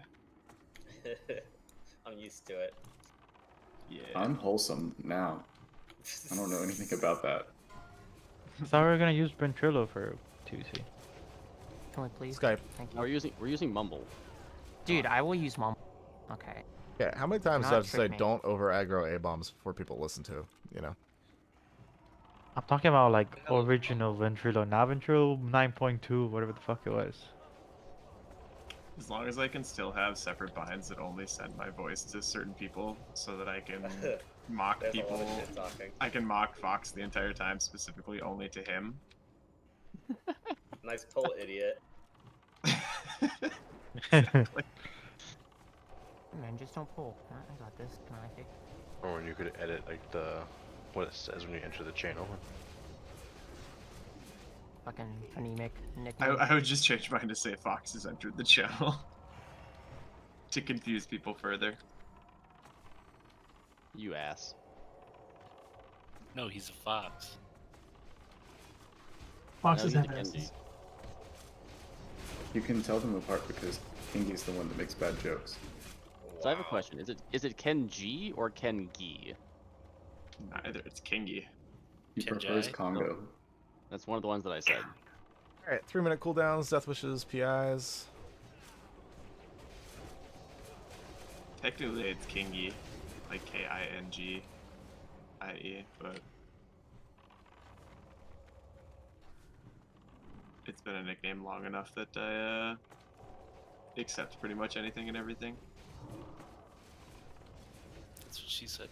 I'm used to it. Yeah. I'm wholesome now. I don't know anything about that. I thought we were gonna use Ventrilo for 2C. Can we please? Skype. Thank you. We're using Mumble. Dude, I will use mom. Okay. Yeah, how many times do I Not have to say trick me. don't over aggro A-bombs before people listen to, you know? I'm talking about like original Ventrilo, not Ventrilo 9.2, whatever the fuck it was. As long as I can still have separate binds that only send my voice to certain people so that I can mock There's a lot of people. shit talking. I can mock Fox the entire time, specifically only to him. Nice pull, idiot. Exactly. Man, just don't pull. I got this. Can I fix? Or you could edit like what it says when you enter the channel. Fucking anemic nickname. I would just change mine to say Fox has entered the channel to confuse people further. You ass. No, he's a fox. Fox No, is he's a that Kenji. You can tell them apart because Kingy's the one that makes bad jokes. So I have a question. Is it Kenji or Kengi? Neither. It's Kingy. He prefers Congo. That's one of the ones that I said. Alright, 3-minute cooldowns, death wishes, PIs. Technically, it's Kingy, like Kingie, but it's been a nickname long enough that I accept pretty much anything and everything. That's what she said.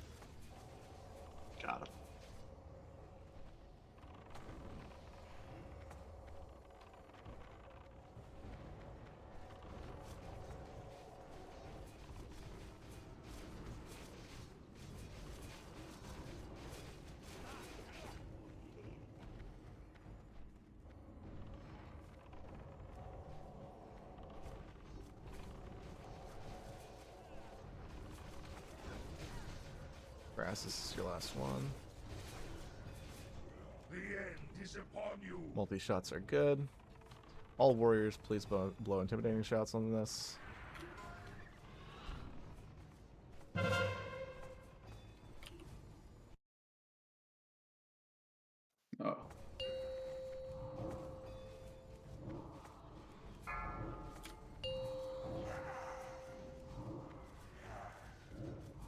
Got him. Brass, this is your last one. The end is upon you. Multi-shots are good. All warriors, please blow intimidating shots on this. Oh.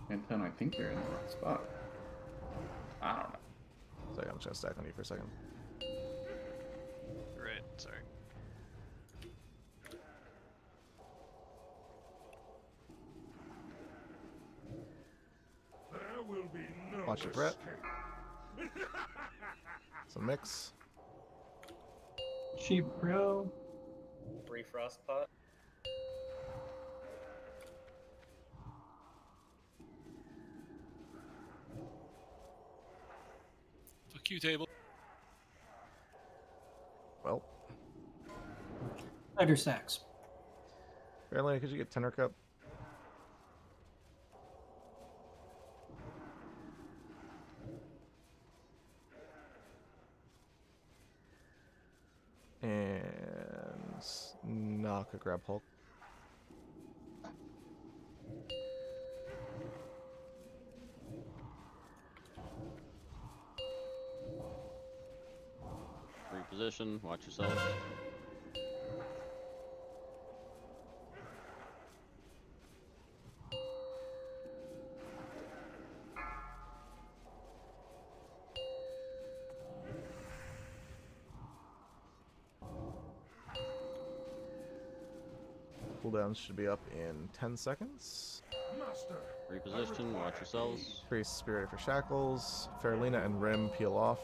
Anton, I think you're in the wrong spot. I don't know. So I'm just gonna stack on you for a second. Right, sorry. There will be no Watch it, Brett. escape. Some mix. Sheep, bro. Free frost pot. Fuck you, table. Well, Spider sacks. Fairlane, could you get Tenor Cup? And knock a grab Hulk. Reposition, watch yourselves. Cooldowns should be up in 10 seconds. Master, Reposition, watch yourselves. Priest, Spirit for Shackles. Farlina and Rim peel off.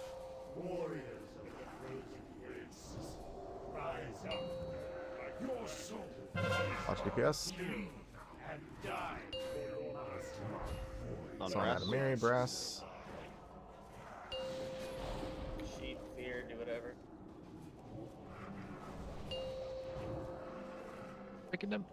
warriors of the frozen wastes, rise up like your soul. Watch DPS. And die for your master. On Song brass. Adamiri, Brass. Sheep, fear, do whatever. Picking them.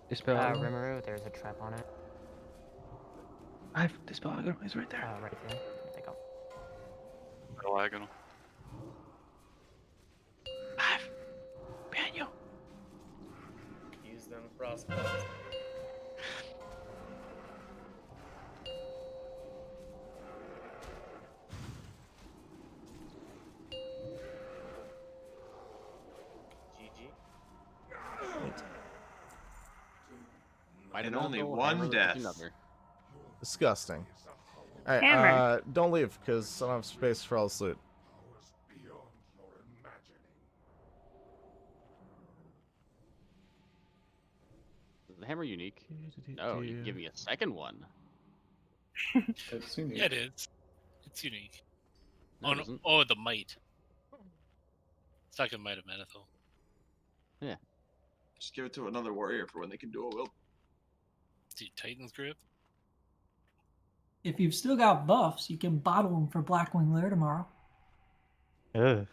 Dispel. Rimuru, there's a trap on it. I have Dispel Agon. It's right there. Right there. There they go. Diagonal. Behind you. Use them frost pots. Might And have only Menthol, one hammer, death. another. Disgusting. Alright, Hammer. don't leave, because I don't have space for all this loot. Is the hammer unique? Oh, you can give me a second one. It's unique. Yeah, it is. It's unique. No, Oh it no! isn't. Oh, the might. It's not gonna might of Manethil. Yeah. Just give it to another warrior for when they can dual wield. Dude, Titan's grip. If you've still got buffs, you can bottle them for Blackwing Lair tomorrow. Ugh.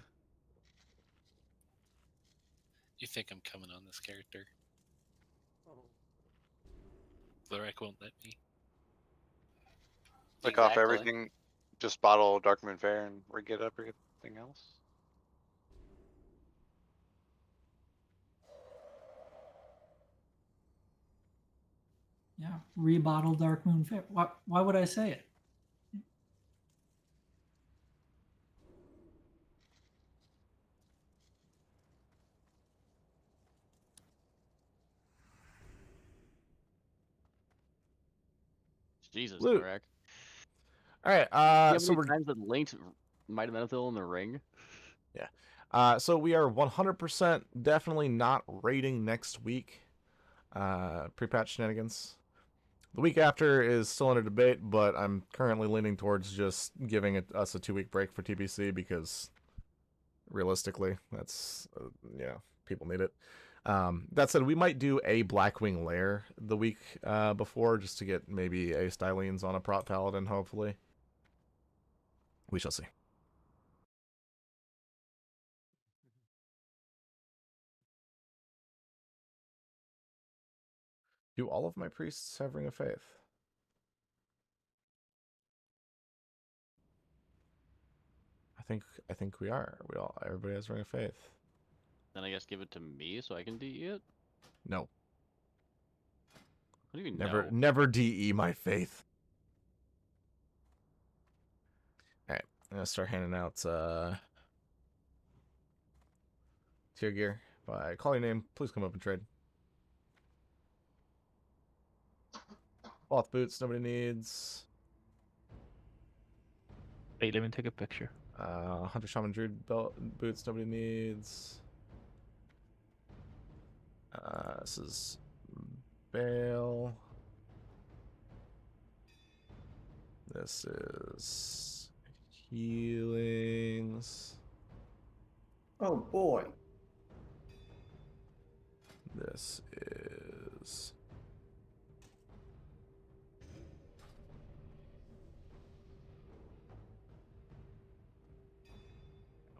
You think I'm coming on this character? Lorek won't let me. Click off Exactly. everything, just bottle Darkmoon Fair and re-get everything else. Yeah, rebottle Dark Moon Fair. Why would I say it? Jesus, Loot. Lorek. Alright, How so many we're... times that linked Might have Menthol in the ring? Yeah. So we are 100% definitely not raiding next week. Pre-patch shenanigans. The week after is still under debate, but I'm currently leaning towards just giving us a 2-week break for TBC because realistically, that's, people need it. That said, we might do a Blackwing Lair the week before just to get maybe a Stylenes on a prop paladin, hopefully. We shall see. Do all of my priests have Ring of Faith? I think we are. Everybody has Ring of Faith. Then I guess give it to me so I can DE it? No. What do you mean Never DE my faith. Alright, I'm gonna start handing out tier gear. If I call your name, please come up and trade. Cloth boots, nobody needs. Wait, let me take a picture. Hunter Shaman Druid boots, nobody needs. This is Bale. This is healings. Oh boy. This is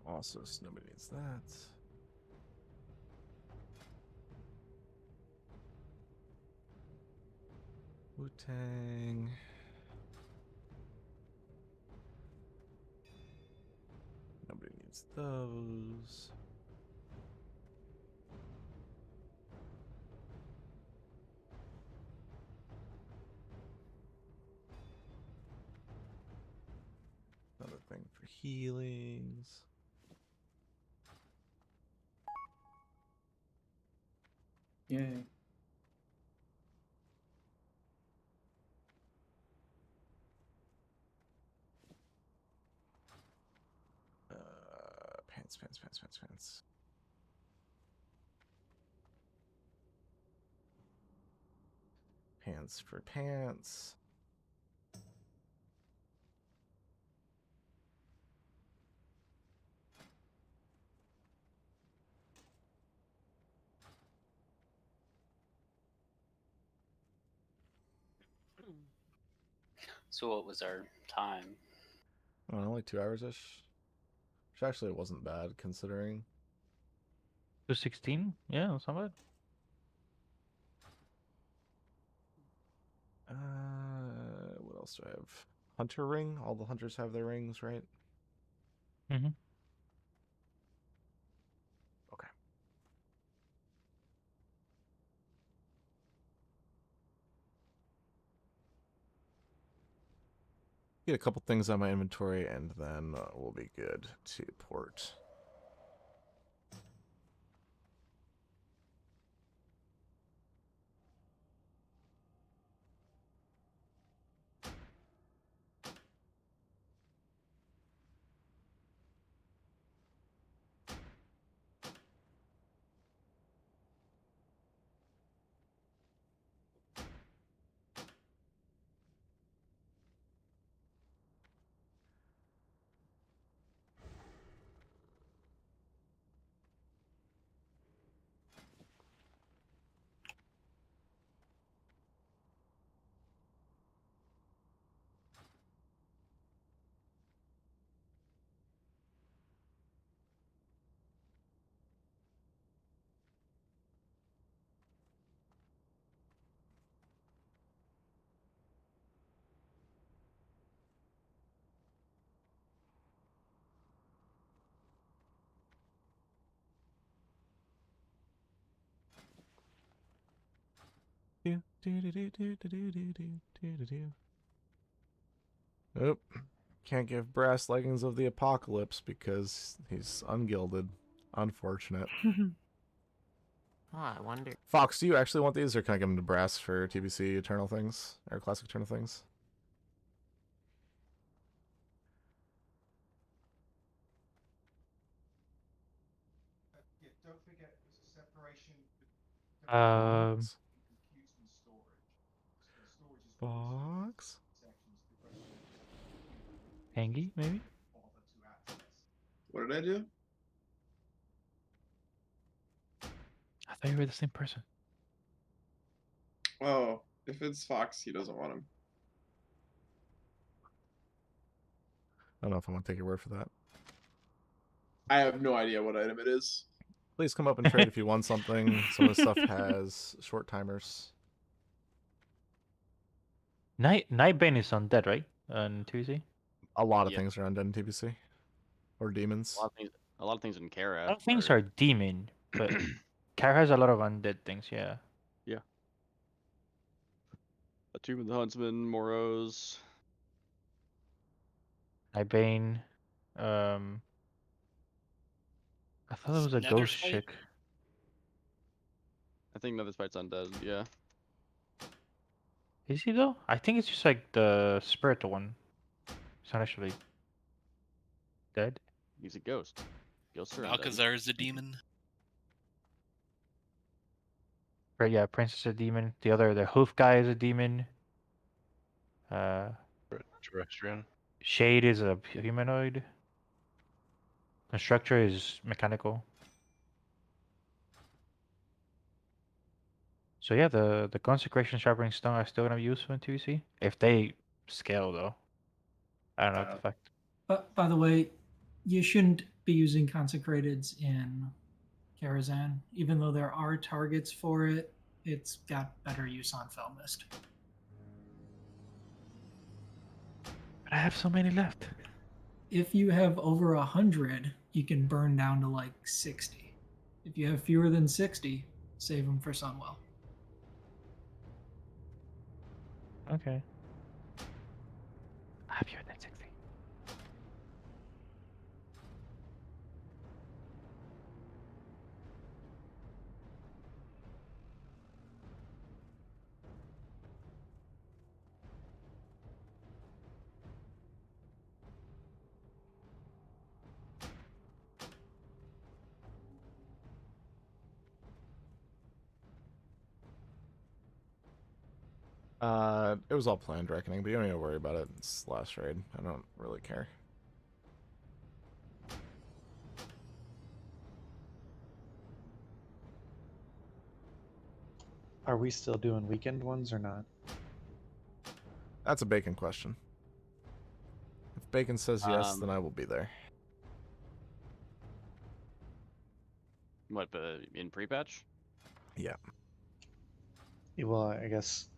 also, nobody needs that. Wu-Tang. Nobody needs those. Another thing for healings. Yay. Pants. Pants for pants. So what was our time? Oh, only 2 hours-ish. Which actually wasn't bad considering. 216? Yeah, that's not bad. What else do I have? Hunter ring? All the hunters have their rings, right? Mm-hmm. Okay. Get a couple things on my inventory, and then we'll be good to port. Nope. Can't give brass leggings of the apocalypse because he's ungilded. Unfortunate. Ah, I wonder. Fox, do you actually want these, or can I give them to brass for TBC Eternal things? Or Classic Eternal things? Don't forget there's a separation. Um, Fox? Hangy, maybe? What did I do? I thought you were the same person. Oh, if it's Fox, he doesn't want him. I don't know if I want to take your word for that. I have no idea what item it is. Please come up and trade if you want something. Some of the stuff has short timers. Nightbane is undead, right? On Tuesday? A lot of Yeah. things are undead in TBC. Or demons. A lot of things in Kara. A lot of things are demon, but Kara has a lot of undead things, yeah. Yeah. A Tomb of the Huntsman, Moros. Nightbane. I thought it was a ghost Netherspite? chick. I think Netherspite's undead, yeah. Is he though? I think it's just like the spiritual one. It's not actually dead. He's a ghost. Ghosts are undead. Alcazar is a demon. Right, yeah, Prince is a demon. The hoof guy is a demon. Terrestrian. Shade is a humanoid. Constructor is mechanical. So yeah, the Consecration Sharpening Stone are still gonna be useful in 2C. If they scale though. I don't know what the fuck. But by the way, you shouldn't be using consecrateds in Karazhan. Even though there are targets for it, it's got better use on Felmist. But I have so many left. If you have over 100, you can burn down to like 60. If you have fewer than 60, save them for Sunwell. Okay. I have fewer than 60. It was all planned reckoning, but you don't need to worry about it. It's last raid. I don't really care. Are we still doing weekend ones or not? That's a Bacon question. If Bacon says yes, then I will be there. What, in pre-patch? Yeah. Yeah, well, I guess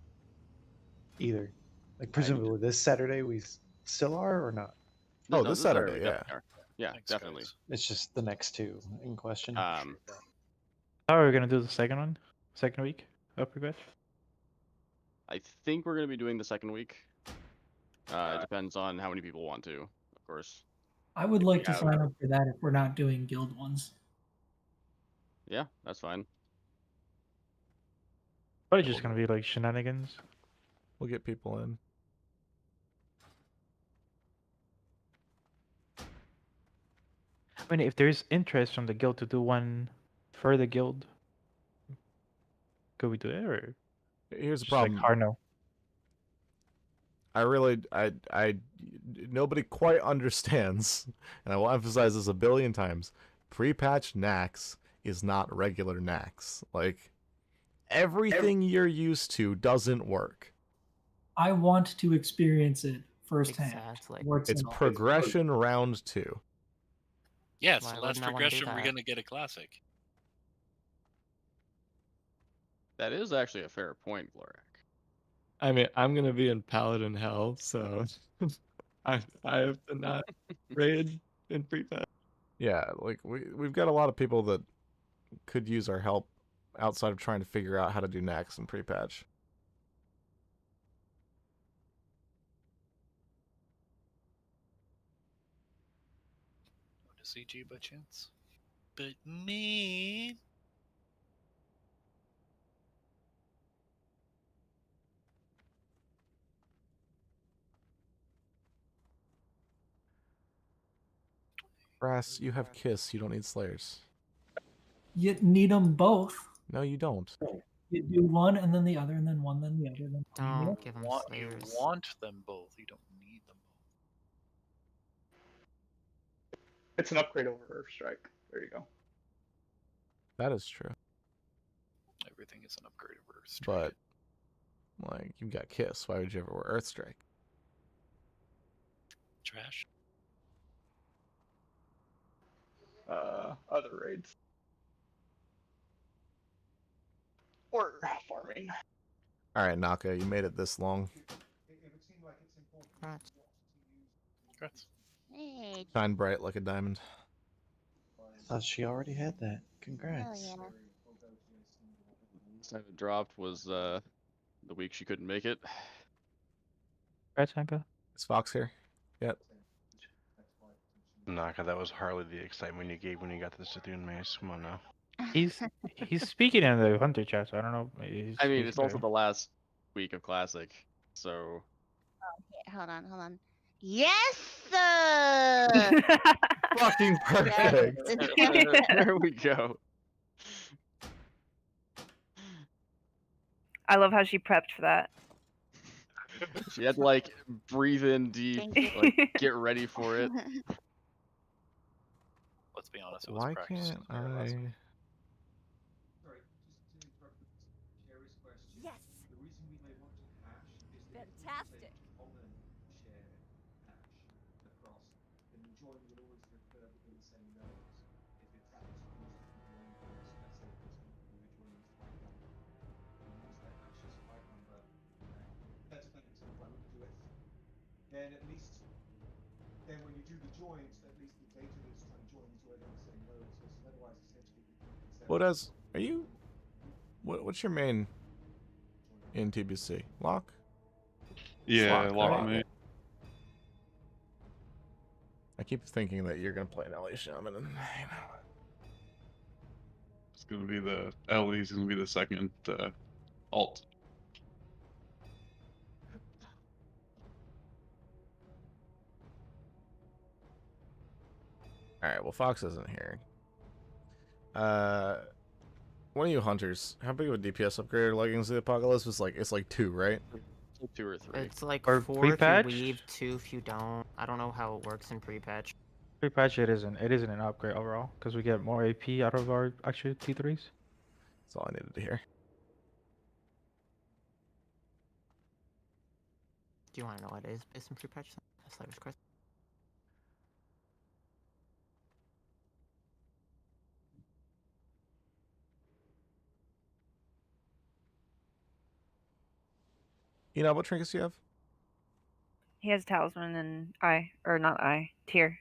either. Like, presumably this Saturday we still are or not? Oh, this Saturday, we yeah. definitely are. Yeah, definitely. It's just the next two in question. How are we gonna do the second one? Second week of pre-patch? I think we're going to be doing the second week. It depends on how many people want to, of course. I would like to Yeah. sign up for that if we're not doing guild ones. Yeah, that's fine. Probably just gonna be like shenanigans. We'll get people in. I mean, if there's interest from the guild to do one for the guild, could we do it, or Here's the just problem. like Harno? Nobody quite understands, and I will emphasize this a billion times. Pre-patch NAXX is not regular NAXX. Like, everything you're used to doesn't work. I want to experience it firsthand. Exactly. warts It's and all. progression round 2. Yes, Why last wouldn't I wanna do progression, we're that? gonna get a classic. That is actually a fair point, Glorak. I mean, I'm gonna be in Paladin Hell, so I have to not raid in pre-patch. Yeah, like we've got a lot of people that could use our help outside of trying to figure out how to do NAXX and pre-patch. CG by chance? But me. Brass, you have Kiss. You don't need Slayers. You need them both. No, you don't. You do one and then the other, and then one, then the other, then one. Don't give him You Slayers. want them both. You don't need them It's an upgrade over Earth Strike. There you go. That is true. both. Everything is an upgrade of Earth Strike. But, like, you've got Kiss. Why would you ever wear Earth Strike? Trash. Other raids. Or farming. Alright, Naka, you made it this long. Congrats. Hey. Shine bright like a diamond. Thought she already had that. Congrats. Hell Last time it dropped was the week she couldn't make it. Congrats, Naka. Is Fox here? Yep. Naka, that was hardly the excitement you gave when you got the Sithune Mace. Come on now. He's speaking in the Hunter chat, so I don't know. I mean, it's also the last week of Classic, so. Okay, hold on. Yes, sir. Fucking perfect. There we go. I love how she prepped for that. She had to like breathe in deep, like get ready for it. Let's be honest, it was Why practice. can't I? Yes. Fantastic. Then at least, then when you do the joins, at least the data that's trying to join is already on the same nodes, versus otherwise essentially What else? Are you? What's your main in TBC? Lock? Yeah, lock right? me. I keep thinking that you're gonna play an LA Shaman, and It's gonna be the Ellie's gonna be the second alt. Alright, well, Fox isn't here. One of you hunters, how big of a DPS upgrade are Leggings of the Apocalypse? It's like 2, right? 2 or 3. It's like Or 4 if you pre-patch? weave, 2 if you don't. I don't know how it works in pre-patch. Pre-patch it isn't. It isn't an upgrade overall because we get more AP out of our actual T3s. That's all I needed to hear. Do you want to know what it is in pre-patch? Slayer's Crest. You know what trinkets you have? He has talisman and not tier.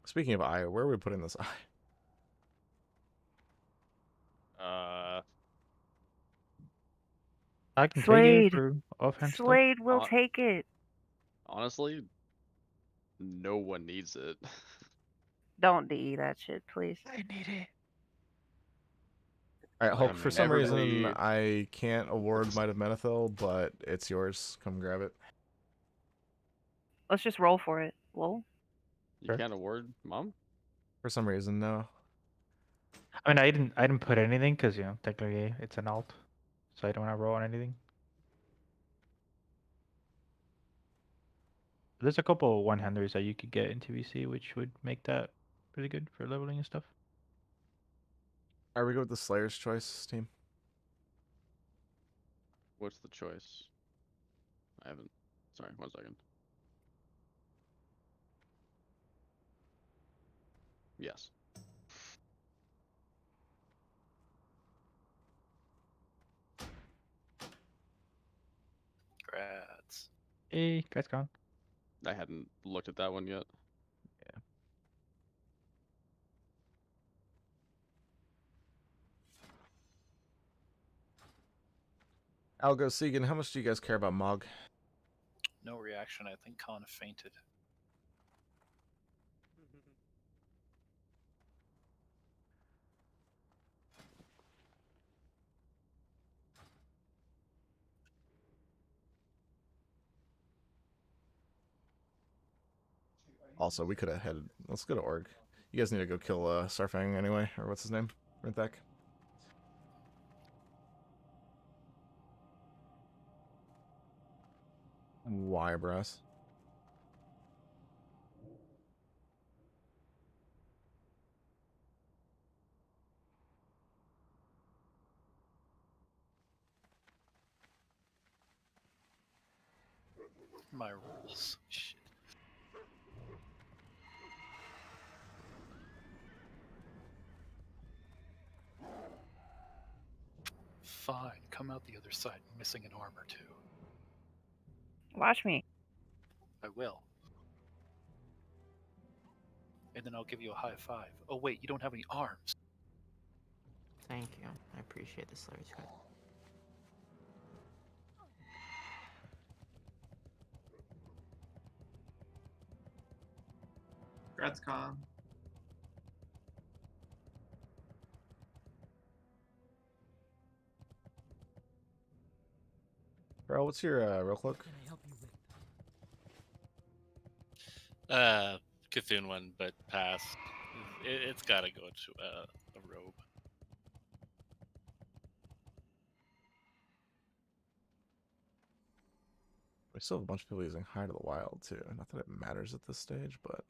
Speaking of eye, where are we putting this eye? I can take Slade. it for offhand stuff. Slade will take it. Honestly, no one needs it. Don't DE that shit, please. I need it. Alright, Hulk, for some reason everybody- I can't award Might of Menethil, but it's yours. Come grab it. Let's just roll for it. Lol. You can't award Mom? For some reason, no. I mean, I didn't put anything because technically it's an alt, so I don't want to roll on anything. There's a couple one-handers that you could get in TBC, which would make that pretty good for leveling and stuff. Are we good with the Slayer's choice, team? What's the choice? I haven't. Sorry, 1 second. Yes. Congrats. Hey, guy's gone. I hadn't looked at that one yet. Yeah. Algo Segan, how much do you guys care about Mog? No reaction. I think Khan fainted. Also, we could have headed. Let's go to Org. You guys need to go kill Sarfang anyway, or what's his name? Rinthak. Why, Brass? My rules. Shit. Fine, come out the other side, missing an arm or two. Watch me. I will. And then I'll give you a high five. Oh wait, you don't have any arms. Thank you. I appreciate the Slayer's card. Congrats, Con. Bro, what's your real cloak? Cthulhu one, but pass. It's gotta go to a robe. We still have a bunch of people using Hide of the Wild too. Not that it matters at this stage, but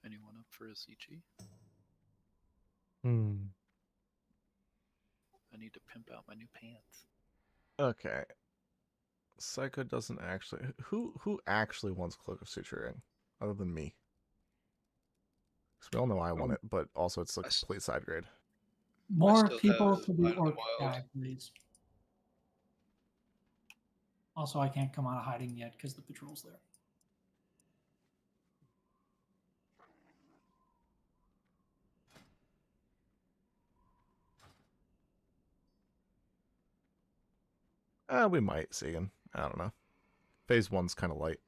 Anyone up for a CG? I need to pimp out my new pants. okay. Psycho doesn't actually. Who actually wants Cloak of Suturing, other than me? Because we all know I want it, but also it's like a complete side grade. More still people have to the Eye of the orc Wild. guy, please. Also, I can't come out of hiding yet because the patrol's there. We might, Segan. I don't know. Phase 1's kind of light.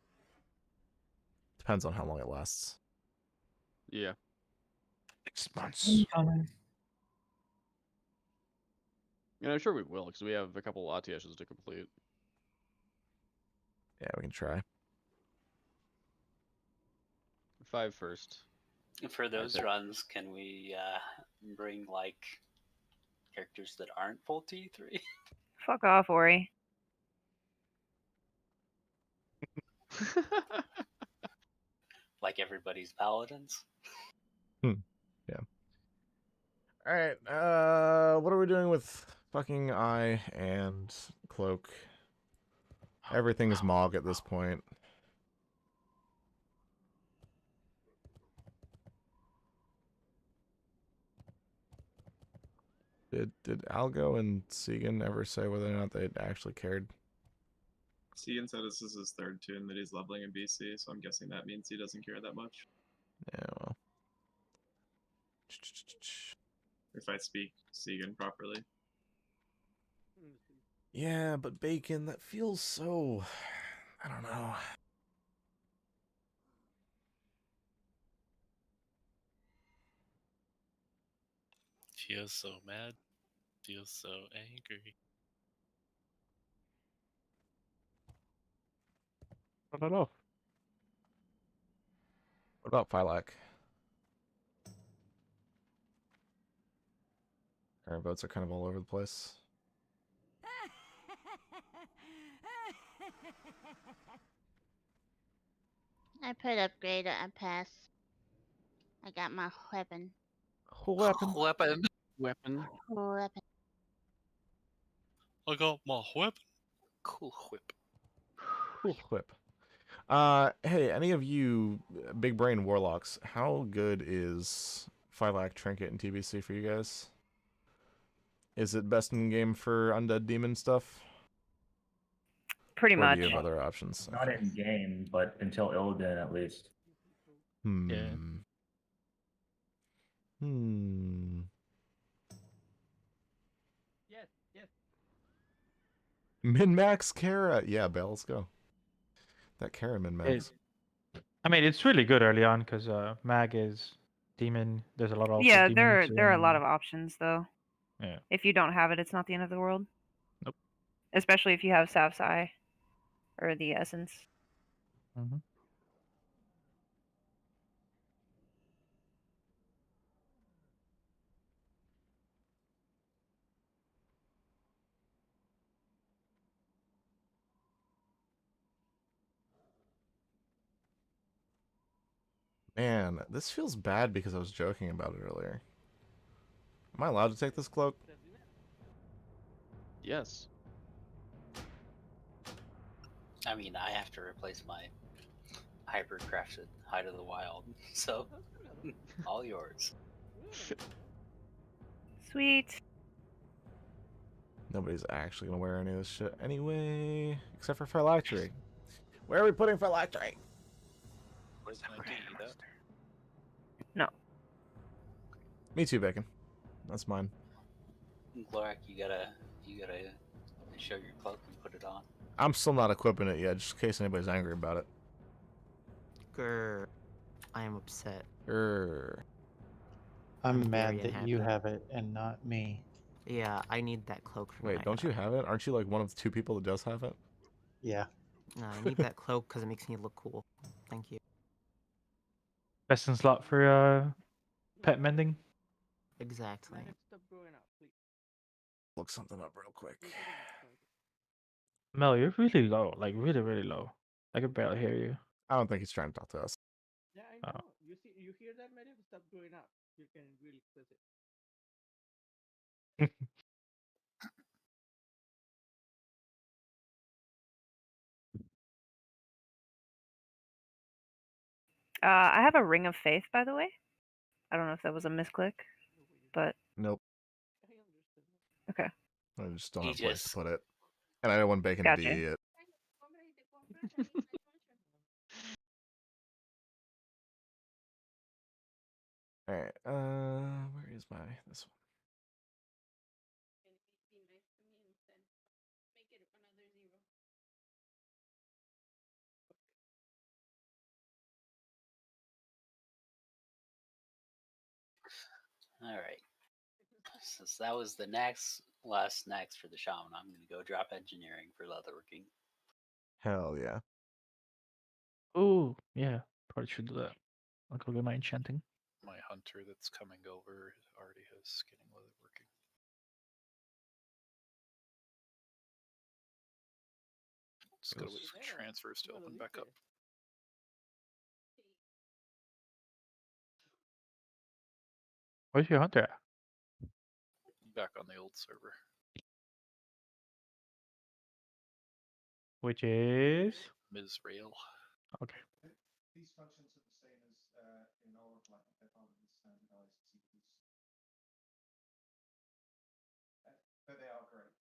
Depends on how long it lasts. Yeah. 6 months. Incoming. And I'm sure we will, because we have a couple ATSs to complete. Yeah, we can try. 5 first. For those Okay. runs, can we bring like characters that aren't full T3? Fuck off, Ori. Like everybody's paladins? Yeah. Alright, what are we doing with fucking Eye and Cloak? Everything is Mog at this point. Did Algo and Segan ever say whether or not they actually cared? Cian said this is his third tune that he's leveling in BC, so I'm guessing that means he doesn't care that much. Yeah, well. If I speak Segan properly. Yeah, but Bacon, that feels so... I don't know. Feels so mad. Feels so angry. I don't know. What about Phylac? Our votes are kind of all over the place. I put upgrade on pass. I got my weapon. Weapon. Weapon. Weapon. Weapon. I got my whip. Cool whip. Cool whip. Hey, any of you big brain warlocks, how good is Phylac Trinket and TBC for you guys? Is it best in game for undead demon stuff? Pretty Or much. do you have other options? Not in game, but until Illidan at least. Yeah. Yes, yes. Min-max Kara. Yeah, Bell, let's go. That Kara min-max. I mean, it's really good early on because mag is demon. There's a lot of Yeah, demons. there are a lot of options though. Yeah. If you don't have it, it's not the end of the world. Nope. Especially if you have Sav's Eye or the Essence. Mm-hmm. Man, this feels bad because I was joking about it earlier. Am I allowed to take this cloak? Yes. I mean, I have to replace my hybrid crafted Hide of the Wild, so all yours. Sweet. Nobody's actually gonna wear any of this shit anyway, except for phylactery. Where are we putting phylactery? Where's my that? No. Me too, Bacon. That's mine. Glorak, you gotta show your cloak and put it on. I'm still not equipping it yet, just in case anybody's angry about it. Grr. I am upset. Grr. I'm very mad that unhappy. you have it and not me. Yeah, I need that cloak for Wait, my, don't you have it? Aren't you like one of the 2 people that does have it? Yeah. No, I need that cloak because it makes me look cool. Thank you. Best in slot for pet mending. Exactly. Look something up real quick. Mel, you're really low. Like really, really low. I can barely hear you. I don't think he's trying to talk to us. Yeah, I know. You hear that, Meredith? Stop growing up. You can really feel it. I have a Ring of Faith, by the way. I don't know if that was a misclick, but Nope. okay. I just don't He have a place to just- put it. And I don't want Bacon Gotcha. to be it. Alright, where is this one? All right. Since that was the last NAXX for the shaman, I'm gonna go drop engineering for leatherworking. Hell yeah. Ooh, yeah. Probably should do that. I'll go get my enchanting. My hunter that's coming over already has skinning leather working. Just gotta wait for transfers to open back up. Where's your hunter at? Back on the old server. Which is Mizrael. okay. These functions are the same as in all of like the standardized CPs. But they are great.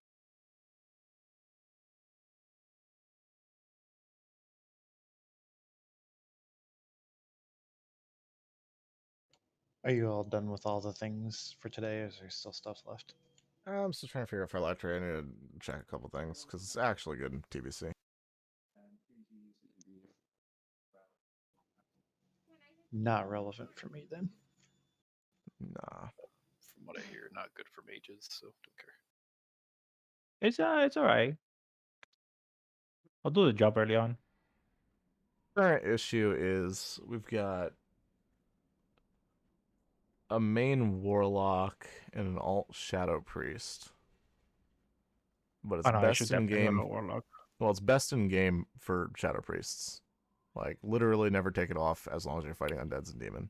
Are you all done with all the things for today, or is there still stuff left? I'm still trying to figure out phylactery. I need to check a couple things, because it's actually good in TBC. Not relevant for me then. Nah. From what I hear, not good for mages, so don't care. It's alright. I'll do the job early on. Current issue is we've got a main warlock and an alt shadow priest. But it's Oh, no, I should best in definitely have game. a warlock. Well, it's best in game for shadow priests. Like literally never take it off as long as you're fighting undeads and demon.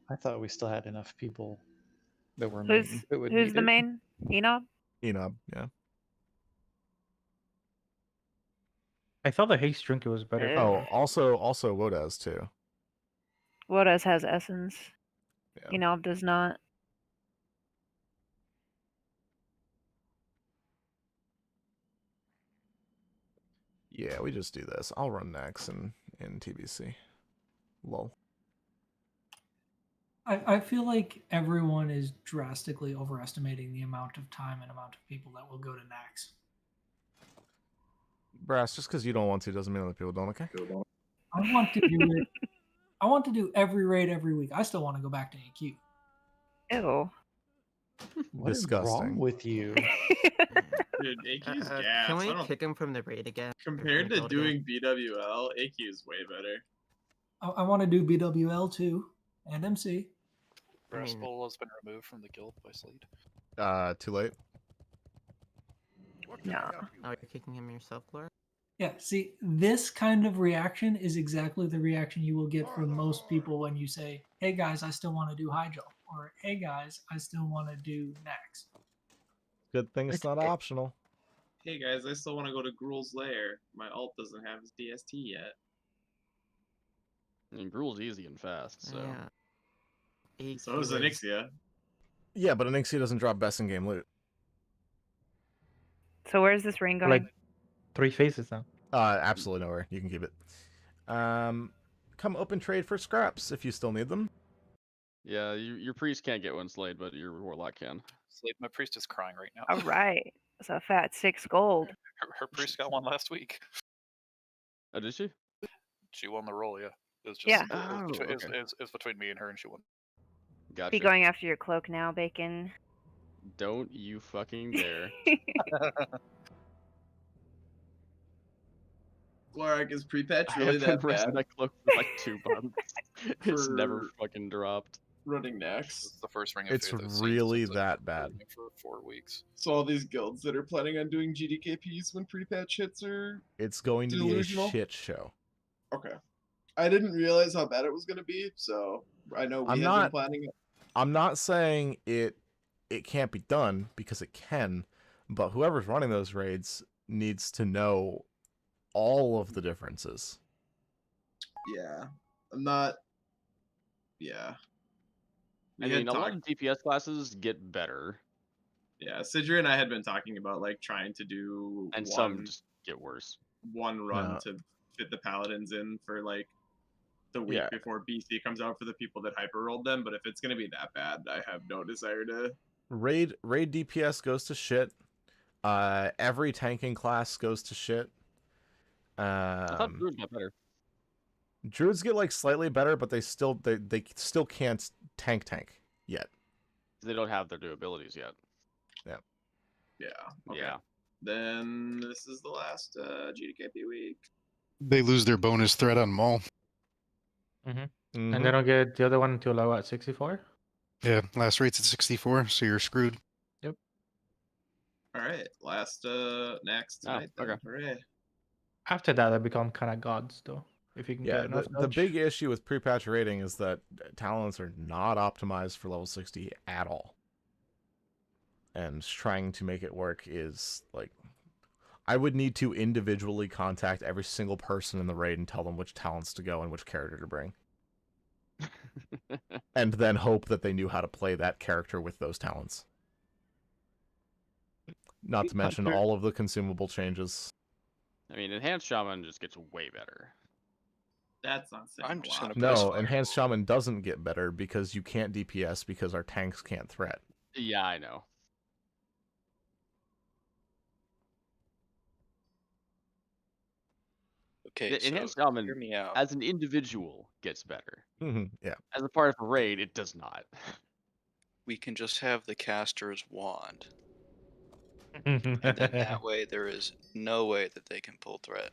I thought we still had enough people that were Who's main that would who's need the it. main? Enob? Enob, yeah. I thought the haste trinket was better. Eh. Oh, also Wodaz too. What else has essence? Yeah. Enob does not. Yeah, we just do this. I'll run NAXX in TBC. Lol. I feel like everyone is drastically overestimating the amount of time and amount of people that will go to NAXX. Brass, just because you don't want to doesn't mean other people don't, okay? I want to do it. I want to do every raid every week. I still want to go back to AQ. Ew. What is Disgusting. wrong with you? Dude, AQ's gas. Can I we don't... kick him from the raid again? Compared to Build again? doing BWL, AQ's way better. I want to do BWL too and MC. Breastbowl has been removed from the guild by Slade. Too late. No. Oh, you're kicking him yourself, Laura? Yeah, see, this kind of reaction is exactly the reaction you will get from most people when you say, hey guys, I still want to do high jump, or hey guys, I still want to do NAXX. Good thing it's not optional. Hey guys, I still want to go to Gruul's lair. My alt doesn't have his DST yet. I mean, Gruul's easy and fast, so. Yeah. So is Onyxia. Yeah, but Onyxia doesn't drop best in game loot. So where's this ring going? Like 3 phases now. Absolutely nowhere. You can keep it. Come open trade for scraps if you still need them. Yeah, your priest can't get one, Slade, but your warlock can. Slade, my priest is crying right now. All right. That's a fat 6 gold. Her priest got one last week. Oh, did she? She won the roll, yeah. It was just Yeah. it was between me and her, and she won. Gotcha. Be going after your cloak now, Bacon. Don't you fucking dare. Glorak, is pre-patch I really have been that pressing bad? that cloak for like 2 months. It's never For fucking dropped. running NAXX? It's the first ring of It's faith I've seen really since I've that been bad. playing for 4 weeks. So all these guilds that are planning on doing GDKPs when pre-patch hits are It's going to be a delusional? shit show. Okay. I didn't realize how bad it was going to be, so I know we I'm have not- been planning it. I'm not saying it can't be done, because it can, but whoever's running those raids needs to know all of the differences. Yeah. I'm not... Yeah. I mean, a lot of DPS classes get better, Yeah, Sidra and I had been talking about like trying to do and one, some just get worse. one run No. to fit the paladins in for like the week Yeah. before BC comes out for the people that hyper rolled them. But if it's gonna be that bad, I have no desire to. Raid DPS goes to shit. Every tanking class goes to shit. I thought Druids got better. Druids get like slightly better, but they still can't tank yet. They don't have their new abilities yet. Yeah. Yeah. Okay. Yeah. Then this is the last GDKP week. They lose their bonus threat on Maul. And they don't get the other one until like what, 64? Yeah, last rate's at 64, so you're screwed. Yep. All right, last NAXX tonight. Then. okay. Hooray. After that, they become kind of gods, though. If you can Yeah, get enough the dodge. big issue with pre-patch rating is that talents are not optimized for level 60 at all. And trying to make it work is like... I would need to individually contact every single person in the raid and tell them which talents to go and which character to bring. And then hope that they knew how to play that character with those talents. Not to mention all of the consumable changes. I mean, Enhanced Shaman just gets way better. That's not saying I'm a just lot. gonna press No, fire. Enhanced Shaman doesn't get better because you can't DPS because our tanks can't threat. Yeah, I know. Okay, The so Enhanced Shaman, hear me out. as an individual, gets better. Yeah. As a part of a raid, it does not. We can just have the caster's wand. And then that way there is no way that they can pull threat.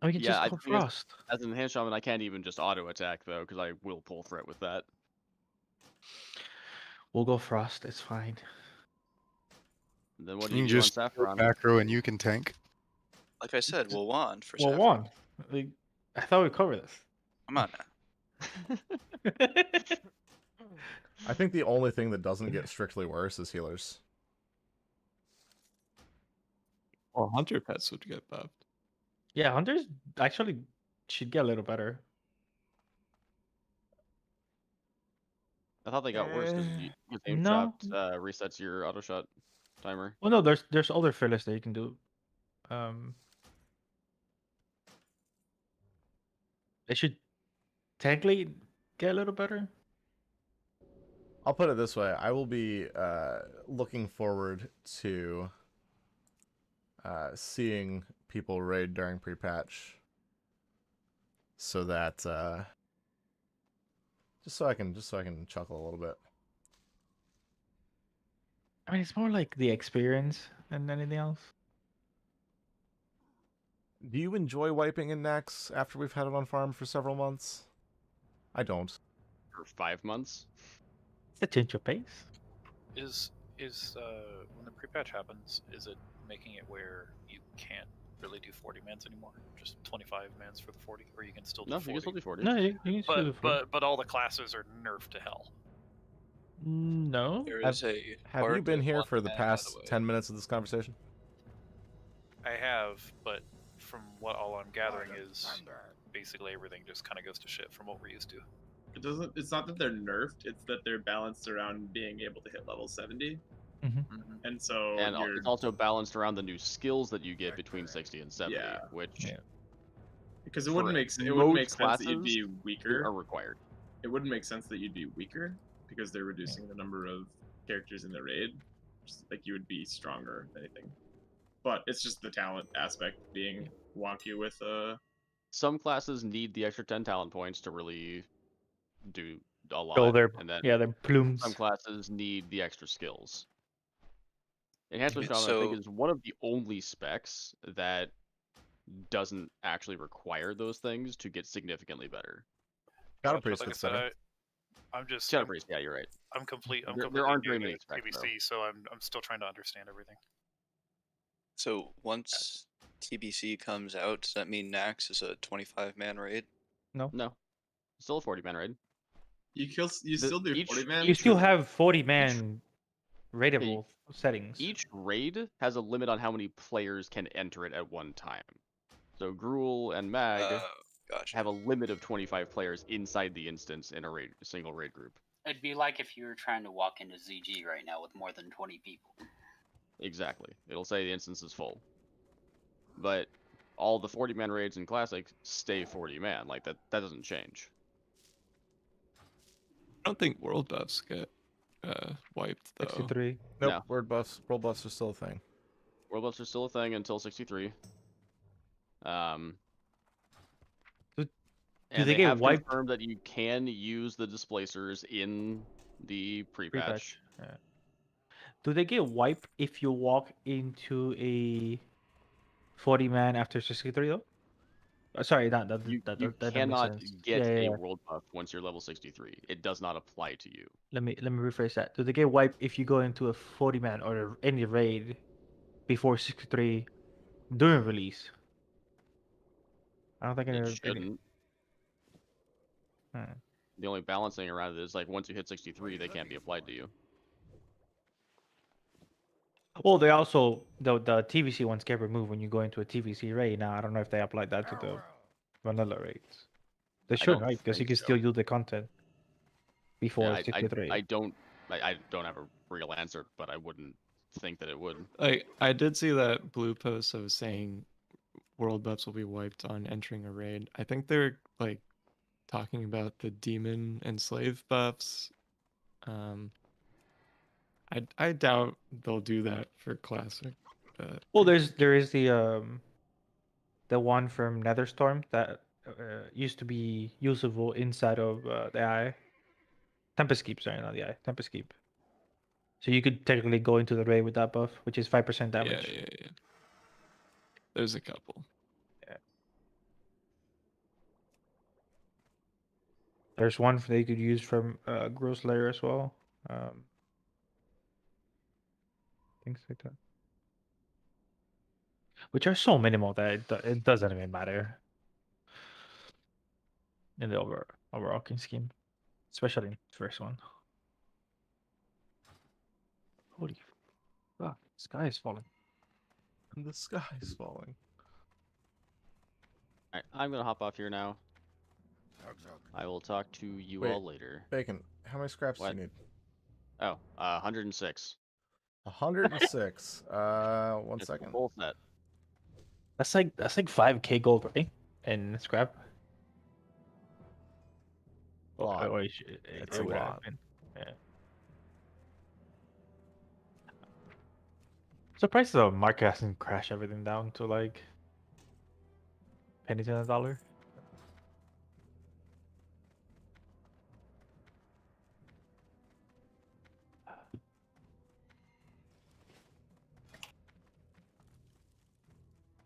Oh, you can just I go think as- Frost. As an Enhanced Shaman, I can't even just auto attack though, because I will pull threat with that. We'll go Frost. It's fine. And then what do You you can do just on Saffron? macro and you can tank. Like I said, we'll wand for Well, Saffron. one. Like, I thought we covered this. Come on now. I think the only thing that doesn't get strictly worse is healers. Well, hunter pets would get buffed. Yeah, hunters actually should get a little better. I thought they got worse because aim No. shot resets your auto shot timer. Well, no, there's other fillers that you can do. They should technically get a little better. I'll put it this way: I will be looking forward to seeing people raid during pre-patch, so that just so I can chuckle a little bit. I mean, it's more like the experience than anything else. Do you enjoy wiping in NAXX after we've had it on farm for several months? I don't. For 5 months. It's a change of pace. Is when the pre-patch happens, is it making it where you can't really do 40 mans anymore? Just 25 mans for the 40, or you can still do 40? You can still do 40. No, you can still do 40. But all the classes are nerfed to hell. No. There is a Have you hard been to here one for the man, by past way. 10 minutes of this conversation? I have, but from what all I'm gathering is basically everything just kind of goes to shit from what we're used to. It doesn't. It's not that they're nerfed. It's that they're balanced around being able to hit level 70. And so And you're it's also balanced around the new skills that you get between 60 and 70, which because it wouldn't for make it wouldn't make most sense that you'd classes be weaker. are required. It wouldn't make sense that you'd be weaker because they're reducing the number of characters in the raid. Just like you would be stronger, if anything. But it's just the talent aspect being wonky with Some classes need the extra 10 talent points to really do a lot. Build their- and then yeah, their plumes. Some classes need the extra skills. Enhancement Okay, Shaman, I think, so- is one of the only specs that doesn't actually require those things to get significantly better. Shadow But Priest like I gets said, better. I'm just Shadow Priest, yeah, you're right. I'm complete. I'm There completely aren't new very to many specs, though. TBC, so I'm still trying to understand everything. So once TBC comes out, does that mean NAXX is a 25-man raid? No. No. Still a 40-man raid. you still do 40 man. You still have 40-man raidable settings. Each raid has a limit on how many players can enter it at one time. So Gruul and Mag have a limit of 25 players inside the instance in a single raid group. It'd be like if you were trying to walk into ZG right now with more than 20 people. Exactly. It'll say the instance is full. But all the 40-man raids in Classic stay 40-man. Like, that doesn't change. I don't think world buffs get wiped though. 63. Nope. No. World buffs are still a thing. World buffs are still a thing until 63. Do they get have wiped? confirmed that you can use the displacers in the pre-patch. Yeah. Do they get wiped if you walk into a 40-man after 63 though? Sorry, that You that makes cannot sense. get Yeah, a yeah. world buff once you're level 63. It does not apply to you. Let me rephrase that. Do they get wiped if you go into a 40-man or any raid before 63 during release? I don't think It any. shouldn't. The only balancing around it is like once you hit 63, they can't be applied to you. Well, they also the TVC ones get removed when you go into a TVC raid. Now I don't know if they apply that to the vanilla raids. They should, don't right? Because you think can so. still use the content before Yeah, 63. I don't have a real answer, but I wouldn't think that it would. Like I did see that blue post that was saying world buffs will be wiped on entering a raid. I think they're like talking about the demon and slave buffs. I doubt they'll do that for classic. But Well, there is the one from Netherstorm that used to be usable inside of the AI. Tempest Keep, sorry, not the AI. Tempest Keep. So you could technically go into the raid with that buff, which is 5% damage. Yeah. There's a couple. Yeah. There's one they could use from Gross Layer as well. Things like that. Which are so minimal that it doesn't even matter in the overarching scheme, especially in the first one. Holy fuck, sky is falling. The sky's falling. Alright, I'm gonna hop off here now. I will talk to you Wait, all later. Bacon, how many scraps What? do you need? Oh, 106. 106. One It's second. full set. That's like 5k gold, right? And scrap. A lot. It's a would lot. happen. Yeah. Surprised the market hasn't crashed everything down to like pennies in a dollar.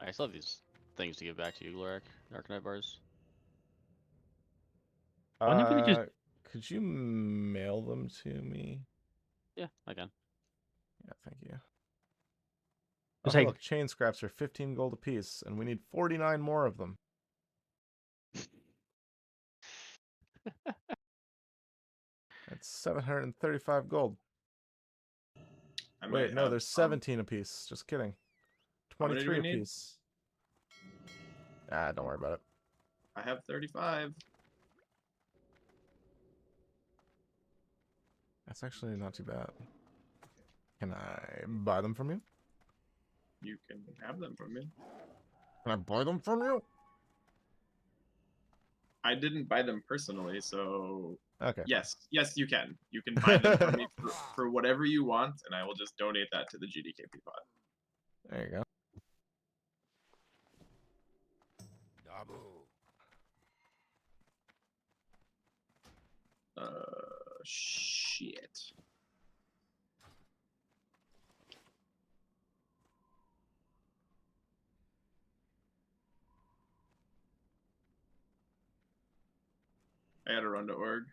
I still have these things to give back to you, Glorak. Arcanite bars. Why don't we just- Could you mail them to me? Yeah, I can. Yeah, thank you. It's Oh, like- look, chain scraps are 15 gold apiece, and we need 49 more of them. That's 735 gold. Wait, no, there's 17 apiece. Just kidding. How many do 23 we need? apiece. Ah, don't worry about it. I have 35. That's actually not too bad. Can I buy them from you? You can have them from me. Can I buy them from you? I didn't buy them personally, so Okay. yes, you can. You can buy them from me for whatever you want, and I will just donate that to the GDKP pot. There you go. Shit. I gotta run to org.